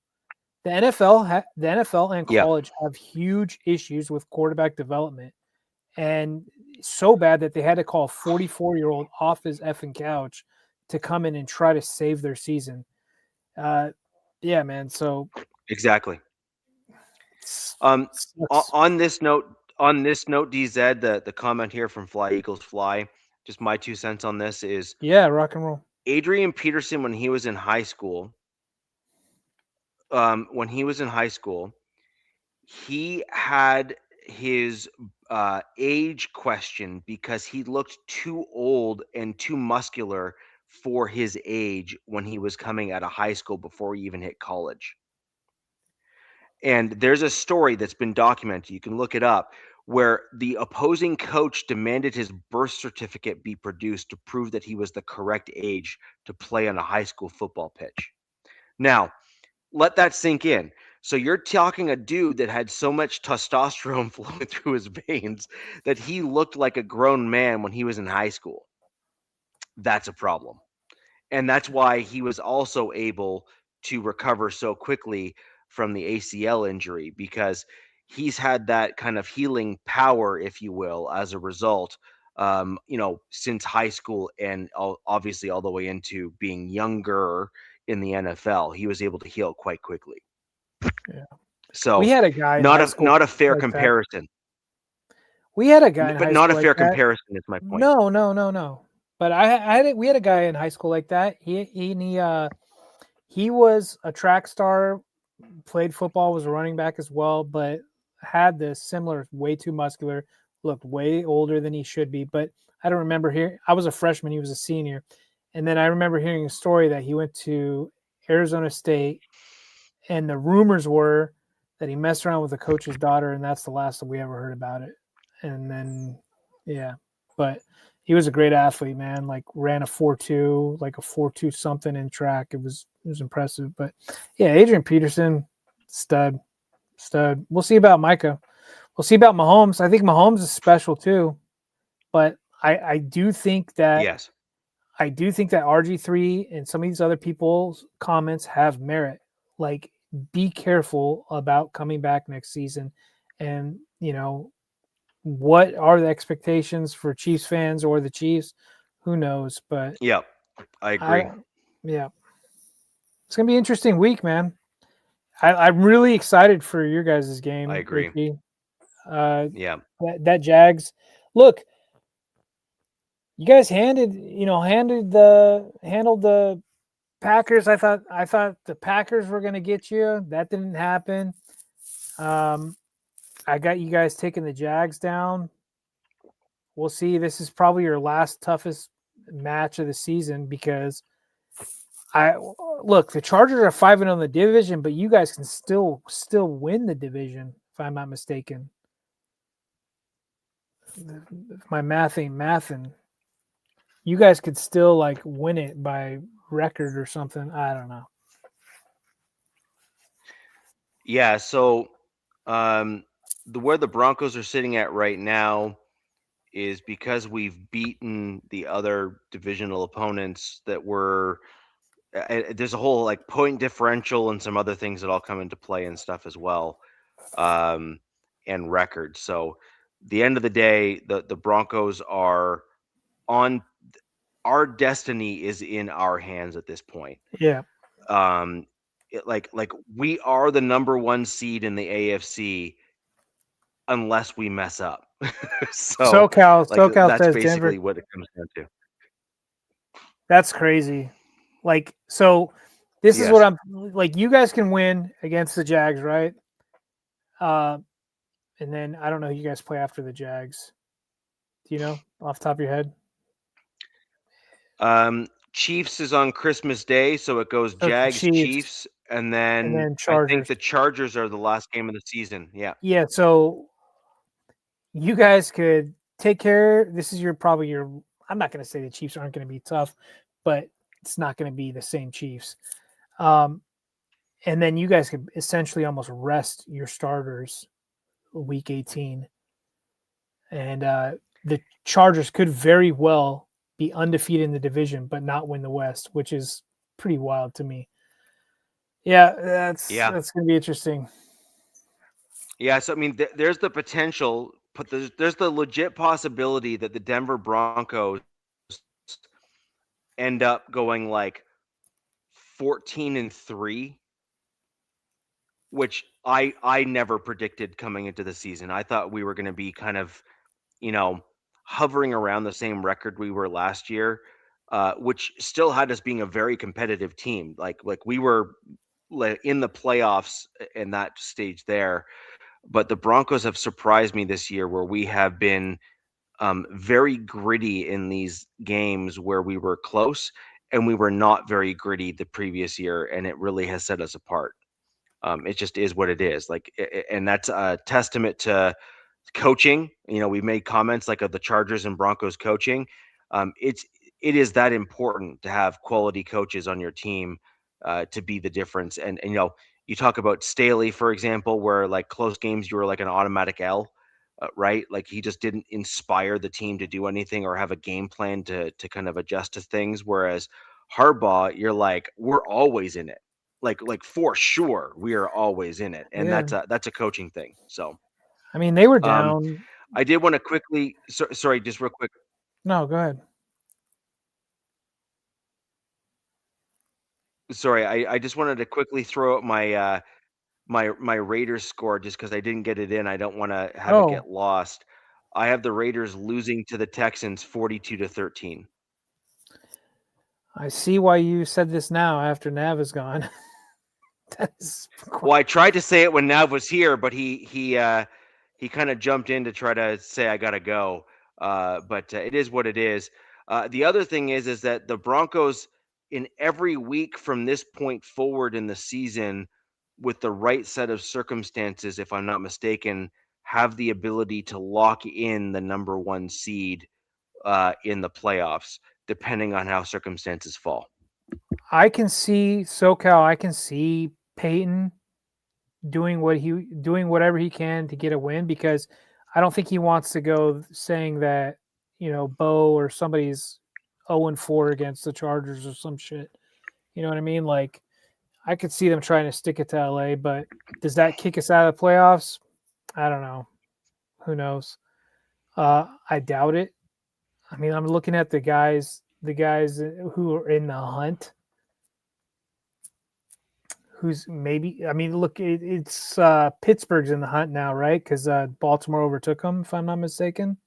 The NFL and college have huge issues with quarterback development, and so bad that they had to call a 44-year-old off his effing couch to come in and try to save their season. Yeah, man. So exactly. On this note, DZ, the comment here from Fly Eagles Fly, just my 2 cents on this is rock and roll. Adrian Peterson, when he was in high school, he had his age questioned because he looked too old and too muscular for his age when he was coming out of high school before he even hit college. And there's a story that's been documented, you can look it up, where the opposing coach demanded his birth certificate be produced to prove that he was the correct age to play on a high school football pitch. Now, let that sink in. So you're talking a dude that had so much testosterone flowing through his veins that he looked like a grown man when he was in high school. That's a problem. And that's why he was also able to recover so quickly from the ACL injury, because he's had that kind of healing power, if you will, as a result, since high school and obviously all the way into being younger in the NFL. He was able to heal quite quickly. Yeah. So we had a guy not a fair like comparison. That. We had a guy, but not a fair comparison is my point. No. But we had a guy in high school like that. He was a track star, played football, was a running back as well, but had this similar, way too muscular, looked way older than he should be. But I don't remember hearing. I was a freshman, he was a senior, and then I remember hearing a story that he went to Arizona State, and the rumors were that he messed around with the coach's daughter, and that's the last that we ever heard about it. And then, but he was a great athlete, man. Like, ran a 4.2, like a 4.2 something in track. It was impressive. But yeah, Adrian Peterson, stud. We'll see about Micah. We'll see about Mahomes. I think Mahomes is special too. But I do think that I do think that RG3 and some of these other people's comments have merit. Like, be careful about coming back next season. And, what are the expectations for Chiefs fans or the Chiefs? Who knows? But I agree. It's gonna be an interesting week, man. I'm really excited for your guys' game. I agree. Ricky. Yeah. That Jags. Look, you guys handled the Packers. I thought the Packers were going to get you. That didn't happen. I got you guys taking the Jags down. We'll see. This is probably your last toughest match of the season because the Chargers are 5-0 in the division, but you guys can still win the division if I'm not mistaken. If my math ain't mathing, you guys could still like win it by record or something. I don't know. Yeah. So, where the Broncos are sitting at right now is because we've beaten the other divisional opponents that were. There's a whole like point differential and some other things that all come into play and stuff as well, and records. So, the end of the day, the Broncos are on. Our destiny is in our hands at this point. Yeah. Like we are the number 1 seed in the AFC unless we mess up. So SoCal that's says basically Denver. what it comes down to. That's crazy. Like, so this is what I'm like. You guys can win against the Jags, right? And then I don't know who you guys play after the Jags. Do you know off the top of your head? Chiefs is on Christmas Day, so it goes Jags, Chiefs, and then I think the Chargers are the last game of the season. Yeah. Yeah, so you guys could take care. This is probably your. I'm not going to say the Chiefs aren't going to be tough, but it's not going to be the same Chiefs. And then you guys could essentially almost rest your starters week 18. And the Chargers could very well be undefeated in the division, but not win the West, which is pretty wild to me. Yeah, that's going to be interesting. Yeah, so I mean, there's the potential, but there's the legit possibility that the Denver Broncos end up going like 14-3, which I never predicted coming into the season. I thought we were going to be kind of, hovering around the same record we were last year, which still had us being a very competitive team. Like we were in the playoffs in that stage there. But the Broncos have surprised me this year where we have been very gritty in these games where we were close, and we were not very gritty the previous year, and it really has set us apart. It just is what it is. Like, and that's a testament to coaching. We've made comments like of the Chargers and Broncos coaching. It is that important to have quality coaches on your team to be the difference. And you talk about Staley, for example, where like close games you were like an automatic L, right? Like he just didn't inspire the team to do anything or have a game plan to kind of adjust to things. Whereas Harbaugh, you're like, we're always in it. Like for sure, we are always in it, and that's a coaching thing. So. I mean, they were down. I did want to quickly. Sorry, just real quick. No, go ahead. Sorry, I just wanted to quickly throw out my my Raiders score just because I didn't get it in. I don't want to have it get lost. I have the Raiders losing to the Texans 42-13. I see why you said this now after Nav is gone. Well, I tried to say it when Nav was here, but he kind of jumped in to try to say I gotta go. But it is what it is. The other thing is that the Broncos, in every week from this point forward in the season, with the right set of circumstances, if I'm not mistaken, have the ability to lock in the number 1 seed in the playoffs, depending on how circumstances fall. I can see SoCal. I can see Peyton doing whatever he can to get a win, because I don't think he wants to go saying that Bo or somebody's 0-4 against the Chargers or some shit. You know what I mean? Like, I could see them trying to stick it to LA, but does that kick us out of the playoffs? I don't know. Who knows? I doubt it. I mean, I'm looking at the guys who are in the hunt. who's maybe. I mean, look, it's Pittsburgh's in the hunt now, right? Because Baltimore overtook them, if I'm not mistaken.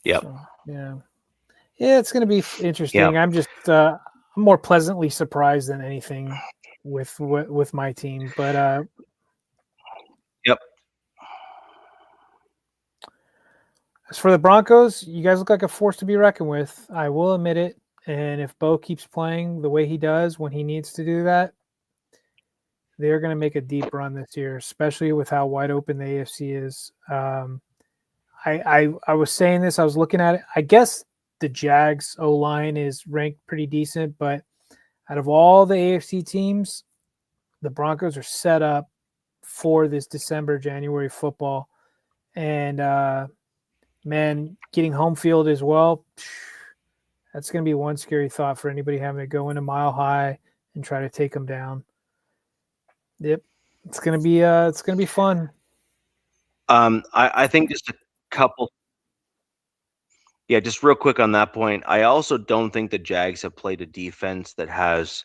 Yep. So, yeah, it's going to be interesting. Yep. I'm just I'm more pleasantly surprised than anything with my team, but Yep. as for the Broncos, you guys look like a force to be reckoned with. I will admit it. And if Bo keeps playing the way he does when he needs to do that, they're going to make a deep run this year, especially with how wide open the AFC is. I was saying this. I was looking at it. I guess the Jags O-line is ranked pretty decent, but out of all the AFC teams, the Broncos are set up for this January football. And, man, getting home field as well, that's going to be one scary thought for anybody having to go in a mile high and try to take them down. Yep, it's going to be fun. I think just a couple. Yeah, just real quick on that point. I also don't think the Jags have played a defense that has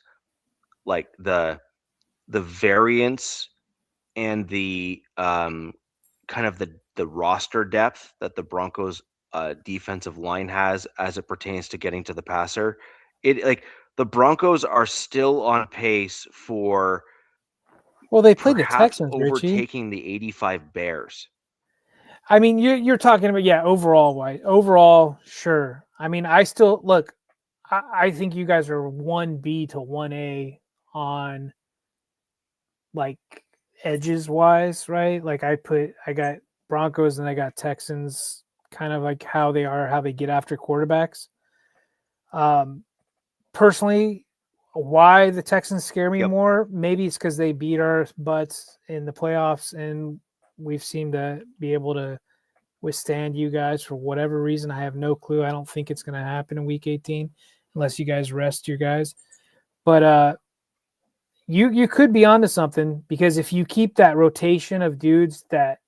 like the variance and the kind of the roster depth that the Broncos defensive line has as it pertains to getting to the passer. It like the Broncos are still on pace for they played the perhaps Texans, overtaking Richie. the 85 Bears. I mean, you're talking about overall, sure. I mean, I still look. I think you guys are 1B to 1A on like edges wise, right? Like I got Broncos and I got Texans, kind of like how they get after quarterbacks. Personally, why the Texans scare me more? Maybe it's because they beat our butts in the playoffs, and we've seemed to be able to withstand you guys for whatever reason. I have no clue. I don't think it's going to happen in Week 18 unless you guys rest your guys. But you could be onto something, because if you keep that rotation of dudes that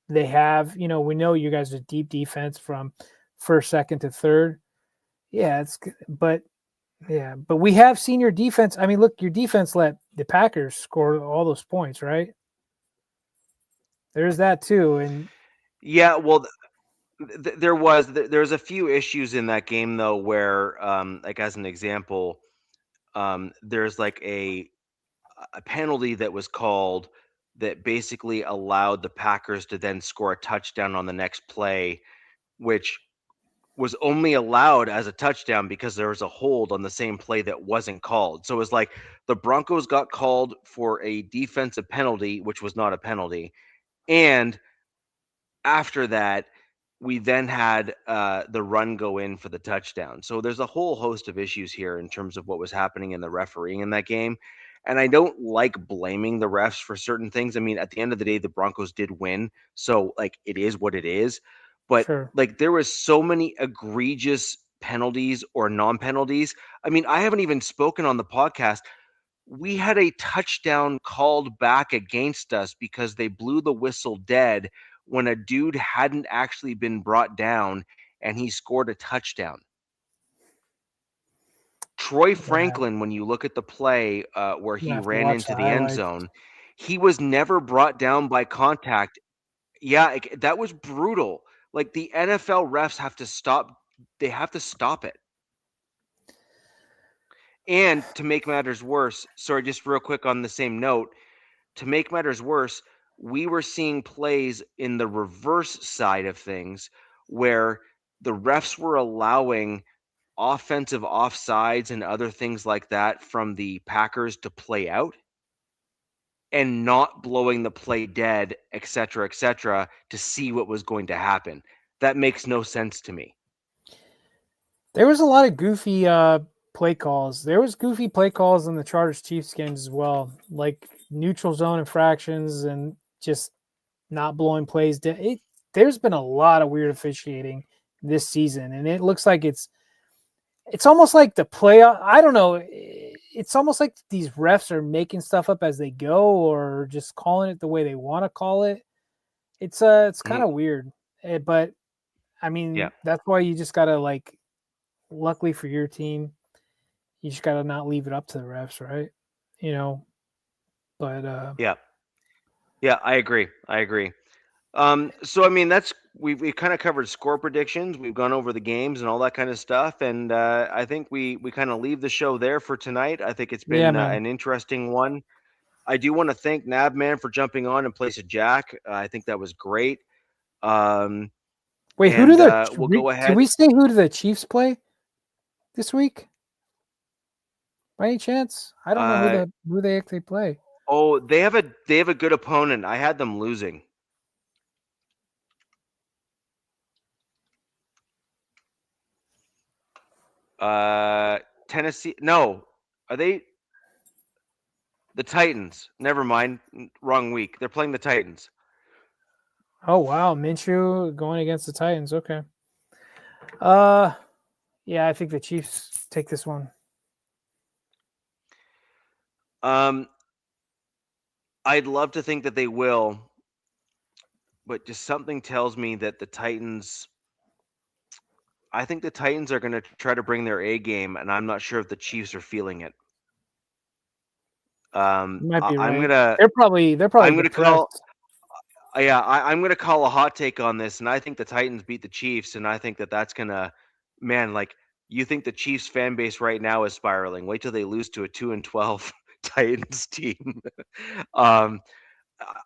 they have, we know you guys are deep defense from first, second to third. Yeah, but we have seen your defense. I mean, look, your defense let the Packers score all those points, right? There's that too. And yeah, well, there's a few issues in that game though, where like as an example, there's like a penalty that was called that basically allowed the Packers to then score a touchdown on the next play, which was only allowed as a touchdown because there was a hold on the same play that wasn't called. So it was like the Broncos got called for a defensive penalty, which was not a penalty. And after that, we then had the run go in for the touchdown. So there's a whole host of issues here in terms of what was happening in the refereeing in that game. And I don't like blaming the refs for certain things. I mean, at the end of the day, the Broncos did win. So, like, it is what it is. But, sure, like, there was so many egregious penalties or non-penalties. I mean, I haven't even spoken on the podcast. We had a touchdown called back against us because they blew the whistle dead when a dude hadn't actually been brought down and he scored a touchdown. Troy Franklin, when you look at the play where he ran into the end zone, he was never brought down by contact. Yeah, that was brutal. Like, the NFL refs have to stop. They have to stop it. And to make matters worse, sorry, just real quick on the same note, to make matters worse, we were seeing plays in the reverse side of things where the refs were allowing offensive offsides and other things like that from the Packers to play out and not blowing the play dead, et cetera, to see what was going to happen. That makes no sense to me. There was a lot of goofy play calls. There was goofy play calls in the Chargers-Chiefs games as well, like neutral zone infractions and just not blowing plays. There's been a lot of weird officiating this season, and it looks like it's almost like the playoff. I don't know. It's almost like these refs are making stuff up as they go, or just calling it the way they want to call it. It's kind of weird, but I mean, that's why you just gotta luckily for your team, you just gotta not leave it up to the refs, right? But Yeah, I agree. So I mean, we've kind of covered score predictions. We've gone over the games and all that kind of stuff, and I think we kind of leave the show there for tonight. I think it's been an interesting one. I do want to thank Nabman for jumping on in place of Jack. I think that was great. Wait, who do we'll go ahead. Did we say who do the Chiefs play this week? By any chance? I don't know who they actually play. Oh, they have a good opponent. I had them losing. Tennessee. No, are they the Titans? Never mind. Wrong week. They're playing the Titans. Oh wow, Minshew going against the Titans. Okay. Yeah, I think the Chiefs take this one. I'd love to think that they will, but just something tells me that the Titans. I think the Titans are going to try to bring their A game, and I'm not sure if the Chiefs are feeling it. You might be right. They're probably. I'm going to call. Yeah, I'm going to call a hot take on this, and I think the Titans beat the Chiefs, and I think that that's going to, you think the Chiefs fan base right now is spiraling. Wait till they lose to a 2-12 Titans team.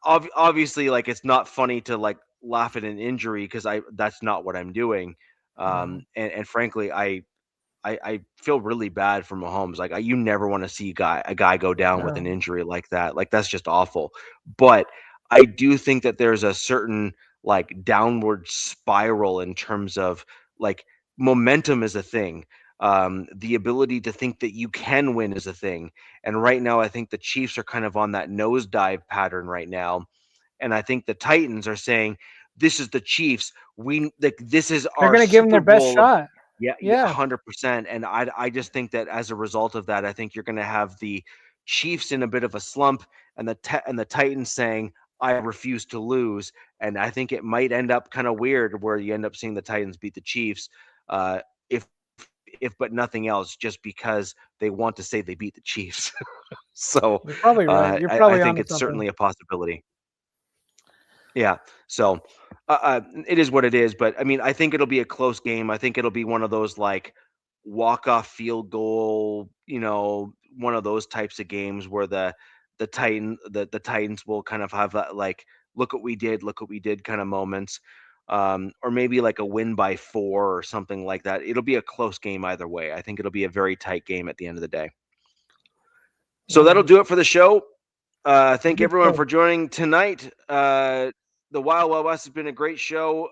Obviously, it's not funny to laugh at an injury because that's not what I'm doing. And frankly, I feel really bad for Mahomes. You never want to see a guy go down with an injury like that. That's just awful. But I do think that there's a certain downward spiral in terms of momentum is a thing. The ability to think that you can win is a thing. And right now, I think the Chiefs are kind of on that nosedive pattern right now. And I think the Titans are saying, this is the Chiefs. This is our. They're going to give them their best shot. Yeah, 100%. And I just think that as a result of that, I think you're going to have the Chiefs in a bit of a slump, and the Titans saying, I refuse to lose. And I think it might end up kind of weird where you end up seeing the Titans beat the Chiefs, if but nothing else, just because they want to say they beat the Chiefs. So you're probably right. You're probably I think it's certainly a possibility. Yeah. So it is what it is. But I mean, I think it'll be a close game. I think it'll be one of those walk-off field goal, one of those types of games where the Titans will kind of have that look what we did kind of moments. Or maybe a win by 4 or something like that. It'll be a close game either way. I think it'll be a very tight game at the end of the day. So that'll do it for the show. Thank everyone for joining tonight. The Wild Wild West has been a great show.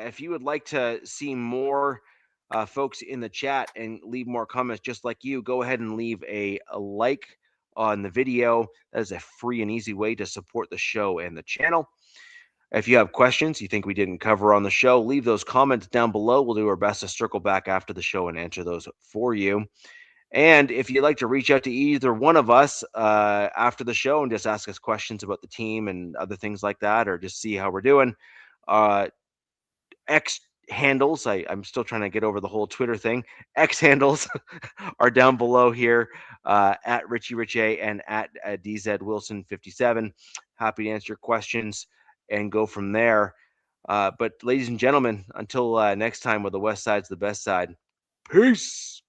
If you would like to see more folks in the chat and leave more comments just like you, go ahead and leave a like on the video. That is a free and easy way to support the show and the channel. If you have questions you think we didn't cover on the show, leave those comments down below. We'll do our best to circle back after the show and answer those for you. And if you'd like to reach out to either one of us after the show and just ask us questions about the team and other things like that, or just see how we're doing, X handles, I'm still trying to get over the whole Twitter thing. X handles are down below here at Richie Rich A and at DZ Wilson 57. Happy to answer your questions and go from there. But ladies and gentlemen, until next time, where the West Side's the best side. Peace.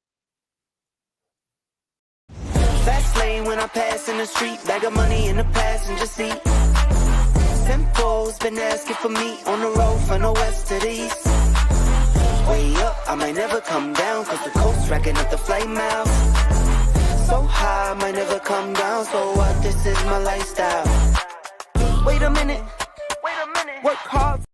Fast lane when I pass in the street, bag of money in the passenger seat. Simcoe's been asking for me on the road from the west to the east. Way up, I might never come down, cause the coast's racking up the flame miles. So high, I might never come down, so what, this is my lifestyle. Wait a minute, work hard.